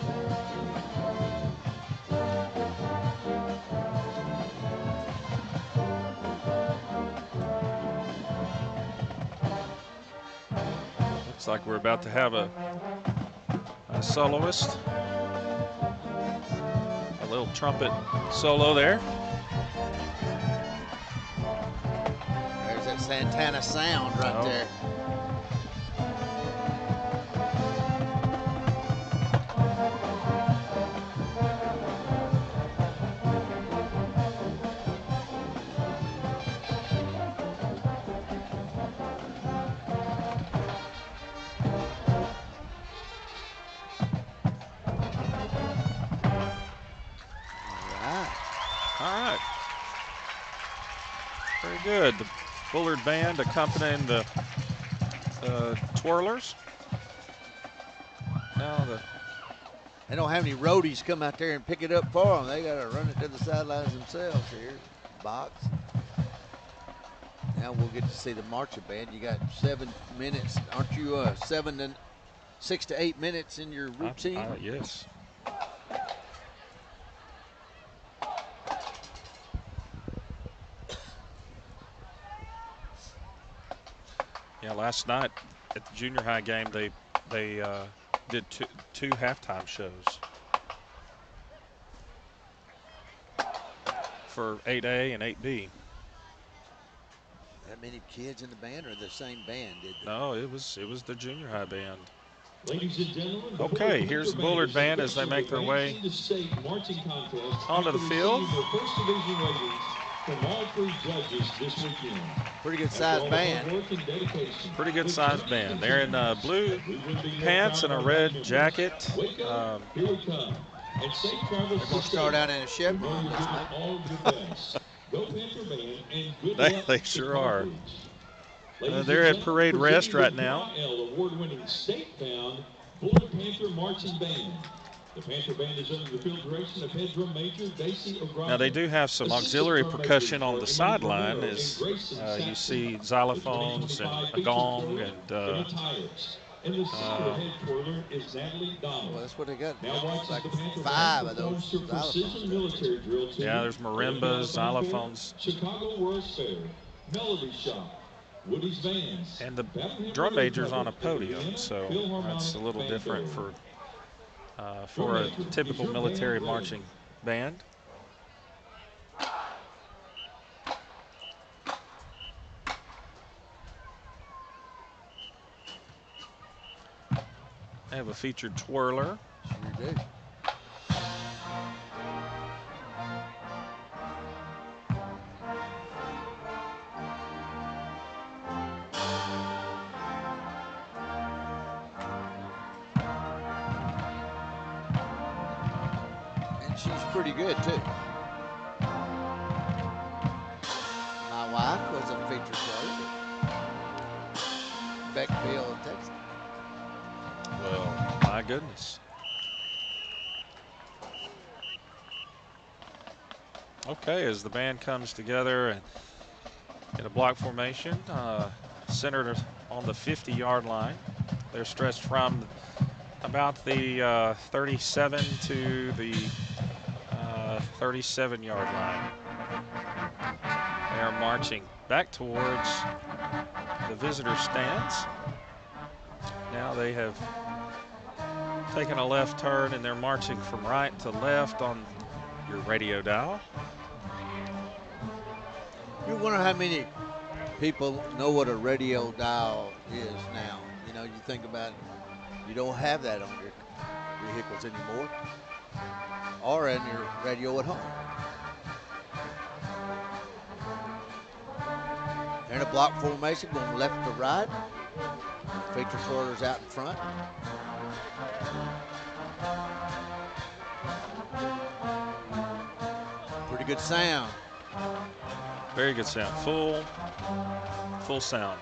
Looks like we're about to have a soloist. A little trumpet solo there. There's that Santana sound right there. Good. The Bullard band accompanying the twirlers. Now they don't have any roadies come out there and pick it up for them. They got to run it to the sidelines themselves here. Box. Now we'll get to see the marching band. You got 7 minutes. Aren't you 6 to 8 minutes in your routine? Yes. Yeah, last night at the junior high game, they did two halftime shows for 8A and 8B. That many kids in the band, or the same band did they? No, it was the junior high band. Ladies and gentlemen, okay, here's the Bullard band as they make their way onto the field. from all three judges this weekend. Pretty good sized band. Pretty good sized band. They're in blue pants and a red jacket. Here we come. And safe travels. They're going to start out in a Chevron this night. All of your best. Go Panther Band and good luck. They sure are. They're at parade rest right now. Award-winning state-bound Bullard Panther Marching Band. The Panther Band is under the field direction of head drum major Daisy O'Brien. Now they do have some auxiliary percussion on the sideline, as you see xylophones and a gong and the head twirler is Natalie Donald. Well, that's what they got. Now watch like the Panther 5 of those precision military drill team. Yeah, there's marimbas, xylophones. Chicago World's Fair, Melody Shop, Woody's Vans. And the drum major's on a podium, so that's a little different for a typical military marching band. They have a featured twirler. Sure do. She's pretty good too. My wife was a featured player at backfield, Texas. Well, my goodness. Okay, as the band comes together and in a block formation, centered on the 50-yard line. They're stretched from about the 37 to the 37-yard line. They are marching back towards the visitor stands. Now they have taken a left turn and they're marching from right to left on your radio dial. You wonder how many people know what a radio dial is now. You know, you think about it, you don't have that on your vehicles anymore, or in your radio at home. They're in a block formation going left to right. Feature twirlers out in front. Pretty good sound. Very good sound. Full sound.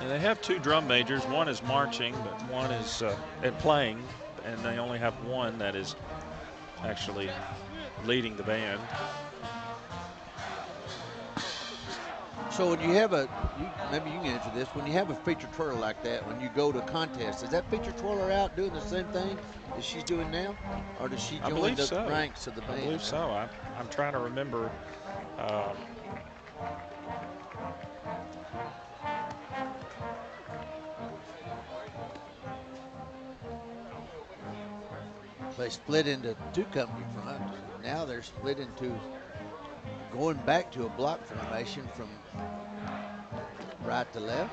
And they have two drum majors. One is marching, but one is playing, and they only have one that is actually leading the band. So when you have maybe you can answer this, when you have a feature twirler like that, when you go to contest, is that feature twirler out doing the same thing as she's doing now? Or does she join the ranks of the band? I believe so. I'm trying to remember. They split into two company fronts. Now they're split into going back to a block formation from right to left.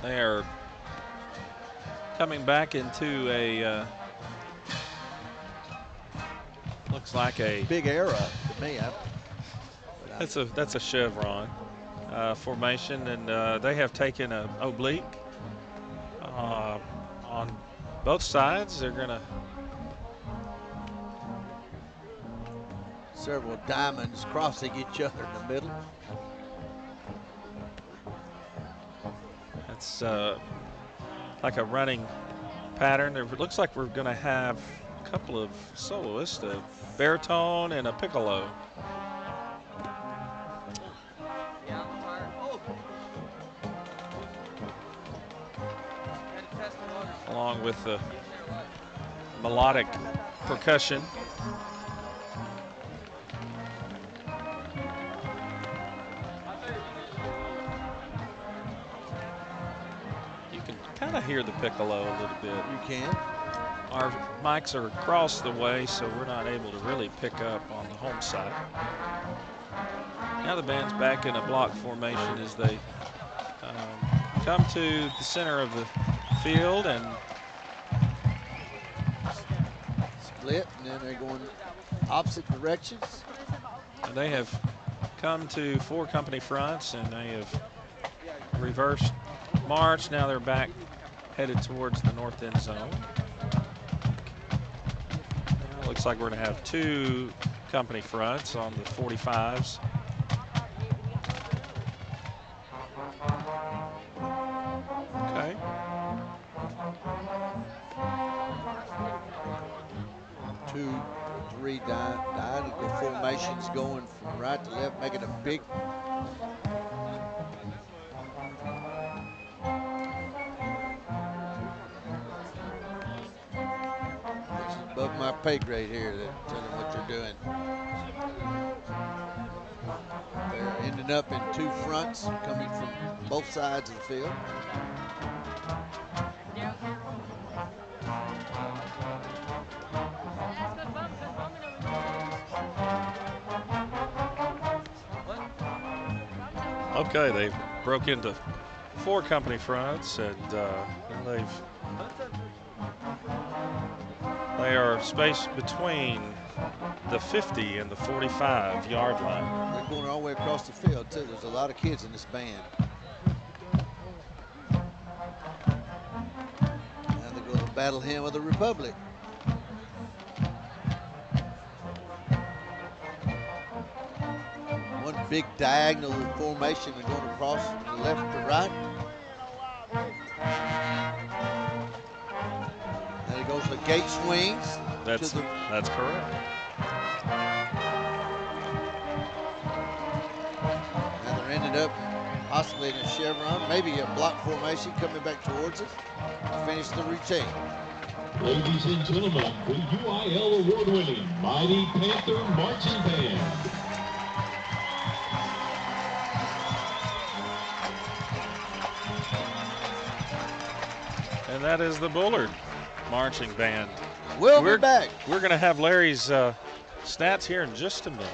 They are coming back into a looks like a big era to me. That's a chevron formation, and they have taken an oblique on both sides. They're gonna several diamonds crossing each other in the middle. It's like a running pattern. It looks like we're going to have a couple of soloists, a baritone and a piccolo. Along with the melodic percussion. kind of hear the piccolo a little bit. You can. Our mics are across the way, so we're not able to really pick up on the home side. Now the band's back in a block formation as they come to the center of the field and split, and then they're going opposite directions. And they have come to 4 company fronts, and they have reversed march. Now they're back headed towards the north end zone. Now looks like we're going to have 2 company fronts on the 45s. Okay. Two, three diagonal formations going from right to left, making a big. This is above my pay grade here. That tell them what you're doing. They're ending up in 2 fronts coming from both sides of the field. Okay, they broke into 4 company fronts, and they are spaced between the 50 and the 45-yard line. They're going all the way across the field too. There's a lot of kids in this band. Now they go to battle hymn of the Republic. One big diagonal formation and going across from left to right. And it goes to gate swings. That's correct. Now they're ended up possibly in a chevron, maybe a block formation coming back towards us to finish the routine. Ladies and gentlemen, the UIL award-winning Mighty Panther Marching Band. And that is the Bullard Marching Band. We'll be back. We're going to have Larry's stats here in just a minute.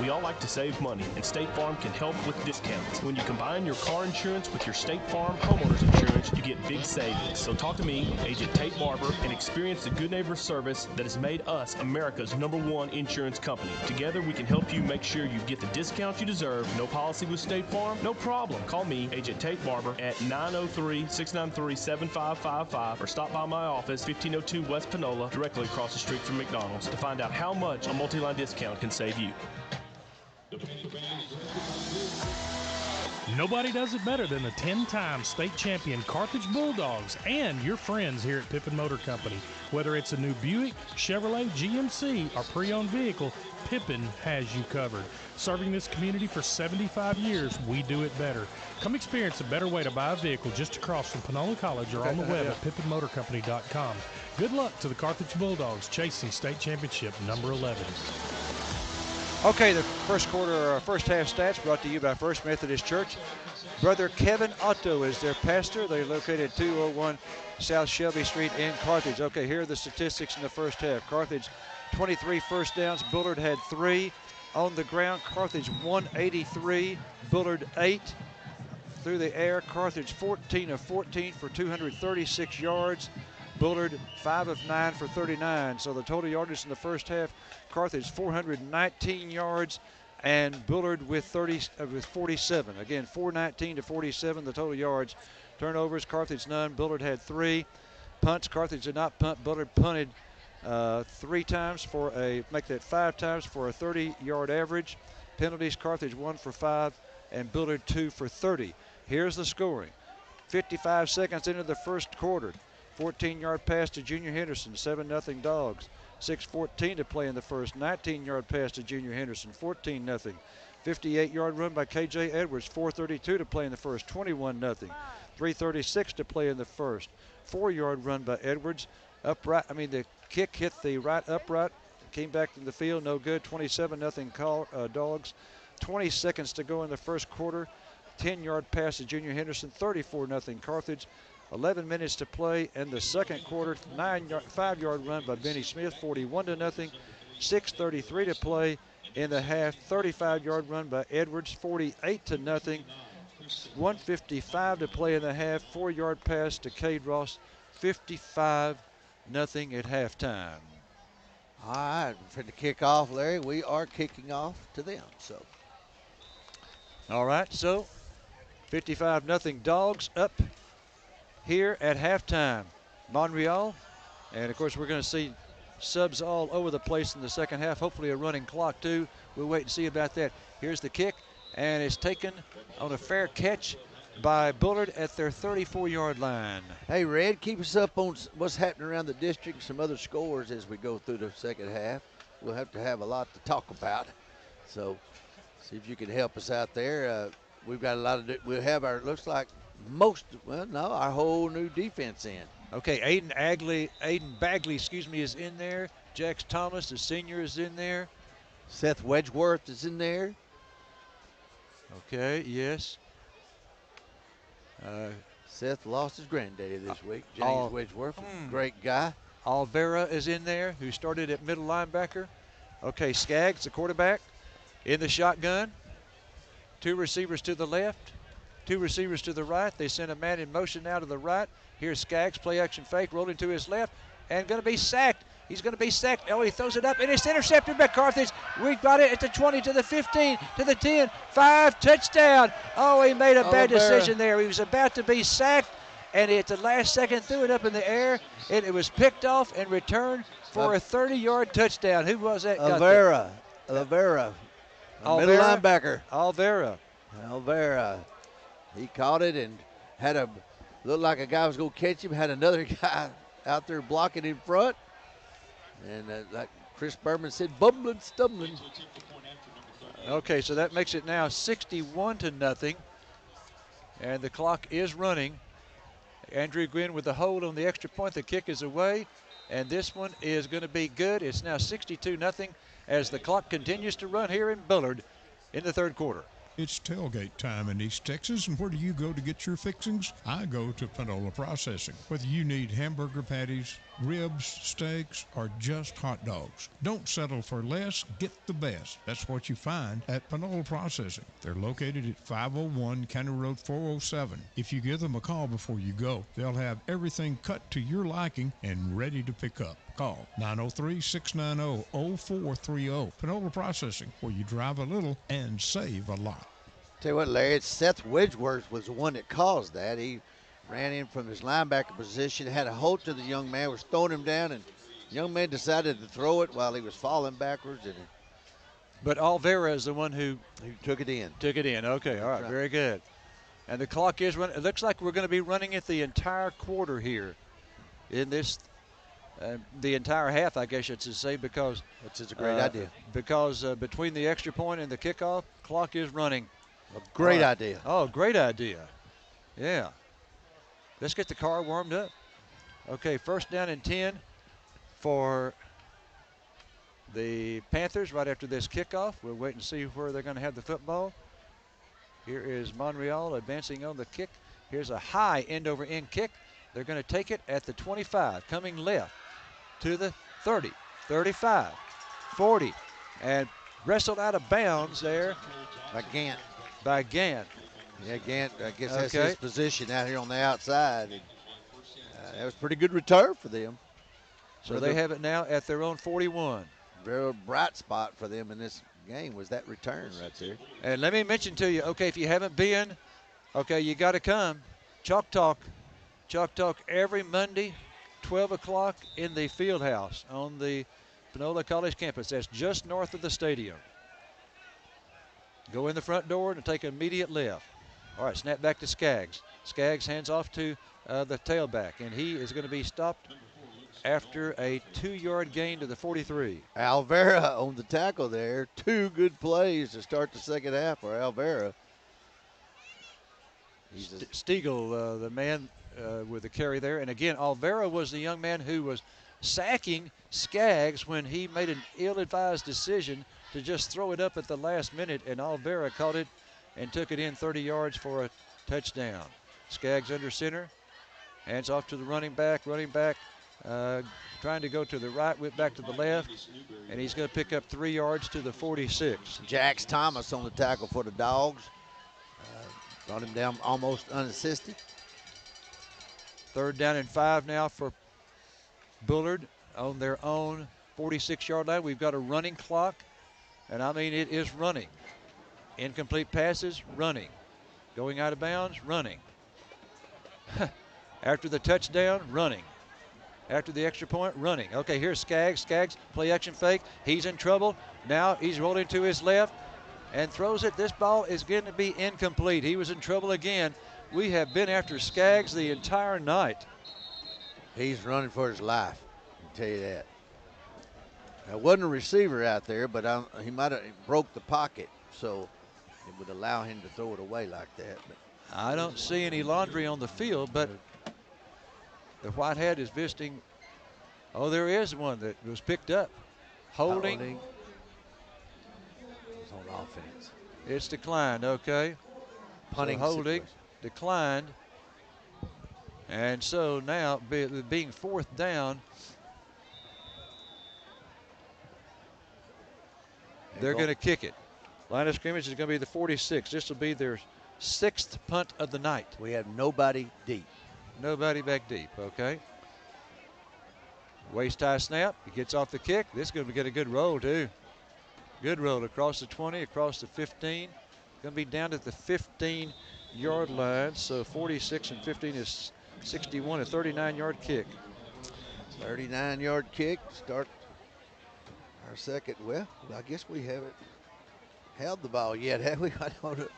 We all like to save money, and State Farm can help with discounts. When you combine your car insurance with your State Farm homeowners insurance, you get big savings. So talk to me, Agent Tate Barber, and experience the good neighbor service that has made us America's #1 insurance company. Together, we can help you make sure you get the discount you deserve. No policy with State Farm? No problem. Call me, Agent Tate Barber, at 903-693-7555 or stop by my office, 1502 West Panola, directly across the street from McDonald's, to find out how much a multi-line discount can save you. Nobody does it better than the 10-time state champion Carthage Bulldogs and your friends here at Pippin Motor Company. Whether it's a new Buick, Chevrolet, GMC, or pre-owned vehicle, Pippin has you covered. Serving this community for 75 years, we do it better. Come experience a better way to buy a vehicle just across from Panola College or on the web at pippinmotorcompany.com. Good luck to the Carthage Bulldogs chasing state championship number 11. Okay, the first half stats brought to you by First Methodist Church. Brother Kevin Otto is their pastor. They're located at 201 South Shelby Street in Carthage. Okay, here are the statistics in the first half. Carthage, 23 first downs. Bullard had 3. On the ground, Carthage 183. Bullard 8. Through the air, Carthage 14 of 14 for 236 yards. Bullard 5 of 9 for 39. So the total yardage in the first half, Carthage 419 yards and Bullard with 47. Again, 419 to 47 the total yards. Turnovers, Carthage none. Bullard had 3. Punts, Carthage did not punt. Bullard punted 3 times make that 5 times for a 30-yard average. Penalties, Carthage 1 for 5 and Bullard 2 for 30. Here's the scoring. 55 seconds into the first quarter. 14-yard pass to Junior Henderson, 7-0 Dogs. 6:14 to play in the first. 19-yard pass to Junior Henderson, 14-0. 58-yard run by K.J. Edwards, 4:32 to play in the first, 21-0. 3:36 to play in the first. 4-yard run by Edwards. The kick hit the right upright, came back in the field, no good. 27-0 Dogs. 20 seconds to go in the first quarter. 10-yard pass to Junior Henderson, 34-0 Carthage. 11 minutes to play in the second quarter. 5-yard run by Benny Smith, 41-0. 6:33 to play in the half. 35-yard run by Edwards, 48-0. 1:55 to play in the half. 4-yard pass to Cade Ross, 55-0 at halftime. All right, for the kickoff, Larry, we are kicking off to them. So, all right, so 55-0 Dogs up here at halftime. Montreal, and of course we're going to see subs all over the place in the second half. Hopefully a running clock too. We'll wait and see about that. Here's the kick, and it's taken on a fair catch by Bullard at their 34-yard line. Hey, Red, keep us up on what's happening around the district, some other scores as we go through the second half. We'll have to have a lot to talk about. So see if you can help us out there. We've got a lot of, we'll have our, looks like our whole new defense in. Okay, Aiden Bagley, is in there. Jax Thomas, the senior, is in there. Seth Wedgeworth is in there. Okay, yes. Seth lost his granddaddy this week. James Wedgeworth, great guy. Alvera is in there, who started at middle linebacker. Okay, Skaggs, the quarterback, in the shotgun. 2 receivers to the left, 2 receivers to the right. They send a man in motion now to the right. Here's Skaggs, play action fake, rolling to his left, and going to be sacked. He's going to be sacked. Oh, he throws it up, and it's intercepted by Carthage. We've got it at the 20, to the 15, to the 10, 5, touchdown. Oh, he made a bad decision there. He was about to be sacked, and at the last second threw it up in the air, and it was picked off and returned for a 30-yard touchdown. Who was that? Alvera. Middle linebacker. Alvera. He caught it and looked like a guy was going to catch him, had another guy out there blocking in front. And like Chris Berman said, bumbling, stumbling. Okay, so that makes it now 61-0. And the clock is running. Andrew Gwynn with the hold on the extra point. The kick is away. And this one is going to be good. It's now 62-0 as the clock continues to run here in Bullard in the third quarter. It's tailgate time in East Texas, and where do you go to get your fixings? I go to Panola Processing. Whether you need hamburger patties, ribs, steaks, or just hot dogs, don't settle for less, get the best. That's what you find at Panola Processing. They're located at 501 County Road 407. If you give them a call before you go, they'll have everything cut to your liking and ready to pick up. Call 903-690-0430. Panola Processing, where you drive a little and save a lot. Tell you what, Larry, Seth Wedgeworth was the one that caused that. He ran in from his linebacker position, had a hold to the young man, was throwing him down, and the young man decided to throw it while he was falling backwards. But Alvera is the one who took it in. Okay, all right, very good. And the clock is running. It looks like we're going to be running it the entire quarter here in this. The entire half, I guess you should say, because it's a great idea. Because between the extra point and the kickoff, clock is running. A great idea. Oh, great idea. Yeah. Let's get the car warmed up. Okay, first down and 10 for the Panthers right after this kickoff. We'll wait and see where they're going to have the football. Here is Montreal advancing on the kick. Here's a high end-over-end kick. They're going to take it at the 25, coming left to the 30, 35, 40, and wrestled out of bounds there by Gant. Yeah, Gant, I guess that's his position out here on the outside. And, that was a pretty good return for them. So they have it now at their own 41. Very bright spot for them in this game was that return right there. And let me mention to you, okay, if you haven't been, okay, you got to come. Chalk Talk every Monday, 12 o'clock in the field house on the Panola College campus. That's just north of the stadium. Go in the front door and take an immediate left. All right, snap back to Skaggs. Skaggs hands off to the tailback, and he is going to be stopped after a 2-yard gain to the 43. Alvera on the tackle there. 2 good plays to start the second half for Alvera. Stiegel, the man with the carry there. And again, Alvera was the young man who was sacking Skaggs when he made an ill-advised decision to just throw it up at the last minute, and Alvera caught it and took it in 30 yards for a touchdown. Skaggs under center. Hands off to the running back. Running back trying to go to the right, whip back to the left, and he's going to pick up 3 yards to the 46. Jax Thomas on the tackle for the Dogs. Brought him down almost unassisted. 3rd down and 5 now for Bullard on their own 46-yard line. We've got a running clock, and I mean it is running. Incomplete passes, running. Going out of bounds, running. After the touchdown, running. After the extra point, running. Okay, here's Skaggs. Skaggs, play action fake. He's in trouble. Now he's rolling to his left and throws it. This ball is going to be incomplete. He was in trouble again. We have been after Skaggs the entire night. He's running for his life, I can tell you that. There wasn't a receiver out there, but he might have broke the pocket, so it would allow him to throw it away like that. But I don't see any laundry on the field, but the white hat is visiting. Oh, there is one that was picked up. Holding. It's on offense. It's declined, okay. Punting so holding, situation. declined. And so now, being 4th down, they're going to kick it. Line of scrimmage is going to be the 46. This will be their 6th punt of the night. We have nobody deep. Nobody back deep, okay. Waist high snap. He gets off the kick. This is going to get a good roll, too. Good roll across the 20, across the 15. Going to be down at the 15-yard line. So 46 and 15 is 61, a 39-yard kick. 39-yard kick. Start our second. Well, I guess we haven't held the ball yet, have we? I don't know.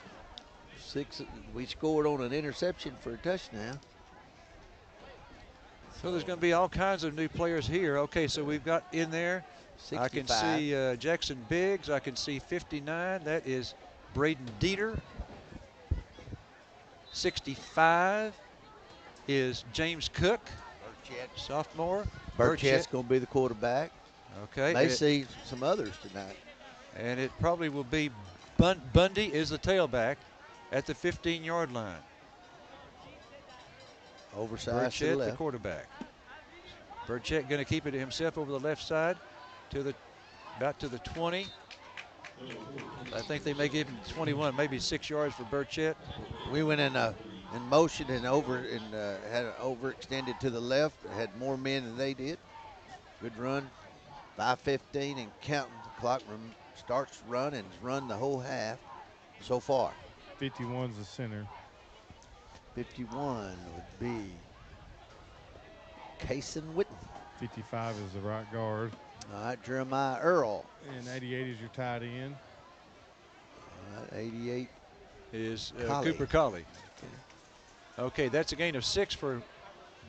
6. We scored on an interception for a touchdown. So there's going to be all kinds of new players here. Okay, so we've got in there, 65. I can see Jackson Biggs. I can see 59. That is Braden Dieter. 65 is James Cook, sophomore. Burchett's going to be the quarterback. Okay. May see some others tonight. And it probably will be Bundy is the tailback at the 15-yard line. Oversized to the Burchett, left. the quarterback. Burchett going to keep it himself over the left side to about to the 20. I think they may give him 21, maybe 6 yards for Burchett. We went in motion and had overextended to the left. Had more men than they did. Good run. 5:15 and counting. The clock starts run and has run the whole half so far. 51's the center. 51 would be Kason Witten. 55 is the right guard. All right, Jeremiah Earl. And 88 is your tight end. All right, 88 is Cooper Colley. Okay, that's a gain of 6 for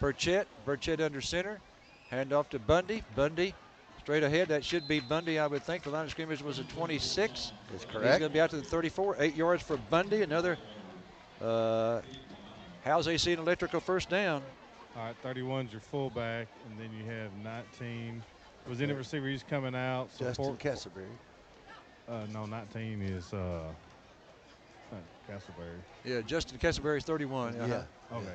Burchett. Burchett under center. Hand off to Bundy. Bundy straight ahead. That should be Bundy, I would think. The line of scrimmage was a 26. That's correct. He's going to be out to the 34. 8 yards for Bundy. Another How's AC and Electrical first down. All right, 31's your fullback, and then you have 19. Was in the receiver, he's coming out. Justin Castleberry. No, 19 is Castleberry. Yeah, Justin Castleberry's 31. Yeah. Okay.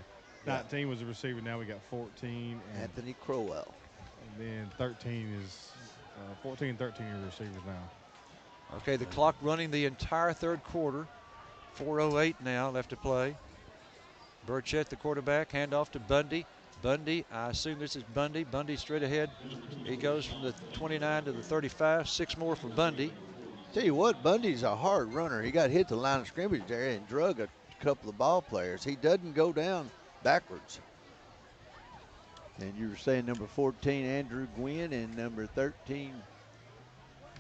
Yeah. 19 was the receiver. Now we got 14. And Anthony Crowell. And then 13 is 14 and 13 are receivers now. Okay, the clock running the entire third quarter. 4:08 now left to play. Burchett, the quarterback, handoff to Bundy. Bundy, I assume this is Bundy. Bundy straight ahead. He goes from the 29 to the 35. 6 more for Bundy. Tell you what, Bundy's a hard runner. He got hit the line of scrimmage there and drug a couple of ball players. He doesn't go down backwards. And you were saying number 14, Andrew Gwynn, and number 13,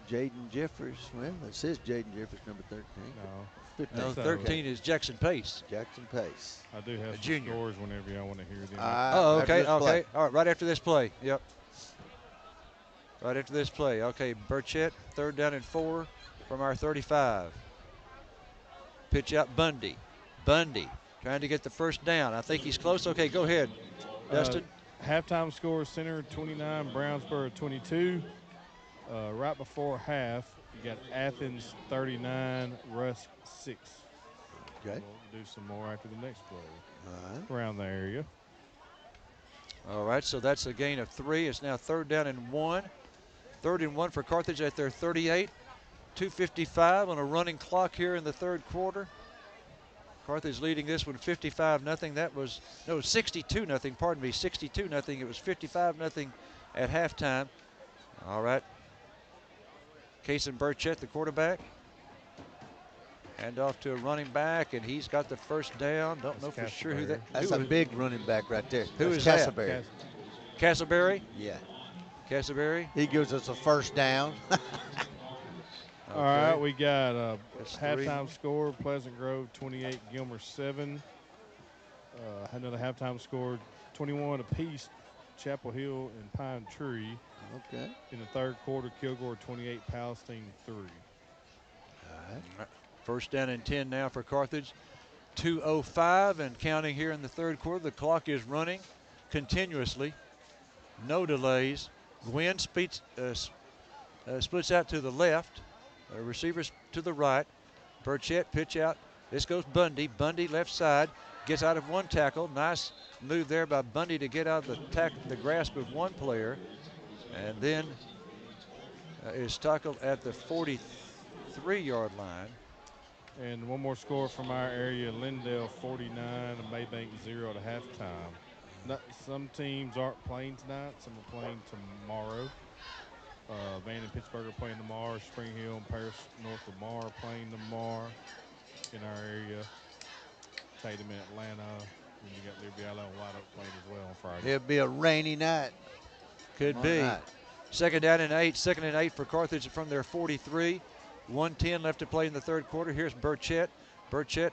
Jaden Jeffers. Well, it says Jaden Jeffers, number 13. No. 15. No, 13 is Jackson Pace. Jackson Pace. I do have some junior scores whenever y'all want to hear them. Oh, okay, okay. All right, right after this play. Yep. Right after this play. Okay, Burchett, 3rd down and 4 from our 35. Pitch out Bundy. Bundy trying to get the first down. I think he's close. Okay, go ahead, Dustin. Halftime score, Center 29, Brownsboro 22. Right before half, you got Athens 39, Rusk 6. Okay. We'll do some more after the next play. All right. Around the area. All right, so that's a gain of 3. It's now 3rd down and 1. 3rd and 1 for Carthage at their 38. 2:55 on a running clock here in the third quarter. Carthage leading this one 55-0. That was, no, 62-0, pardon me, 62-0. It was 55-0 at halftime. All right. Kason Burchett, the quarterback. Hand off to a running back, and he's got the first down. Don't know for sure who that is. That's a big running back right there. Who That's is that? Castleberry. Castleberry? Yeah. Castleberry? He gives us a first down. Okay. All right, we got a That's halftime score, Pleasant Grove 28, Gilmer 7. Another halftime score, 21 apiece, Chapel Hill and Pine Tree. Okay. In the third quarter, Kilgore 28, Palestine 3. All right. First down and 10 now for Carthage. 2:05 and counting here in the third quarter. The clock is running continuously. No delays. Gwynn splits out to the left. Receivers to the right. Burchett pitch out. This goes Bundy. Bundy left side. Gets out of one tackle. Nice move there by Bundy to get out of the grasp of one player. And then is tackled at the 43-yard line. And one more score from our area, Lindale 49 and Maybank 0 at halftime. Some teams aren't playing tonight. Some are playing tomorrow. Van and Pittsburgh are playing tomorrow. Spring Hill and Paris North Lamar are playing tomorrow in our area. Tatum in Atlanta. And you got Liberty Allo and White Oak playing as well on Friday. It'll be a rainy night. Could be. Second down and 8. Second and 8 for Carthage from their 43. 1:10 left to play in the third quarter. Here's Burchett. Burchett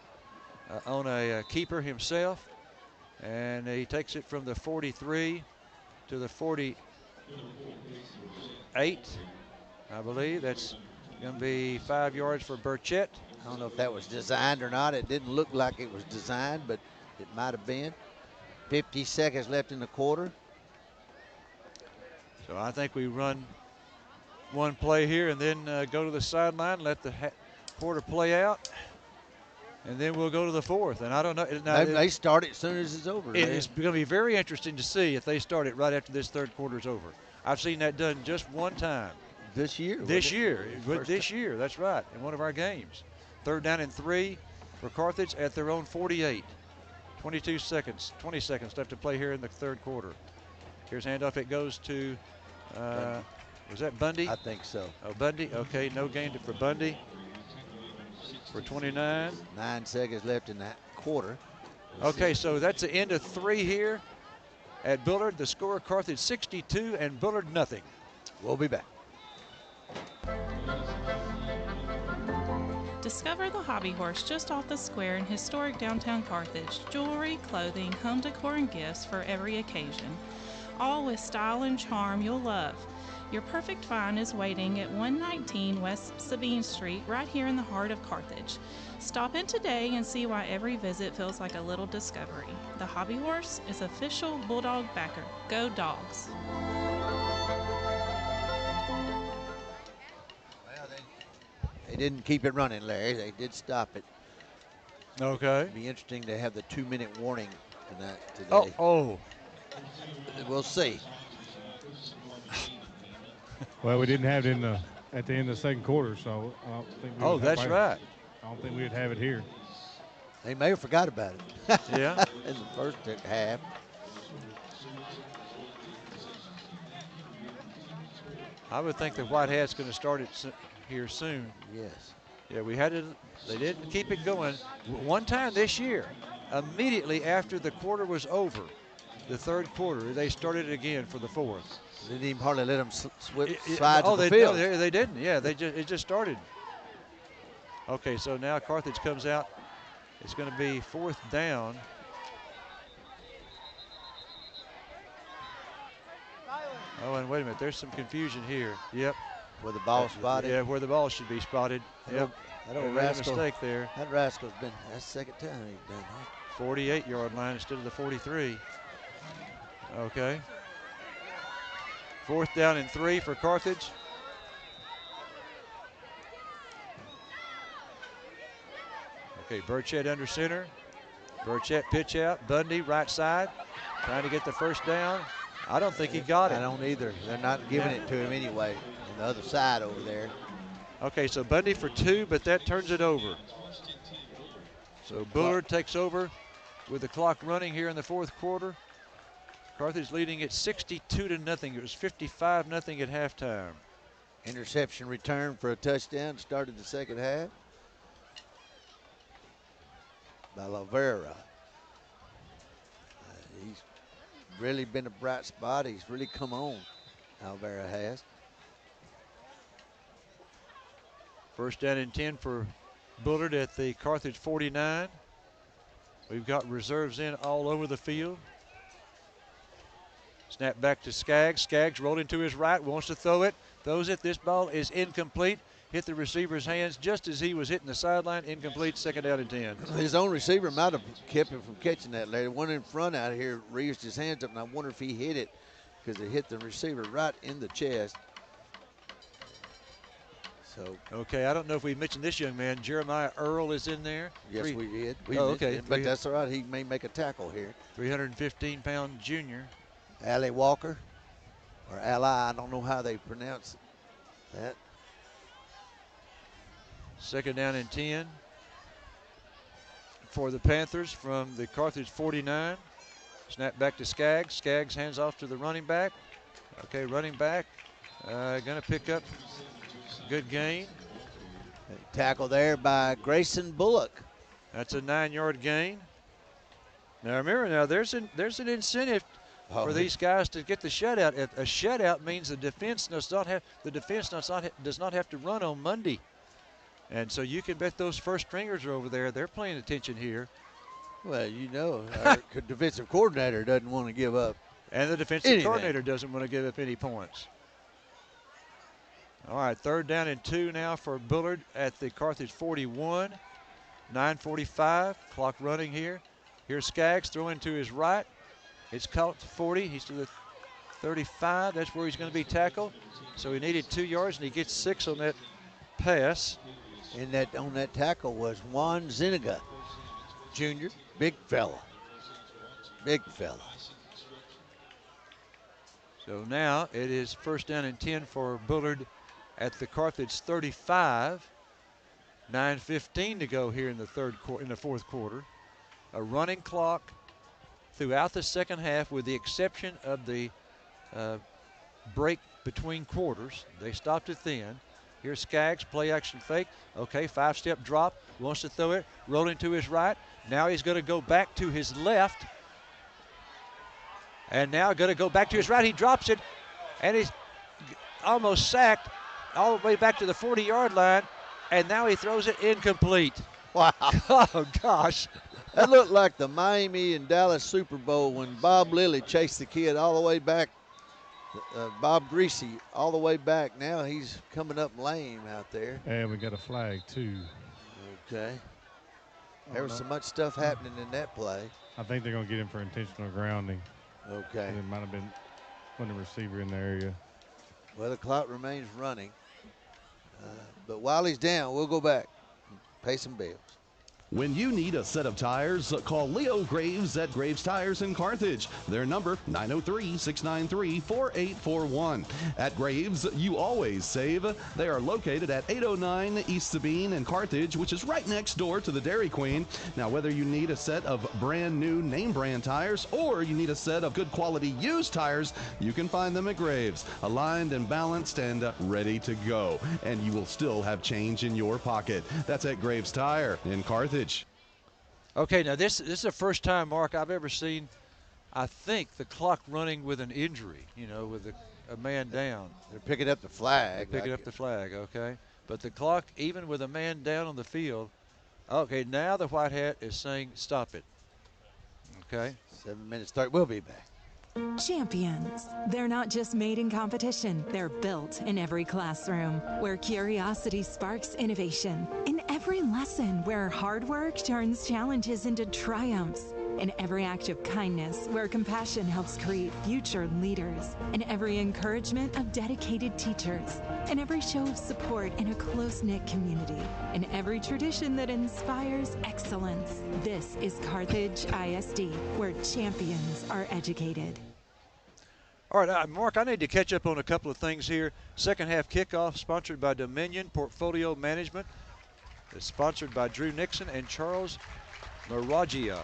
on a keeper himself. And he takes it from the 43 to the 48, I believe. That's going to be 5 yards for Burchett. I don't know if that was designed or not. It didn't look like it was designed, but it might have been. 50 seconds left in the quarter. So I think we run one play here and then go to the sideline, let the quarter play out, and then we'll go to the fourth. And I don't know. They start it as soon as it's over. It's going to be very interesting to see if they start it right after this third quarter is over. I've seen that done just one time. This year? This year. That's right, in one of our games. Third down and 3 for Carthage at their own 48. 20 seconds left to play here in the third quarter. Here's handoff. It goes to, was that Bundy? I think so. Oh, Bundy. Okay, no gain for Bundy. For 29. 9 seconds left in that quarter. Okay, so that's the end of 3 here at Bullard. The score, Carthage 62 and Bullard nothing. We'll be back. Discover the Hobby Horse just off the square in historic downtown Carthage. Jewelry, clothing, home decor, and gifts for every occasion. All with style and charm you'll love. Your perfect find is waiting at 119 West Sabine Street, right here in the heart of Carthage. Stop in today and see why every visit feels like a little discovery. The Hobby Horse is official Bulldog backer. Go Dogs! They didn't keep it running, Larry. They did stop it. Okay. It'd be interesting to have the 2-minute warning today. Oh. We'll see. Well, we didn't have it at the end of the second quarter, so I don't think we would that's right. I don't think we would have it here. They may have forgot about it. Yeah. In the first half. I would think the White Hat's going to start it here soon. Yes. Yeah, they didn't keep it going. One time this year, immediately after the quarter was over, the third quarter, they started it again for the fourth. They didn't even hardly let them slide to the field. No, they didn't. Yeah, it just started. Okay, so now Carthage comes out. It's going to be 4th down. Oh, and wait a minute. There's some confusion here. Yep. Where the ball spotted? Yeah, where the ball should be spotted. Yep. That old rascal. Mistake there. That rascal's been, that's the second time he's done that. 48-yard line instead of the 43. Okay. 4th down and 3 for Carthage. Okay, Burchett under center. Burchett pitch out. Bundy right side, trying to get the first down. I don't think he got it. I don't either. They're not giving it to him anyway on the other side over there. Okay, so Bundy for 2, but that turns it over. So Bullard takes over with the clock running here in the fourth quarter. Carthage leading at 62-0. It was 55-0 at halftime. Interception return for a touchdown. Started the second half by Lavera. He's really been a bright spot. He's really come on, Lavera has. First down and 10 for Bullard at the Carthage 49. We've got reserves in all over the field. Snap back to Skaggs. Skaggs rolling to his right, wants to throw it, throws it. This ball is incomplete. Hit the receiver's hands just as he was hitting the sideline. Incomplete, second down and 10. His own receiver might have kept him from catching that, Larry. One in front out here raised his hands up, and I wonder if he hit it because it hit the receiver right in the chest. So, okay, I don't know if we mentioned this young man. Jeremiah Earl is in there. Yes, we did. Okay. But that's all right. He may make a tackle here. 315-pound junior. Allie Walker, or Ally, I don't know how they pronounce that. Second down and 10 for the Panthers from the Carthage 49. Snap back to Skaggs. Skaggs hands off to the running back. Okay, running back going to pick up. Good gain. Tackle there by Grayson Bullock. That's a 9-yard gain. Now remember, there's an incentive for these guys to get the shutout. A shutout means the defense does not have to run on Monday, and so you can bet those first stringers are over there. They're paying attention here. Well, you know, our defensive coordinator doesn't want to give up. And the defensive coordinator doesn't want to give up any points. All right, third down and 2 now for Bullard at the Carthage 41. 9:45, clock running here. Here's Skaggs throwing to his right. It's caught to 40. He's to the 35. That's where he's going to be tackled. So he needed 2 yards, and he gets 6 on that pass. And on that tackle was Juan Zuniga, Jr., big fella. Big fella. So now it is first down and 10 for Bullard at the Carthage 35. 9:15 to go here in the fourth quarter. A running clock throughout the second half, with the exception of the break between quarters. They stopped it then. Here's Skaggs, play action fake. Okay, 5-step drop, wants to throw it, rolling to his right. Now he's going to go back to his left. And now going to go back to his right. He drops it, and he's almost sacked all the way back to the 40-yard line. And now he throws it incomplete. Wow. Oh, gosh. That looked like the Miami and Dallas Super Bowl when Bob Lilly chased the kid all the way back. Bob Greasy all the way back. Now he's coming up lame out there. And we got a flag, too. Okay. There was so much stuff happening in that play. I think they're going to get him for intentional grounding. Okay. It might have been when the receiver in the area. Well, the clock remains running. But while he's down, we'll go back and pay some bills. When you need a set of tires, call Leo Graves at Graves Tires in Carthage. Their number, 903-693-4841. At Graves, you always save. They are located at 809 East Sabine in Carthage, which is right next door to the Dairy Queen. Now, whether you need a set of brand new name brand tires or you need a set of good quality used tires, you can find them at Graves. Aligned and balanced and ready to go. And you will still have change in your pocket. That's at Graves Tire in Carthage. Okay, now this is the first time, Mark, I've ever seen, I think, the clock running with an injury, with a man down. They're picking up the flag. They're picking up the flag, okay. But the clock, even with a man down on the field, okay, now the white hat is saying stop it. Okay. 7 minutes start. We'll be back. Champions. They're not just made in competition, they're built in every classroom, where curiosity sparks innovation, in every lesson where hard work turns challenges into triumphs. In every act of kindness, where compassion helps create future leaders. In every encouragement of dedicated teachers. In every show of support in a close-knit community. In every tradition that inspires excellence. This is Carthage ISD, where champions are educated. All right, Mark, I need to catch up on a couple of things here. Second half kickoff sponsored by Dominion Portfolio Management. It's sponsored by Drew Nixon and Charles Maragia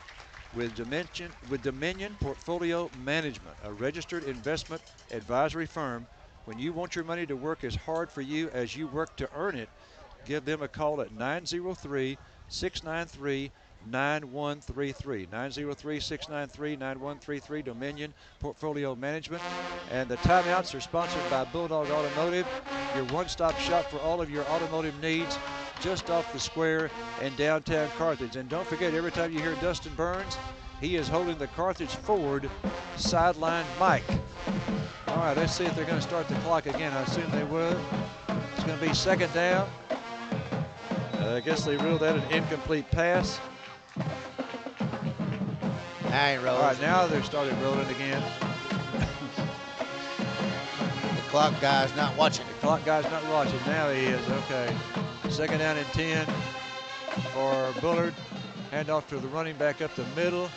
with Dominion Portfolio Management, a registered investment advisory firm. When you want your money to work as hard for you as you work to earn it, give them a call at 903-693-9133. 903-693-9133, Dominion Portfolio Management. And the timeouts are sponsored by Bulldog Automotive, your one-stop shop for all of your automotive needs, just off the square in downtown Carthage. And don't forget, every time you hear Dustin Burns, he is holding the Carthage Ford sideline mic. All right, let's see if they're going to start the clock again. I assume they would. It's going to be second down. I guess they ruled that an incomplete pass. I ain't rolling. All right, now they're starting rolling again. The clock guy's not watching. The clock guy's not watching. Now he is. Okay. Second down and 10 for Bullard. Handoff to the running back up the middle.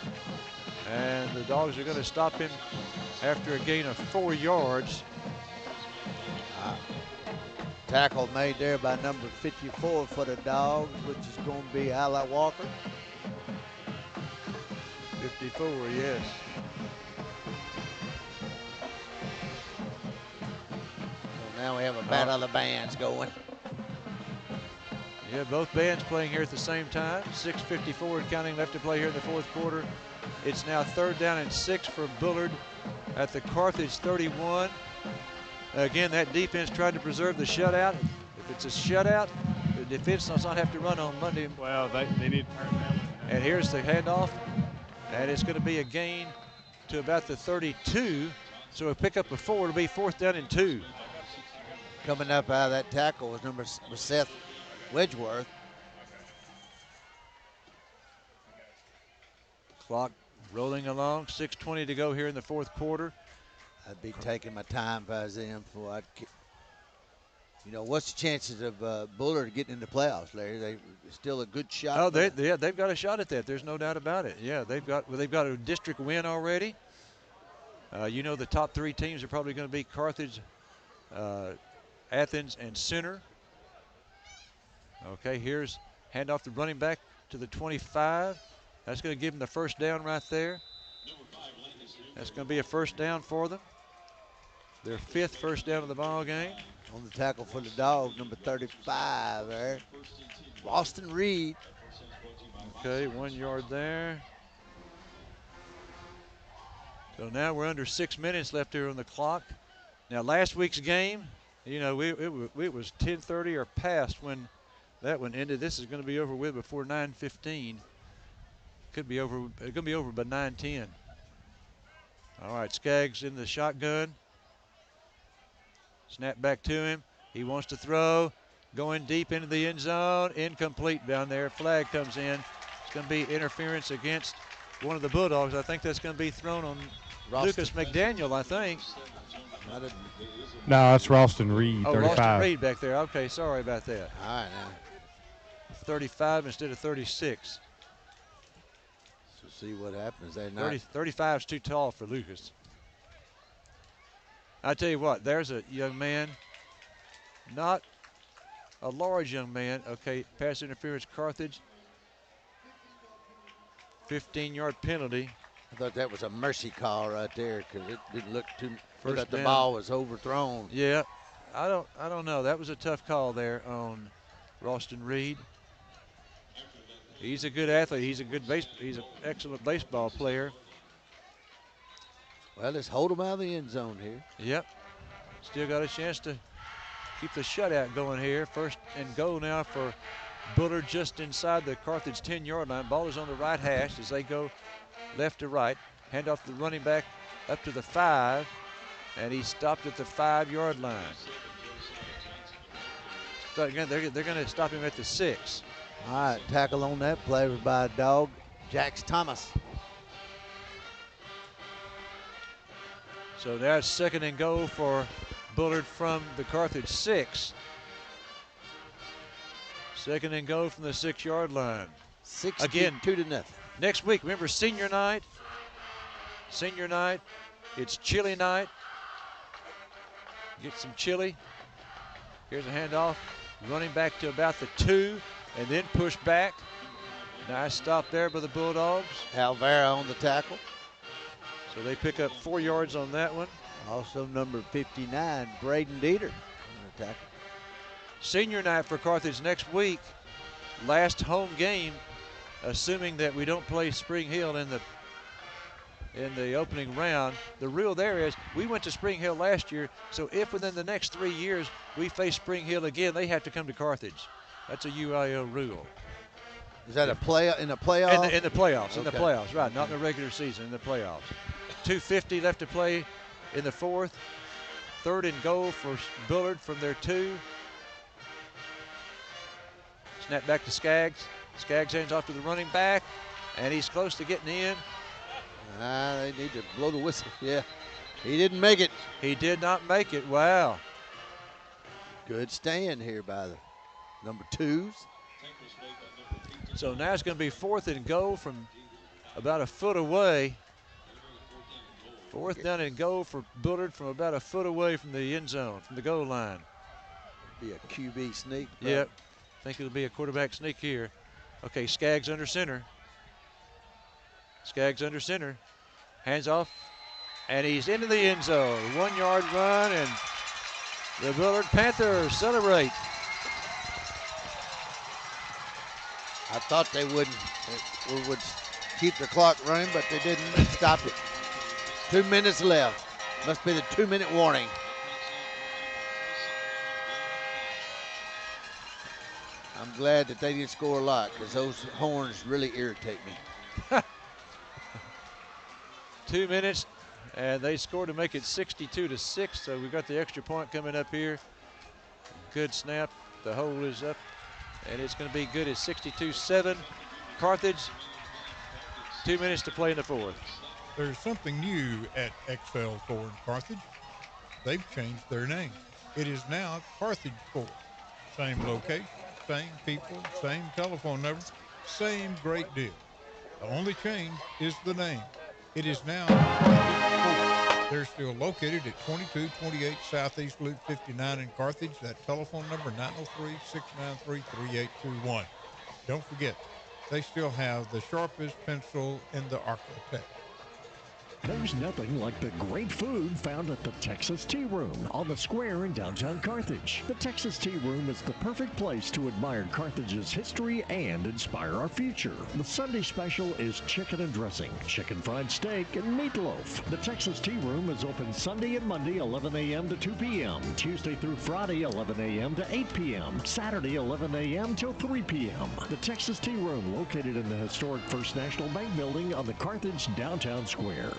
And the Dogs are going to stop him after a gain of 4 yards. Tackle made there by number 54 for the Dogs, which is going to be Ala Walker. 54, yes. Well, now we have a battle of the bands going. Yeah, both bands playing here at the same time. 6:54 and counting left to play here in the fourth quarter. It's now third down and 6 for Bullard at the Carthage 31. Again, that defense tried to preserve the shutout. If it's a shutout, the defense does not have to run on Monday. Well, they need to turn that. And here's the handoff. And it's going to be a gain to about the 32. So a pickup of 4. It'll be fourth down and 2. Coming up out of that tackle was Seth Wedgeworth. Clock rolling along. 6:20 to go here in the fourth quarter. I'd be taking my time if I was them. You know, what's the chances of Bullard getting in the playoffs, Larry? They still a good shot. Oh, they've got a shot at that. There's no doubt about it. Yeah, they've got a district win already. You know, the top 3 teams are probably going to be Carthage, Athens, and Center. Okay, here's handoff the running back to the 25. That's going to give them the first down right there. That's going to be a first down for them. Their 5th first down of the ball game. On the tackle for the Dogs, number 35 there. Boston Reed. Okay, 1 yard there. So now we're under 6 minutes left here on the clock. Now last week's game, you know, it was 10:30 or past when that one ended. This is going to be over with before 9:15. Could be over. It's going to be over by 9:10. All right, Skaggs in the shotgun. Snap back to him. He wants to throw. Going deep into the end zone. Incomplete down there. Flag comes in. It's going to be interference against one of the Bulldogs. I think that's going to be thrown on Lucas McDaniel, I think. No, it's Ralston Reed, 35. Ralston Reed back there. Okay, sorry about that. All right, now. 35 instead of 36. So see what happens. 35 is too tall for Lucas. I tell you what, there's a young man, not a large young man. Okay, pass interference, Carthage. 15-yard penalty. I thought that was a mercy call right there because it didn't look too. First the down. ball was overthrown. Yeah, I don't know. That was a tough call there on Ralston Reed. He's a good athlete. He's an excellent baseball player. Well, let's hold him out of the end zone here. Yep. Still got a chance to keep the shutout going here. First and goal now for Bullard just inside the Carthage 10-yard line. Ball is on the right hash as they go left to right. Hand off the running back up to the 5, and he stopped at the 5-yard line. So again, they're going to stop him at the 6. All right, tackle on that play was by a Dog, Jax Thomas. So that's 2nd and goal for Bullard from the Carthage 6. 2nd and goal from the 6-yard line. 2-0. Next week, remember senior night. Senior night. It's chili night. Get some chili. Here's a handoff. Running back to about the 2 and then push back. Nice stop there by the Bulldogs. Alvera on the tackle. So they pick up 4 yards on that one. Also number 59, Braden Dieter on the tackle. Senior night for Carthage next week. Last home game, assuming that we don't play Spring Hill in the opening round. The rule there is we went to Spring Hill last year, so if within the next 3 years we face Spring Hill again, they have to come to Carthage. That's a UIL rule. Is that in the playoffs? In the playoffs, Okay. in the playoffs, right, not in the regular season, in the playoffs. 2:50 left to play in the 4th. 3rd and goal for Bullard from their 2. Snap back to Skaggs. Skaggs hands off to the running back, and he's close to getting in. They need to blow the whistle. Yeah, he didn't make it. He did not make it. Wow. Good stand here by the number 2s. So now it's going to be 4th and goal from about a foot away. 4th down and goal for Bullard from about a foot away from the end zone, from the goal line. Be a QB sneak. Yep. I think it'll be a quarterback sneak here. Okay, Skaggs under center. Skaggs under center. Hands off. And he's into the end zone. 1-yard run, and the Bullard Panthers celebrate. I thought they would keep the clock running, but they didn't stop it. 2 minutes left. Must be the 2-minute warning. I'm glad that they didn't score a lot because those horns really irritate me. 2 minutes, and they scored to make it 62-6. So we've got the extra point coming up here. Good snap. The hole is up, and it's going to be good at 62-7. Carthage, 2 minutes to play in the 4th. There's something new at XL Ford Carthage. They've changed their name. It is now Carthage Ford. Same location, same people, same telephone number, same great deal. The only change is the name. It is now Carthage Ford. They're still located at 2228 Southeast Loop 59 in Carthage. That telephone number 903-693-3821. Don't forget, they still have the sharpest pencil in the Architect. There's nothing like the great food found at the Texas Tea Room on the square in downtown Carthage. The Texas Tea Room is the perfect place to admire Carthage's history and inspire our future. The Sunday special is chicken and dressing, chicken fried steak, and meatloaf. The Texas Tea Room is open Sunday and Monday 11 a.m. to 2 p.m., Tuesday through Friday 11 a.m. to 8 p.m., Saturday 11 a.m. till 3 p.m. The Texas Tea Room, located in the historic First National Bank building on the Carthage downtown square.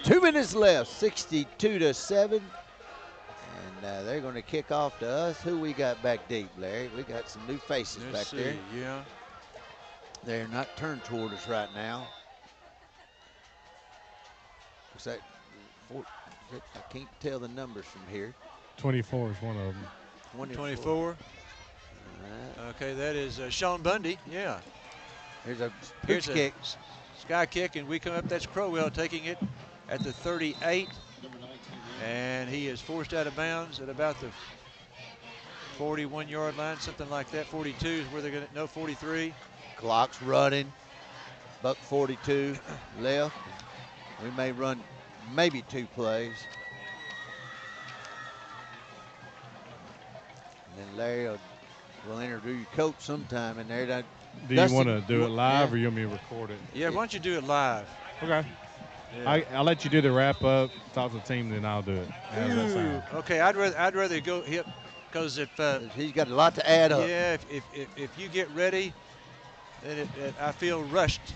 2 minutes left, 62-7. And they're going to kick off to us. Who we got back deep, Larry? We got some new faces back there. Yeah. They're not turned toward us right now. Is that, I can't tell the numbers from here. 24 is one of them. 24. Okay, that is Sean Bundy. Yeah. Here's a kick. Sky kick, and we come up. That's Crowell taking it at the 38. And he is forced out of bounds at about the 41-yard line, something like that. 42 is where they're going to, no, 43. Clock's running. Buck 42 left. We may run maybe 2 plays. And then Larry will interview your coach sometime in there. Do you want to do it live or you want me to record it? Yeah, why don't you do it live? Okay. Yeah. I'll let you do the wrap up, talk to the team, then I'll do it. How does that sound? Okay, I'd rather go hip because if he's got a lot to add up. Yeah, if you get ready, then I feel rushed.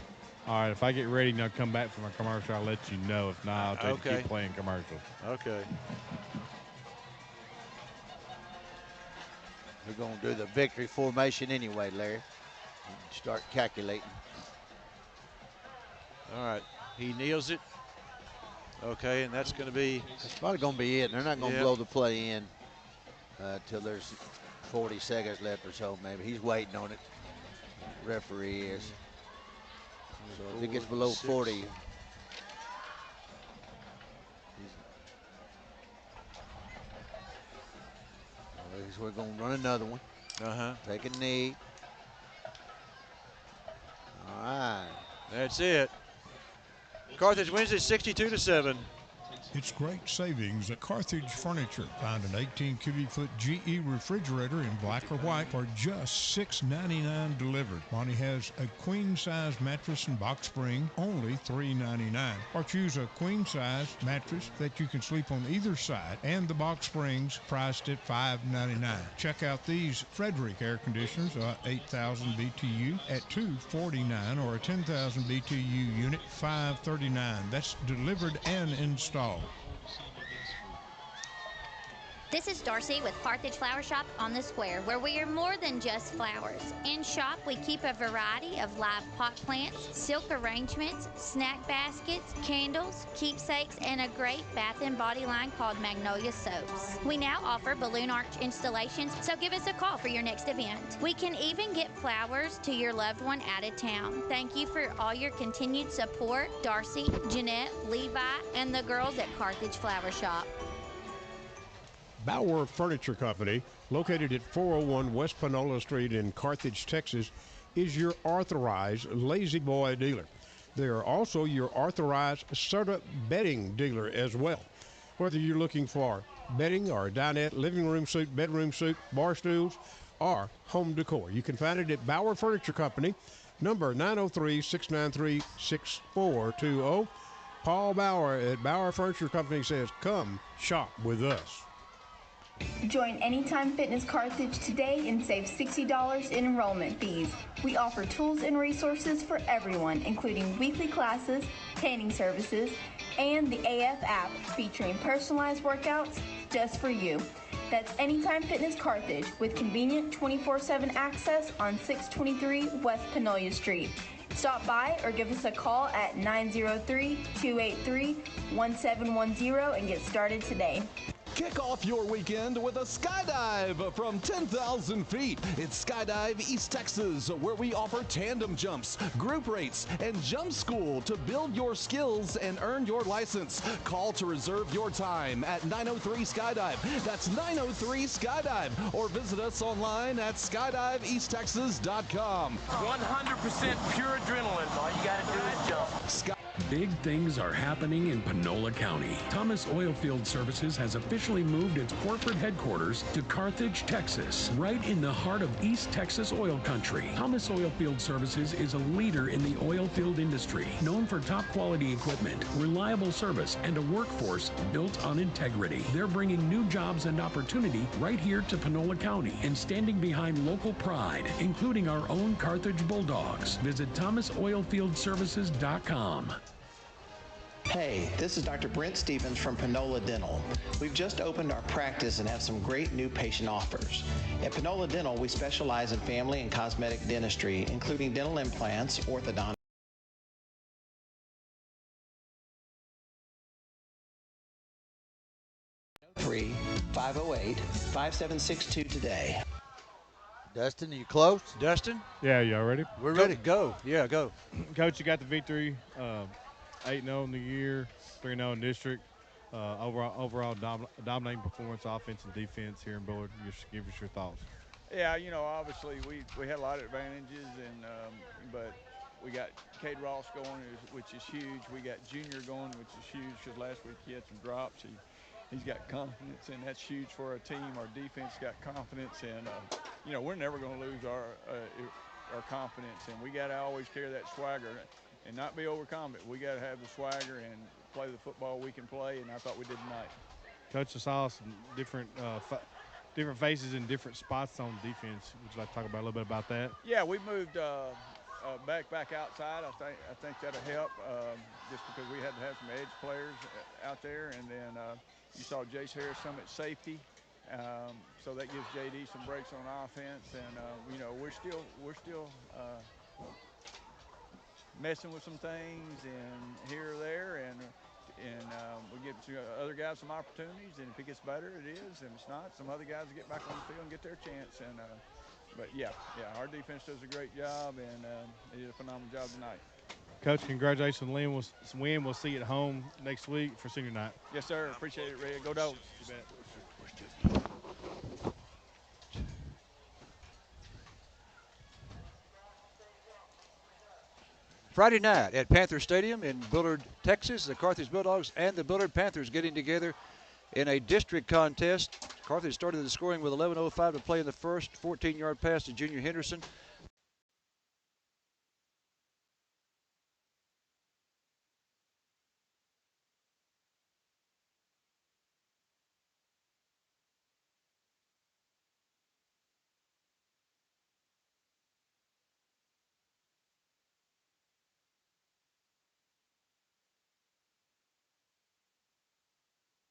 All right, if I get ready and I'll come back from a commercial, I'll let you know. If not, I'll keep playing commercials. Okay. We're going to do the victory formation anyway, Larry. Start calculating. All right. He kneels it. Okay, and that's going to be. It's probably going to be it. They're not going to blow the play in till there's 40 seconds left or so. Maybe he's waiting on it. Referee is. So if it gets below 40. We're going to run another one. Take a knee. All right. That's it. Carthage wins it 62-7. It's great savings at Carthage Furniture. Find an 18 cubic foot GE refrigerator in black or white for just $6.99 delivered. Monty has a queen size mattress and box spring, only $3.99. Or choose a queen size mattress that you can sleep on either side, and the box springs priced at $5.99. Check out these Frederick air conditioners, 8,000 BTU at $249, or a 10,000 BTU unit, $539. That's delivered and installed. This is Darcy with Carthage Flower Shop on the Square, where we are more than just flowers. In shop, we keep a variety of live pot plants, silk arrangements, snack baskets, candles, keepsakes, and a great bath and body line called Magnolia Soaps. We now offer balloon arch installations, so give us a call for your next event. We can even get flowers to your loved one out of town. Thank you for all your continued support, Darcy, Jeanette, Levi, and the girls at Carthage Flower Shop. Bauer Furniture Company, located at 401 West Panola Street in Carthage, Texas, is your authorized Lazy Boy dealer. They are also your authorized Serta bedding dealer as well. Whether you're looking for bedding or dinette, living room suite, bedroom suite, bar stools, or home decor, you can find it at Bauer Furniture Company, number 903-693-6420. Paul Bauer at Bauer Furniture Company says, come shop with us. Join Anytime Fitness Carthage today and save $60 in enrollment fees. We offer tools and resources for everyone, including weekly classes, tanning services, and the AF app featuring personalized workouts just for you. That's Anytime Fitness Carthage with convenient 24/7 access on 623 West Panola Street. Stop by or give us a call at 903-283-1710 and get started today. Kick off your weekend with a skydive from 10,000 feet. It's Skydive East Texas, where we offer tandem jumps, group rates, and jump school to build your skills and earn your license. Call to reserve your time at 903-SKYDIVE. That's 903-SKYDIve. Or visit us online at skydiveeasttexas.com. 100% pure adrenaline. All you got to do is jump. Big things are happening in Panola County. Thomas Oilfield Services has officially moved its corporate headquarters to Carthage, Texas, right in the heart of East Texas oil country. Thomas Oilfield Services is a leader in the oil field industry, known for top quality equipment, reliable service, and a workforce built on integrity. They're bringing new jobs and opportunity right here to Panola County and standing behind local pride, including our own Carthage Bulldogs. Visit thomasoilfieldservices.com. Hey, this is Dr. Brent Stevens from Panola Dental. We've just opened our practice and have some great new patient offers. At Panola Dental, we specialize in family and cosmetic dentistry, including dental implants, orthodontics, 508-5762 today. Dustin, are you close? Dustin? Yeah, y'all ready? We're ready. Go. Yeah, go. Coach, you got the victory. 8-0 in the year, 3-0 in district. Overall dominating performance, offense and defense here in Bullard. Just give us your thoughts. Yeah, you know, obviously we had a lot of advantages, and but we got Cade Ross going, which is huge. We got Junior going, which is huge because last week he had some drops. He's got confidence, and that's huge for our team. Our defense got confidence, and you know, we're never going to lose our confidence, and we got to always carry that swagger and not be overconfident. We got to have the swagger and play the football we can play, and I thought we did tonight. Coach, I saw some different faces in different spots on defense. Would you like to talk about a little bit about that? Yeah, we moved back outside. I think that'll help just because we had to have some edge players out there, and then you saw Jace Harris some at safety, so that gives JD some breaks on offense, and you know, we're still messing with some things and here or there, and and we give other guys some opportunities. And if it gets better, it is. And if it's not, some other guys will get back on the field and get their chance. And but yeah, our defense does a great job, and they did a phenomenal job tonight. Coach, congratulations on the win. We'll see you at home next week for senior night. Yes, sir. Appreciate it, Red. Go Dogs. You bet. Friday night at Panther Stadium in Bullard, Texas, the Carthage Bulldogs and the Bullard Panthers getting together in a district contest. Carthage started the scoring with 11:05 to play in the first. 14-yard pass to Junior Henderson.